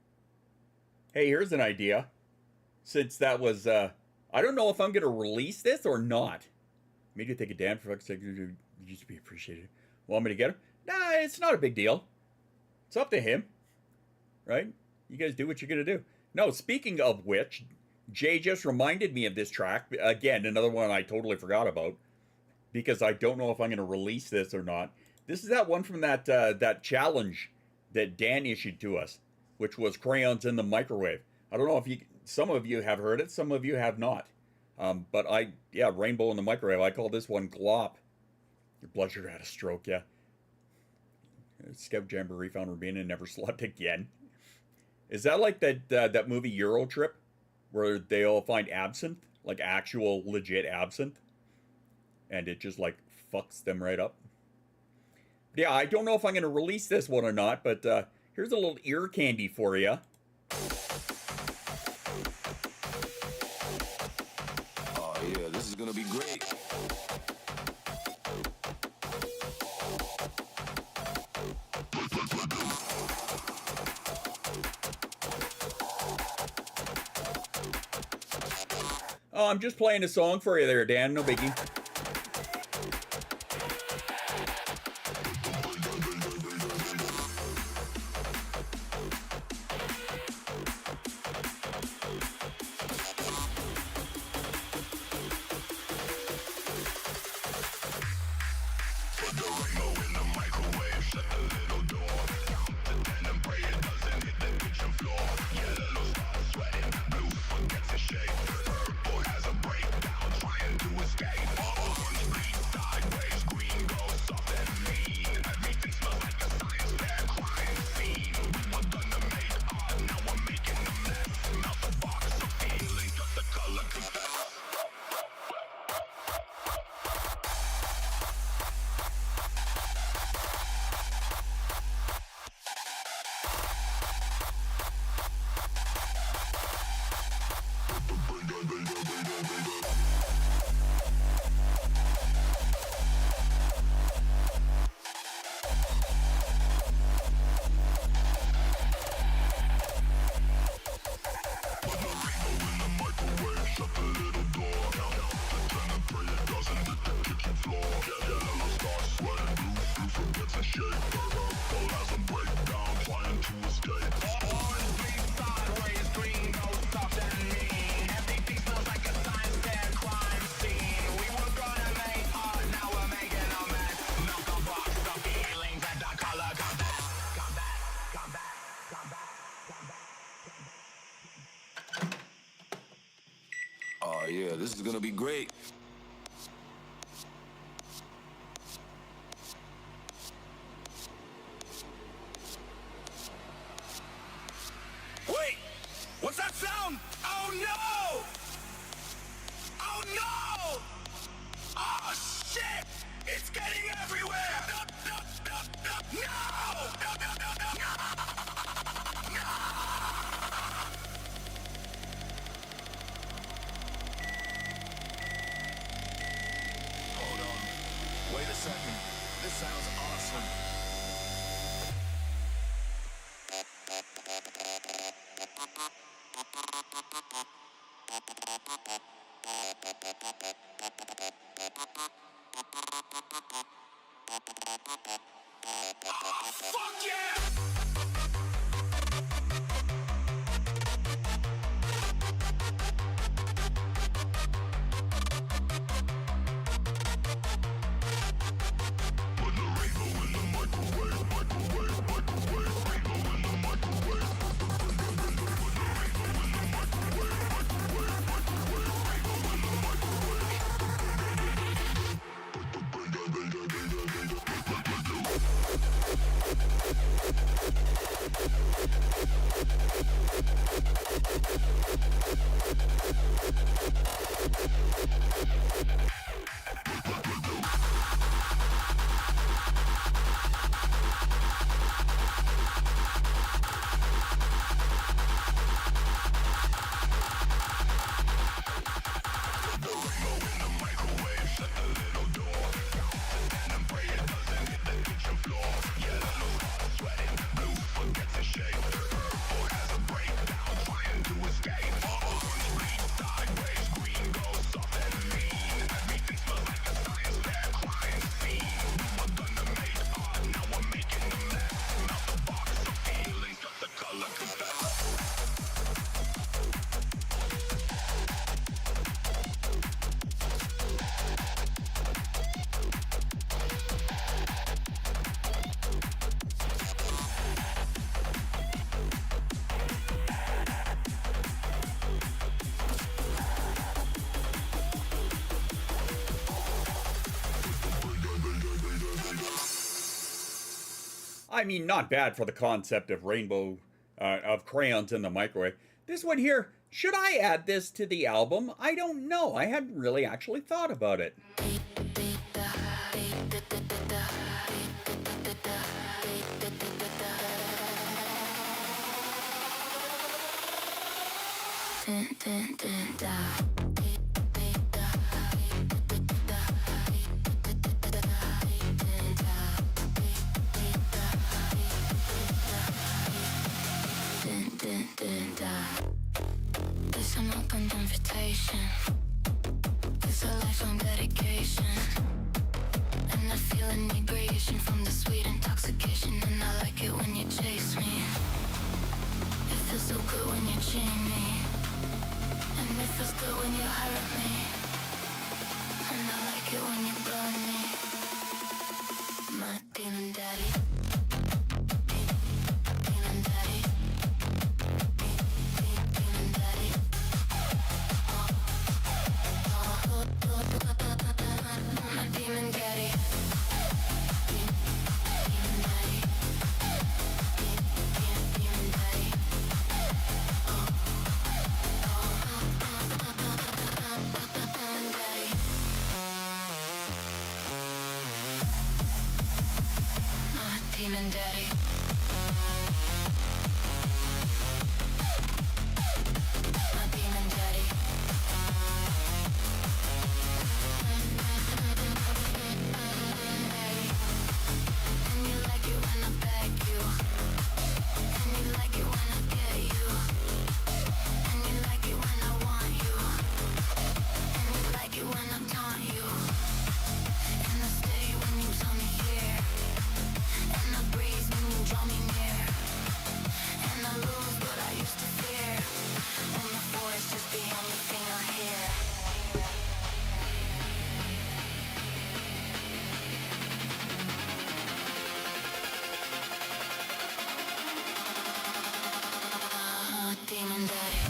Hey, here's an idea. since that was, I don't know if I'm going to release this or not. Maybe take a Dan for fuck's sake. You used to be appreciated. Want me to get him? Nah, it's not a big deal. It's up to him. Right? You guys do what you're going to do. No, speaking of which, Jay just reminded me of this track. Again, another one I totally forgot about. Because I don't know if I'm going to release this or not. This is that one from that challenge that Dan issued to us, which was crayons in the microwave. I don't know if some of you have heard it, some of you have not. But rainbow in the microwave. I call this one Glop. Your blood sugar had a stroke, yeah. Scout Jamboree found Rubina and never slept again. Is that like that movie Euro Trip, where they all find absinthe, like actual legit absinthe, and it just like fucks them right up? Yeah, I don't know if I'm going to release this one or not, but here's a little ear candy for you. Oh yeah, this is gonna be great. Oh, I'm just playing a song for you there, Dan. No biggie. Oh yeah, this is gonna be great. Wait! What's that sound? Oh no! Oh no! Oh shit! It's getting everywhere! No! Hold on. Wait a second. This sounds awesome. Fuck yeah! I mean, not bad for the concept of rainbow, of crayons in the microwave. This one here, should I add this to the album? I don't know. I hadn't really actually thought about it. This an open invitation. This a lifelong dedication. And I feel inebriation from the sweet intoxication. And I like it when you chase me. It feels so good when you chain me. And it feels good when you hurt me. And I like it when you burn me. My demon daddy. Demon daddy. My demon daddy. And you like it when I beg you. And you like it when I get you. And you like it when I want you. And you like it when I taunt you. And I stay when you tell me here. And I breathe when you draw me near. And I lose what I used to fear. When the force is the only thing I hear. Demon daddy.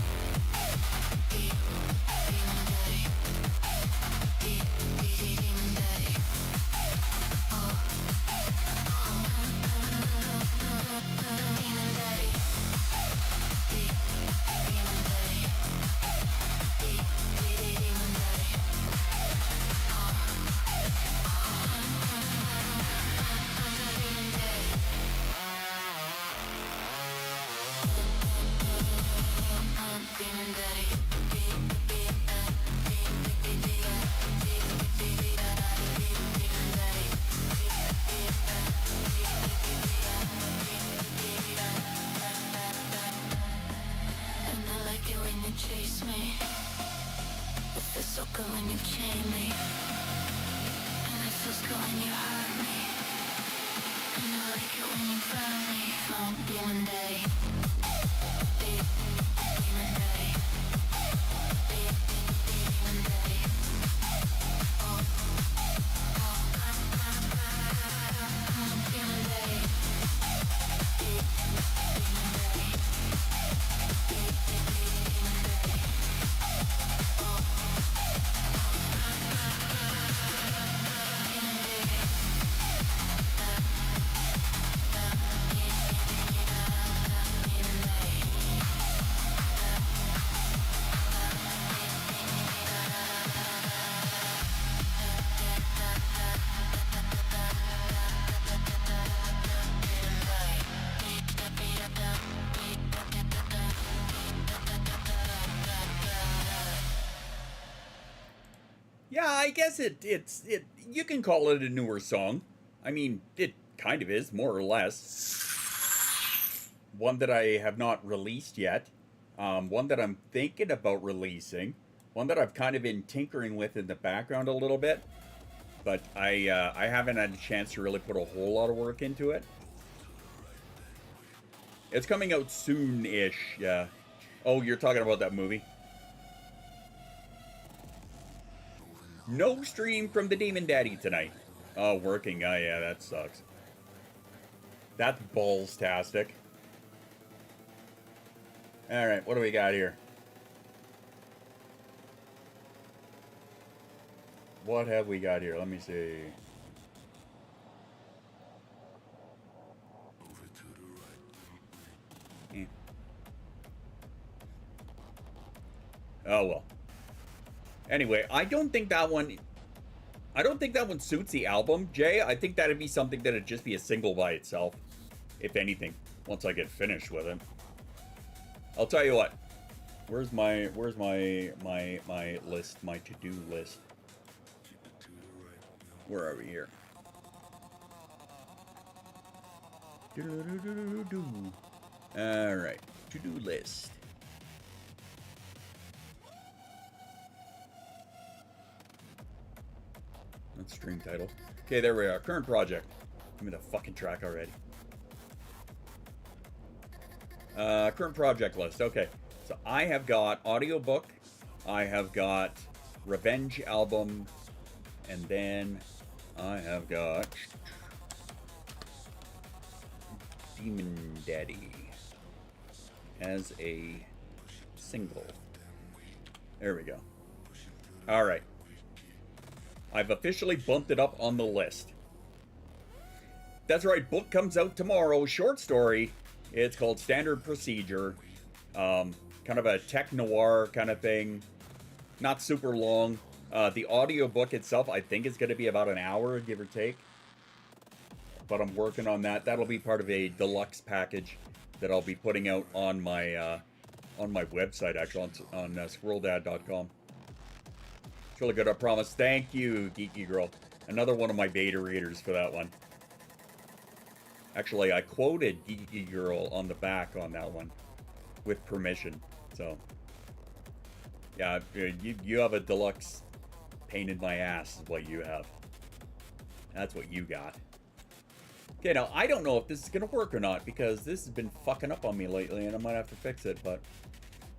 Demon daddy. Demon daddy. Demon daddy. Demon daddy. Demon daddy. Demon daddy. And I like it when you chase me. It feels so good when you chain me. And it feels good when you hurt me. And I like it when you burn me. Oh, demon daddy. Demon daddy. Demon daddy. Oh, demon daddy. Yeah, I guess it's you can call it a newer song. I mean, it kind of is, more or less. One that I have not released yet. One that I'm thinking about releasing. One that I've kind of been tinkering with in the background a little bit. But I haven't had a chance to really put a whole lot of work into it. It's coming out soon-ish, yeah. Oh, you're talking about that movie? No stream from the Demon Daddy tonight. Oh, working. Oh, yeah, that sucks. That's balls-tastic. Alright, what do we got here? What have we got here? Let me see. Oh well. Anyway, I don't think that one suits the album, Jay. I think that'd be something that'd just be a single by itself, if anything, once I get finished with it. I'll tell you what. Where's my list, my to-do list? Where are we here? All right, to-do list. That's stream title. Okay, there we are. Current project. Give me the fucking track already. Current project list. Okay, so I have got audiobook, I have got Revenge album, and then I have got Demon Daddy as a single. There we go. All right. I've officially bumped it up on the list. That's right, book comes out tomorrow, short story. It's called Standard Procedure. Kind of a tech noir kind of thing. Not super long. The audiobook itself, I think, is going to be about an hour, give or take. But I'm working on that. That'll be part of a deluxe package that I'll be putting out on my website, actually, on squirreldad.com. It's really good, I promise. Thank you, Geeky Girl. Another one of my beta readers for that one. Actually, I quoted Geeky Girl on the back on that one with permission. So, yeah, you have a deluxe pain in my ass is what you have. That's what you got. Okay, now, I don't know if this is going to work or not because this has been fucking up on me lately and I might have to fix it, but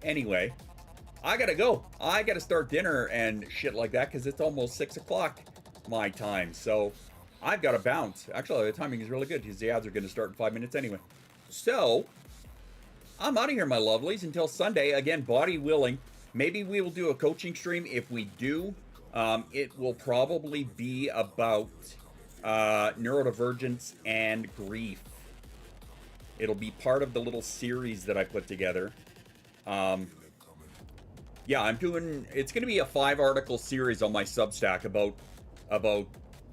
anyway, I gotta go. I gotta start dinner and shit like that because it's almost 6 o'clock my time. So I've got to bounce. Actually, the timing is really good because the ads are going to start in 5 minutes anyway. So I'm out of here, my lovelies, until Sunday. Again, body willing. Maybe we will do a coaching stream. If we do, it will probably be about neurodivergence and grief. It'll be part of the little series that I put together. Yeah, it's going to be a 5-article series on my Substack about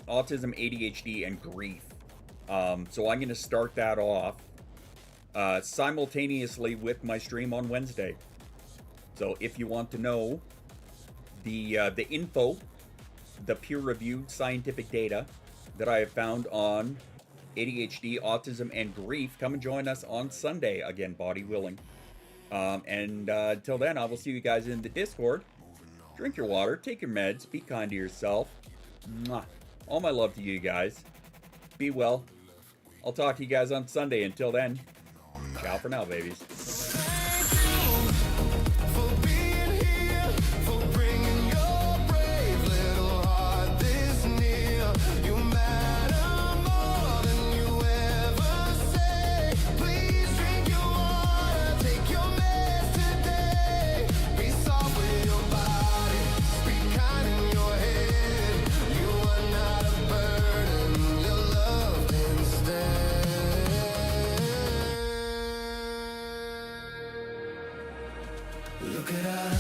autism, ADHD, and grief. So I'm going to start that off simultaneously with my stream on Wednesday. So if you want to know the info, the peer-reviewed scientific data that I have found on ADHD, autism, and grief, come and join us on Sunday. Again, body willing. Until then, I will see you guys in the Discord. Drink your water, take your meds, be kind to yourself. Mwah. All my love to you guys. Be well. I'll talk to you guys on Sunday. Until then, ciao for now, babies. Look at us.